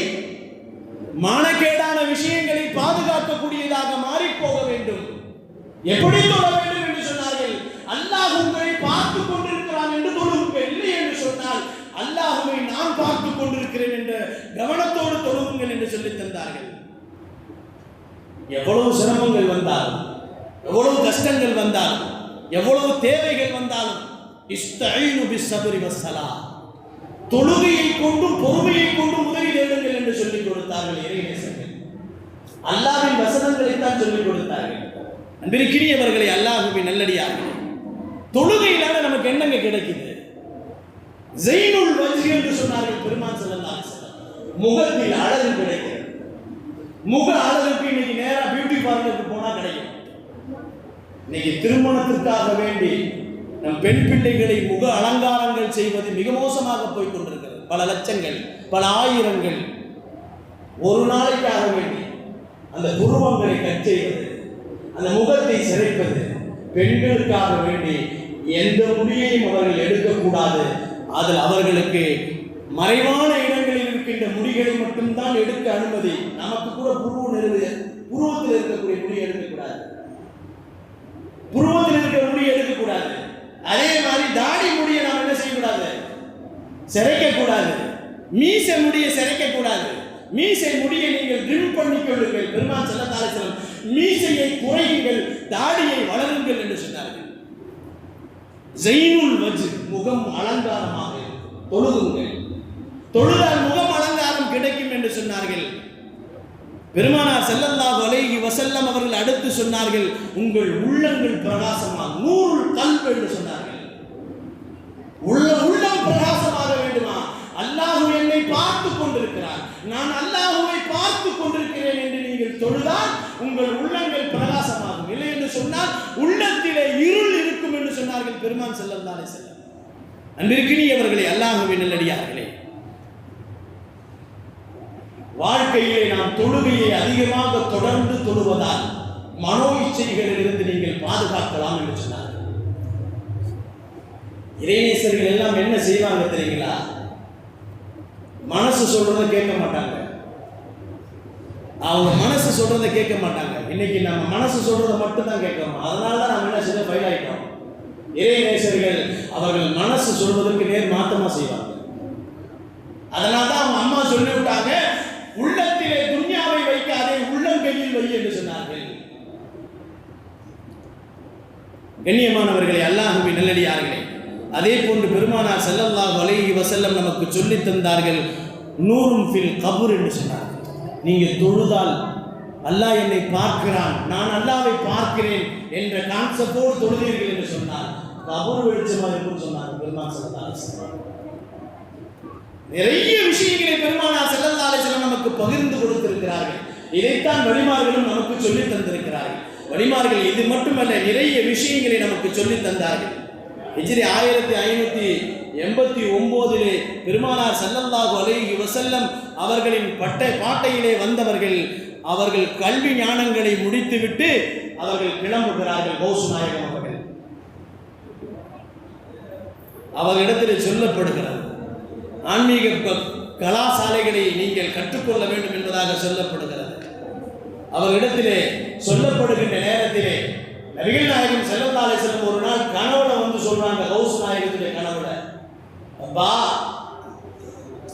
மானக்கேடான விஷயங்களை பாதுகாக்கக்கூடியதாக மாறி போக வேண்டும். எப்படி தொழ வேண்டும் என்று சொன்னார்கள்? அல்லாஹ் உங்களை பார்த்துக் கொண்டிருக்கிறான் என்று தொழுகுங்கள். இல்லை என்று சொன்னால் அல்லாஹ்வை நான் பார்த்துக் கொண்டிருக்கிறேன் என்ற கவனத்தோடு தொழுகுங்கள் என்று சொல்லித் தந்தார்கள். எவ்வளவு சிரமங்கள் வந்தாலும், எவ்வளவு கஷ்டங்கள் வந்தாலும், எவ்வளவு தேவைகள் வந்தாலும் இஸ்தஈனு பிஸ்ஸப்ரி வஸ்ஸலாஹ், தொழுகையை கொண்டும் பொறுமையை கொண்டும் உதவி தேடுங்கள் என்று சொல்லிக் கொடுத்தார்கள் இறைநேசர்கள். அல்லாஹ்வின் வசனங்களை தான் சொல்லிக் கொடுத்தார்கள். அன்பிற்கினியவர்களே, அல்லாஹ்வின் நல்லடியார்களே, தொழுகையினால நமக்கு என்னங்க கிடைக்குது? ஸைனுல் வஜ்ஹ் என்று சொன்னார்கள் பெருமான் ஸல்லல்லாஹு அலைஹி வஸல்லம். முகத்தில் அழகு கிடைக்கிறது. முக அழகுக்கு இன்னைக்கு நேரா பியூட்டி பார்லருக்கு போனா கிடைக்கும். இன்னைக்கு திருமணத்திற்காக வேண்டி நம் பெண் பிள்ளைகளை முக அலங்காரங்கள் செய்வது மிக மோசமாக போய் கொண்டிருக்கிறது. பல லட்சங்கள், பல ஆயிரங்கள் ஒரு நாளைக்காக வேண்டி அந்த புருவங்களை கட் செய்வது, அந்த முகத்தை சிறைப்பது, பெண்களுக்காக வேண்டி எந்த முடியையும் அவர்கள் எடுக்கக்கூடாது. அதில் அவர்களுக்கு மறைவான இடங்களில் இருக்கின்ற முடிகளை மட்டும்தான் எடுக்க அனுமதி. நமக்கு கூட புருவத்தில் இருக்கக்கூடிய முடி எடுக்கக்கூடாது, புருவத்தில் இருக்கிற முடி எடுக்கக்கூடாது. அதே மாதிரி தாடி முடியை நாம் என்ன செய்யக்கூடாது? சிரைக்க கூடாது. மீசை முடியை சிரைக்க கூடாது. மீசை முடியை நீங்கள் ட்ரிம் பண்ணிக் கொள்ளுங்கள். பெருமான் ஸல்லல்லாஹு அலைஹி வஸல்லம் மீசையை குறையுங்கள், தாடியை வளருங்கள் என்று சொன்னார்கள். ஜைனுல் வஜ், முகம் அலங்காரமாக தொழுகுங்கள், தொழுதால் முகம் அலங்காரம் கிடைக்கும் என்று சொன்னார்கள். பெருமானார் ஸல்லல்லாஹு அலைஹி வஸல்லம் அவர்கள் அடுத்து சொன்னார்கள், உங்கள் உள்ளங்கள் பிரகாசமாக, நூறுல் கல்ப் என்று சொன்னார்கள். உள்ளம் பிரகாசமாக வேண்டுமா? அல்லாஹ் என்னை பார்த்து கொண்டிருக்கிறார், நான் அல்லாஹ்வை பார்த்து கொண்டிருக்கிறேன் என்று நீங்கள் தொழுதால் உங்கள் உள்ளங்கள் பிரகாசமாகும். இல்லை என்று சொன்னால் உள்ளத்திலே இருள் இருக்கும் என்று சொன்னார்கள் பெருமான் ஸல்லல்லாஹு அலைஹி வஸல்லம். அன்பிற்கினியவர்களே, அல்லாஹ்வின் நல்லடியார்களே, வாழ்க்கையிலே நாம் தொழுகையை அதிகமாக தொடர்ந்து தொழுவதால் மனோ இச்சைகளில் இருந்து நீங்கள் பாதுகாக்கலாம் என்று சொன்னார்கள். இறைநேசர்கள் எல்லாம் என்ன செய்வாங்க தெரியுங்களா? மனசு சொல்றதை கேட்க மாட்டாங்க, அவங்க மனசு சொல்றதை கேட்க மாட்டாங்க. இன்னைக்கு நம்ம மனசு சொல்றதை மட்டும் தான் கேட்கணும். அதனால தான் நம்ம என்ன செய்ய ஃபைல் ஆயிட்டோம். இறைநேசர்கள் அவர்கள் மனசு சொல்வதற்கு நேர் மாற்றமா செய்வாங்க. அதனால தான் அவங்க அம்மா சொல்லிவிட்டாங்க, உள்ளத்திலே துன்யாவை வைக்காதே, உள்ளங்கையில் வை என்று சொன்னார்கள். கண்ணியமானவர்களே, அல்லாஹ்வின் நல்லடியார்களே, அதே போன்று பெருமானார் ஸல்லல்லாஹு அலைஹி வஸல்லம் நமக்கு சொல்லி தந்தார்கள், நூறும் ஃபில் கபர் என்று சொன்னார்கள். நீங்க தொழுதால் அல்லாஹ் என்னை பார்க்கிறான், நான் அல்லாஹ்வை பார்க்கிறேன் என்ற கான்செப்டோடு தொழுதீர்கள் என்று சொன்னார், கபர் வெளிச்சமா இருக்குன்னு சொன்னார் பெருமானார் ஸல்லல்லாஹு அலைஹி வஸல்லம். நிறைய விஷயங்களை பெருமானார் ஸல்லல்லாஹு அலைஹி வஸல்லம் நமக்கு பகிர்ந்து கொடுத்திருக்கிறார்கள். இதைத்தான் வழிமார்களும் நமக்கு சொல்லி தந்திருக்கிறார்கள். வழிமார்கள் இது மட்டுமல்ல, நிறைய விஷயங்களை நமக்கு சொல்லி தந்தார்கள். ஹிஜ்ரி 1589 பெருமானார் ஸல்லல்லாஹு அலைஹி வஸல்லம் அவர்களின் பாட்டையிலே வந்தவர்கள், அவர்கள் கல்வி ஞானங்களை முடித்துவிட்டு அவர்கள் கிளம்புகிறார்கள். கௌஸ் நாயகம் அவர்கள், அவர்களிடத்தில் சொல்லப்படுகிறது, ஆன்மீக கலாசாலைகளை நீங்கள் கற்றுக்கொள்ள வேண்டும் என்பதாக சொல்லப்படுகிறது. அவர்களிடத்திலே சொல்லப்படுகின்ற நேரத்திலே நபிகள் நாயகம் ஸல்லல்லாஹு அலைஹி வஸல்லம் ஒரு நாள் கனவுல வந்து சொல்றாங்க, கௌஸ் நாயகத்துடைய கனவுல, அப்பா,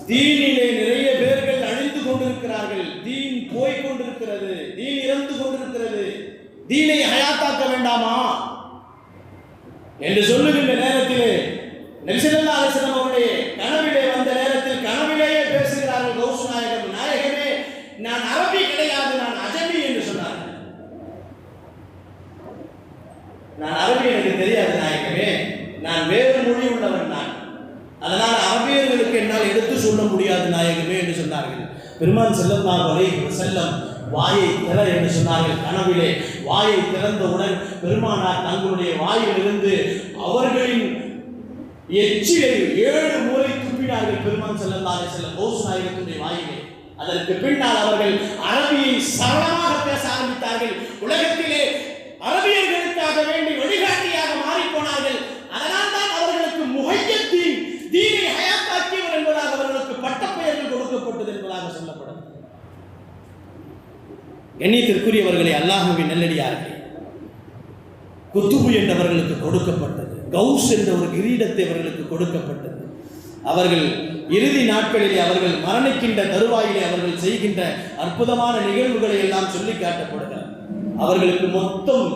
தீனிலே நிறைய பேர்கள் அழிந்து கொண்டிருக்கிறார்கள், தீன் போய் கொண்டிருக்கிறது, தீன் இறந்து கொண்டிருக்கிறது, தீனை ஹயாத்தாக்க வேண்டாமா என்று சொல்லுகின்ற நேரத்திலே நபி ஸல்லல்லாஹு அலைஹி வஸல்லம் அவருடைய கனவிலே வந்த நேரத்தில் கனவிலேயே பேசுகிறார்கள் கௌஸ் நாயகம், நாயகமே, நான் அரபி கிடையாது, நான் அஜமி என்று சொன்னார்கள். நான் அரபி எனக்கு தெரியாது நாயகமே, நான் வேறு மொழி உள்ளவன் நான், அதனால் அரபியர்களுக்கு என்னால் எடுத்து சொல்ல முடியாது நாயகமே என்று சொன்னார்கள். பெருமான் ஸல்லல்லாஹு அலைஹி வஸல்லம் வாயை திற என்று சொன்னார்கள். கனவிலே வாயை திறந்தவுடன் பெருமானார் தங்களுடைய வாயிலிருந்து அவர்களின் எச்சிலை 7 முறை துப்பினார்கள் பெருமான் ஸல்லல்லாஹு அலைஹி வஸல்லம் கௌஸ் நாயகத்துடைய வாயிலே. அதற்கு பின்னால் அவர்கள் அரபியை சரளமாக பேச ஆரம்பித்தார்கள். உலகத்திலே அரபியர்களுக்காக வேண்டி வழிகாட்டியாக மாறிப்போனார்கள். அதனால் தான் அவர்களுக்கு முஹையத்தீன், தீனை ஹயாத்தாக்கியவர் என்பதாக அவர்களுக்கு பட்டப்பெயர்கள் கொடுக்கப்பட்டது என்பதாக சொல்லப்படும். எண்ணியத்திற்குரியவர்களே, அல்லாஹ்வின் நல்லடியார்களே, குத்துபு என்றவர்களுக்கு கொடுக்கப்பட்டது, கௌஸ் என்ற ஒரு கிரீடத்தை அவர்களுக்கு கொடுக்கப்பட்டது. அவர்கள் இறுதி நாட்களிலே, அவர்கள் மரணிக்கின்ற தருவாயிலே அவர்கள் செய்கின்ற அற்புதமான நிகழ்வுகளை எல்லாம் சொல்லி காட்டப்படுகிறார். அவர்களுக்கு மொத்தம்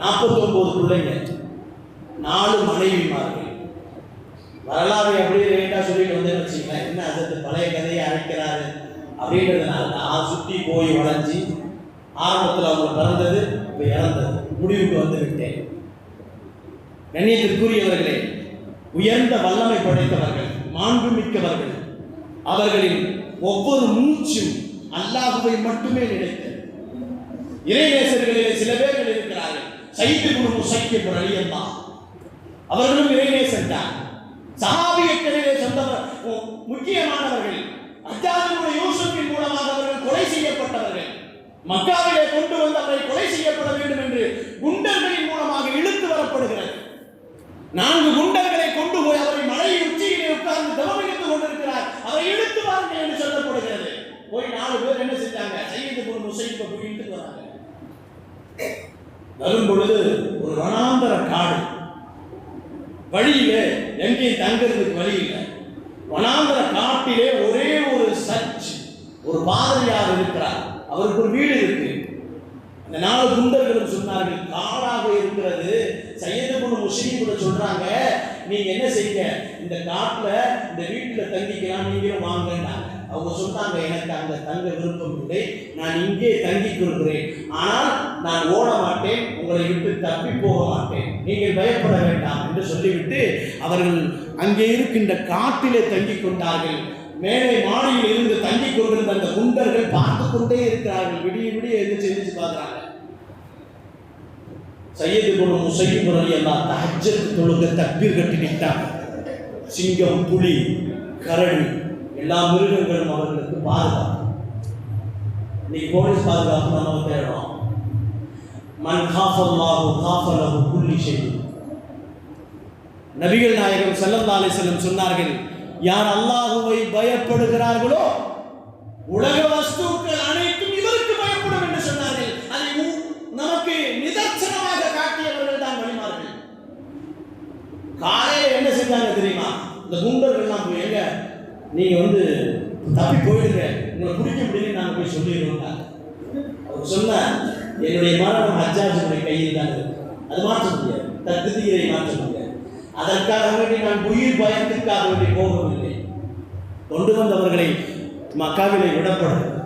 49 பிள்ளைங்க, 4 மனைவிமார்கள். வரலாறு அப்படியே லேட்டா சொல்லிட்டு வந்து வச்சுக்கலாம், என்ன அது பழைய கதையை அழைக்கிறாரு அப்படின்றதுனால நான் சுற்றி போய் வளைஞ்சி ஆரம்பத்தில் அவங்க பிறந்தது, இப்போ இறந்தது, முடிவுக்கு வந்து விட்டேன். கண்ணியத்திற்குரியவர்களே, உயர்ந்த வல்லமை படைத்தவர்கள், மாண்புமிக்கவர்கள், அவர்களின் ஒவ்வொரு மூச்சும் அல்லாஹ்வை மட்டுமே நினைத்தது. இறைநேசர்களிலே சில பேர்கள் இருக்கிறார்கள். சையத் இப்னு முஸையிப் ரலியல்லாஹு அவர்களும் இறைநேசர் தான். சஹாபியக்களிலே முக்கியமானவர்கள். ஹஜ்ஜாஜ் இப்னு யூசுஃபின் மூலமாக அவர்கள் கொலை செய்யப்பட்டவர்கள். மக்காவிலே கொண்டு வந்து அவரை கொலை செய்யப்பட வேண்டும் என்று குண்டர்களின் மூலமாக இழுத்து வரப்படுகிறது. 4 குண்டர்களை கொண்டு போய் அவரை மலை உச்சியிலே உட்கார்ந்து தவமிட்டு கொண்டிருக்கிறார். அவரை இழுத்து வாருங்கள் என்று சொல்லப்படுகிறது. போய் 4 பேர் என்ன செஞ்சாங்க, சையத் இப்னு முஸையிப்பை போய் இழுத்து வராங்க. வரும் பொழுது ஒரு வனாந்தர காடு, வழியிலே எங்கேயும் தங்கிறதுக்கு வழி இல்லை. வனாந்தர காட்டிலே ஒரே ஒரு சர்ச், ஒரு பாதிரியார் இருக்கிறார், அவருக்கு ஒரு வீடு இருக்கு. அந்த 4 குண்டர்களும் சொன்னார்கள், காடாக இருக்கிறது, சையத் இப்னு முஸ்லிம்கள சொல்றாங்க, நீங்க என்ன செய்யுங்க, இந்த காட்டுல இந்த வீட்டுல தங்கிக்கலாம், நீங்களும் வாங்கன்னாங்க. அவங்க சொன்னாங்க, எனக்கு அங்க தங்க விருப்பம் இல்லை, நான் இங்கே தங்கிக் கொள்கிறேன், ஆனால் நான் ஓட மாட்டேன், உங்களை விட்டு தப்பி போக மாட்டேன், நீங்கள் பயப்பட வேண்டாம் என்று சொல்லிவிட்டு அவர்கள் அங்கே இருக்கின்ற காட்டிலே தங்கிக் கொண்டார்கள். மேலே மாடியில் இருந்து தங்கிக் கொண்டிருந்த அந்த குண்டர்கள் பார்த்து கொண்டே இருக்கிறார்கள். விடிய விடிய எந்திரிச்சு பார்க்கிறாங்க. சையது குரு முசையிப் ரலியல்லாஹு தஹஜ்ஜத் தொழுக தக்பீர் கட்டி நின்றாங்க. சிங்கம், புலி, கரடி எல்லா மிருகங்களும் அவர்களுக்கு பாதுகாப்பு. இன்னைக்கு போலீஸ் பாதுகாப்பு நம்ம தேடுறோம். மன் காஃபல்லாஹு காஃபலஹு குல்லி ஷை. நபிகள் நாயகம் ஸல்லல்லாஹு அலைஹி வஸல்லம் சொன்னார்கள், யார் அல்லாஹ்வை பயப்படுகிறார்களோ உலக வஸ்துக்கள் அனைத்தும் இவருக்கு பயப்படும் என்று சொன்னார்கள். அதை நமக்கு நிதர்சனமாக காட்டியவர்கள் தான் வழிமார்கள். காலையில் என்ன செஞ்சாங்க தெரியுமா? இந்த குண்டர்கள்லாம் போய், எங்க நீங்க தப்பி போயிடுங்க, உங்களை பிடிக்க முடியும்னு நாங்கள் போய் சொல்லிடுவோம். அவர் சொன்ன, என்னுடைய மரணம் ஹஜ்ஜாஜுடைய கையில் தான் இருக்கு, அது மாற்ற முடியாது, தகுதியை மாற்ற முடியாது. அதற்காக வேண்டி நான் உயிர் பயத்திற்காக வேண்டி போகவில்லை. கொண்டு வந்தவர்களை மக்காவிலே விடப்படுகிறது,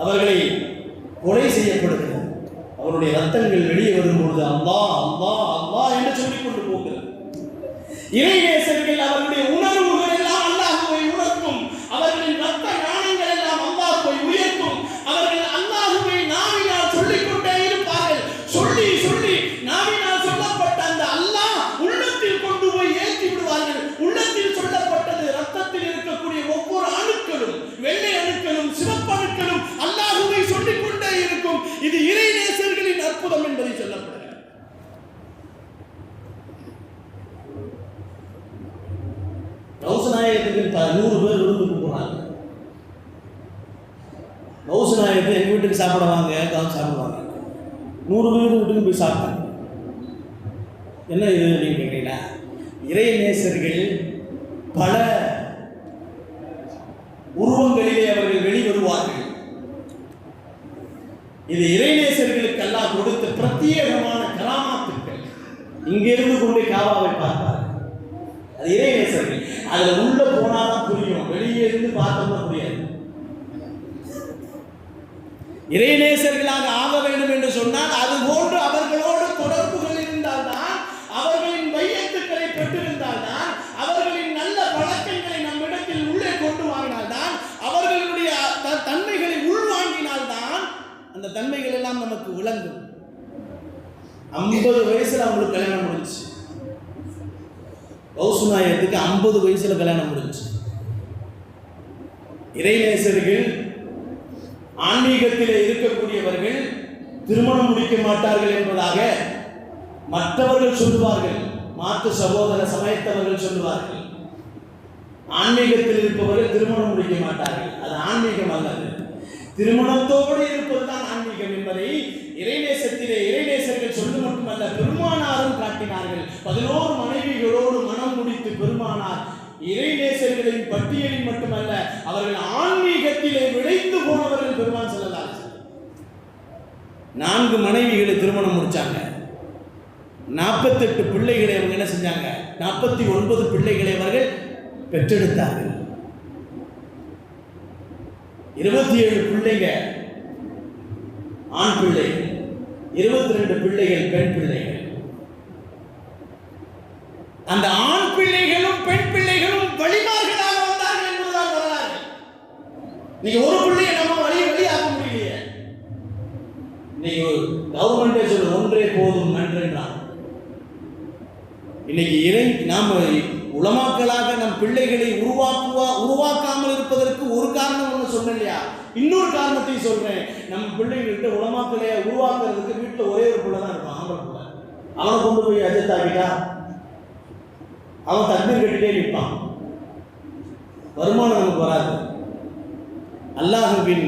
அவர்களை கொலை செய்யப்படுகிறது, அவருடைய ரத்தங்கள் வெளியே வரும்பொழுது அல்லாஹ் அல்லாஹ் அல்லாஹ் என்று சொல்லிக் கொண்டு போகிறது. இறைநேசர்கள் அவர்களுடைய உணர்வுகள் எல்லாம் அல்லாஹ்வை உணர்த்தும், அவர்களின் ரத்த நாணங்கள் எல்லாம் அல்லாஹ்வை உயர்த்தும். அவர்கள் அல்லாஹ்வை நாவினால் சொல்லிக் கொண்டே இருப்பார்கள். சொல்லி சொல்லி நாவினால் சொல்லப்பட்ட அந்த அல்லாஹ் உள்ளத்தில் கொண்டு போய் ஏற்றி விடுவார்கள். உள்ளத்தில் சொல்லப்பட்டது ரத்தத்தில் இருக்கக்கூடிய ஒவ்வொரு அணுக்களும், வெள்ளை அணுக்களும் சிவப்பு அணுக்களும் அல்லாஹ்வை சொல்லிக் கொண்டே இருக்கும். இது இறைநேசர்களின் அற்புதம் என்பதை சொல்லப்படுகிறது. கௌசநாயகத்துக்கு 100 பேர் விருந்துக்கு போனாங்க. கௌசநாயகத்தை எங்கள் வீட்டுக்கு சாப்பிடுவாங்க, சாப்பிடுவாங்க. 100 பேர் வீட்டுக்கு போய் சாப்பிட்டாங்க. என்ன இது அப்படின்னு கேட்குறீங்களா? இறைநேசர்கள் பல உருவங்களிலே அவர்கள் வெளிவருவார்கள். இது இறைநேசர்களுக்கு எல்லாம் கொடுத்த பிரத்யேகமான கராமாத்துக்கள். இங்கிருந்து கொண்டே காபாவை பார்ப்பார்கள். அது இறைநேசர்கள். அதில் உள்ள போனாதான் புரியும், வெளியே இருந்து பார்த்தோம்னா புரியாது. இறைநேசர்களாக ஆக வேண்டும் என்று சொன்னால் அது போன்று அவர்களோடு தொடர்புகள் இருந்தால்தான், அவர்களின் மையத்துக்களை பெற்றிருந்தால்தான், அவர்களின் நல்ல பழக்கங்களை நம்மிடத்தில் உள்ளே கொண்டு வாங்கினால்தான், அவர்களுடைய தன்மைகளை உள்வாங்கினால்தான் அந்த தன்மைகள் எல்லாம் நமக்கு விளங்கும். 50 வயசுல அவங்களுக்கு கல்யாணம் முடிஞ்சு. கௌசுநாயகத்துக்கு 50 வயசுல கல்யாணம் முடிஞ்சு. இறைநேசர்கள் ஆன்மீகத்திலே இருக்கக்கூடியவர்கள் திருமணம் முடிக்க மாட்டார்கள் என்பதாக மற்றவர்கள் சொல்லுவார்கள், மாற்று சகோதர சமயத்தவர்கள் சொல்லுவார்கள். ஆன்மீகத்தில் இருப்பவர்கள் திருமணம் முடிக்க மாட்டார்கள், அது ஆன்மீகம் அல்லது. திருமணத்தோடு இருப்பதுதான் ஆன்மீகம் என்பதை இறைநேசத்திலே இறைநேசர்கள் சொல்லு மட்டுமல்ல, பெருமானாரும் காட்டினார்கள். 11 மனைவிகளோடு மனம் முடித்து பெருமானார் இறைநேசர்களின் பட்டியலில் மட்டுமல்ல, அவர்கள் ஆன்மீகத்திலே விளைந்து போனவர்கள் பெருமான் ஸல்லல்லாஹு அலைஹி வஸல்லம். 4 மனைவிகளை திருமணம் முடிச்சாங்க. 48 பிள்ளைகளை அவங்க என்ன செஞ்சாங்க? 49 பிள்ளைகளை அவர்கள் பெற்றெடுத்தார்கள். 27 பிள்ளைங்க ஆண் பிள்ளைகள், 22 பிள்ளைகள் பெண் பிள்ளைகள். அந்த ஆண் பிள்ளைகளும் பெண் பிள்ளைகளும் வழிமார்களாக வந்தார்கள் என்பதுதான் வரலாறு. நீங்க ஒரு பிள்ளையை நம்ம வழியாக்க முடியலையே. இன்னைக்கு கவர்மெண்டே சொல்ல ஒன்றே போதும் நன்றென்றான். இன்னைக்கு நாம உலமாக்களாக நம் பிள்ளைகளை உருவாக்காமல் இருப்பதற்கு ஒரு காரணம் ஒன்று சொன்னேன் இல்லையா? இன்னொரு காரணத்தையும் சொல்றேன். நம்ம பிள்ளைகள்கிட்ட உலமாக்களை உருவாக்குறதுக்கு வீட்டில் ஒரே ஒரு பிள்ளை தான் இருப்பான், ஆம்பளை பிள்ளை. அவனை கொண்டு போய் அஜத்தாக்கிட்டா அவன் தக்பீர் கட்டிட்டே நிற்பான், வருமானம் நமக்கு வராது. அல்லாஹ்வின்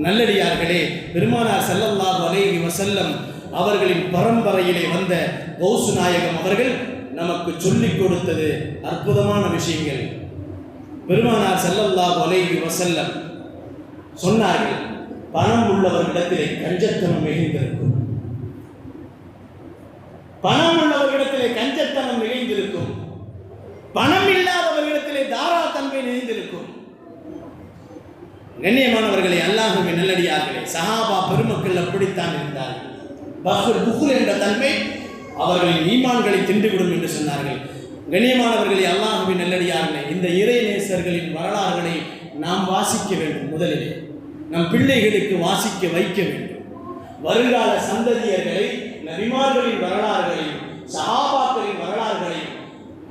நல்லடியார்களே, பெருமானார் ஸல்லல்லாஹு அலைஹி வஸல்லம் அவர்களின் பரம்பரையிலே வந்த கௌசு நாயகம் அவர்கள் நமக்கு சொல்லிக் கொடுத்தது அற்புதமான விஷயங்கள். பெருமானார் ஸல்லல்லாஹு அலைஹி வஸல்லம் சொன்னார்கள், பணம் உள்ளவர்களிடத்திலே கஞ்சத்தனம் மிகுந்திருக்கும். பணம் உள்ளவர்களிடத்திலே கஞ்சத்தனம் நிறைந்திருக்கும், பணம் இல்லாதவர்களிடத்திலே தாராளத்தன்மை நிறைந்திருக்கும். கண்ணியமானவர்களே, அல்லாஹ்வின் நல்லடியார்களே, சஹாபா பெருமக்கள் அப்படித்தான் இருந்தார்கள். புகுல் என்ற தன்மை அவர்களின் ஈமான்களை தின்றுவிடும் என்று சொன்னார்கள். கண்ணியமானவர்களே, அல்லாஹ்வின் நல்லடியார்களே, இந்த இறை நேசர்களின் வரலாறுகளை நாம் வாசிக்க வேண்டும். முதலிலே நம் பிள்ளைகளுக்கு வாசிக்க வைக்க வேண்டும். வருங்கால சந்ததியர்களை நபிமார்களின் வரலாறுகளையும், சஹாபாக்களின் வரலாறுகளையும்,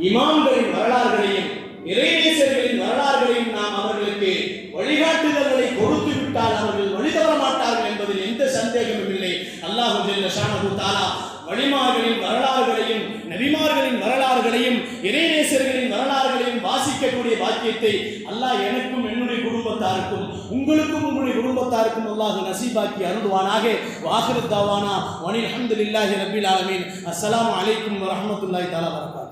இமாம்களின் வரலாறுகளையும், இறைநேசர்களின் வரலாறுகளையும் நாம் அவர்களுக்கு வழிகாட்டுதல்களை கொடுத்து விட்டால் அவர்கள் வழிதவர மாட்டார்கள் என்பதில் எந்த சந்தேகமும் இல்லை. அல்லாஹ் ஜல்ல ஷானஹு தஆலா வழிமார்களின் வரலாறுகளையும், நபிமார்களின் வரலாறுகளையும், இறைநேசர்களின் வரலாறுகளையும் வாசிக்கக்கூடிய பாக்கியத்தை அல்லாஹ் எனக்கும் என்னுடைய குடும்பத்தாருக்கும் உங்களுக்கும் உங்களுடைய குடும்பத்தாருக்கும் அல்லாஹ் நசீபாக்கி அருள்வானாக. வாஹிரு தாவானா வனில் ஹம்துலில்லாஹி ரப்பில் ஆலமீன். அஸ்ஸலாமு அலைக்கும் வரஹ்மத்துல்லாஹி தஆலா வபரகாத்துஹு.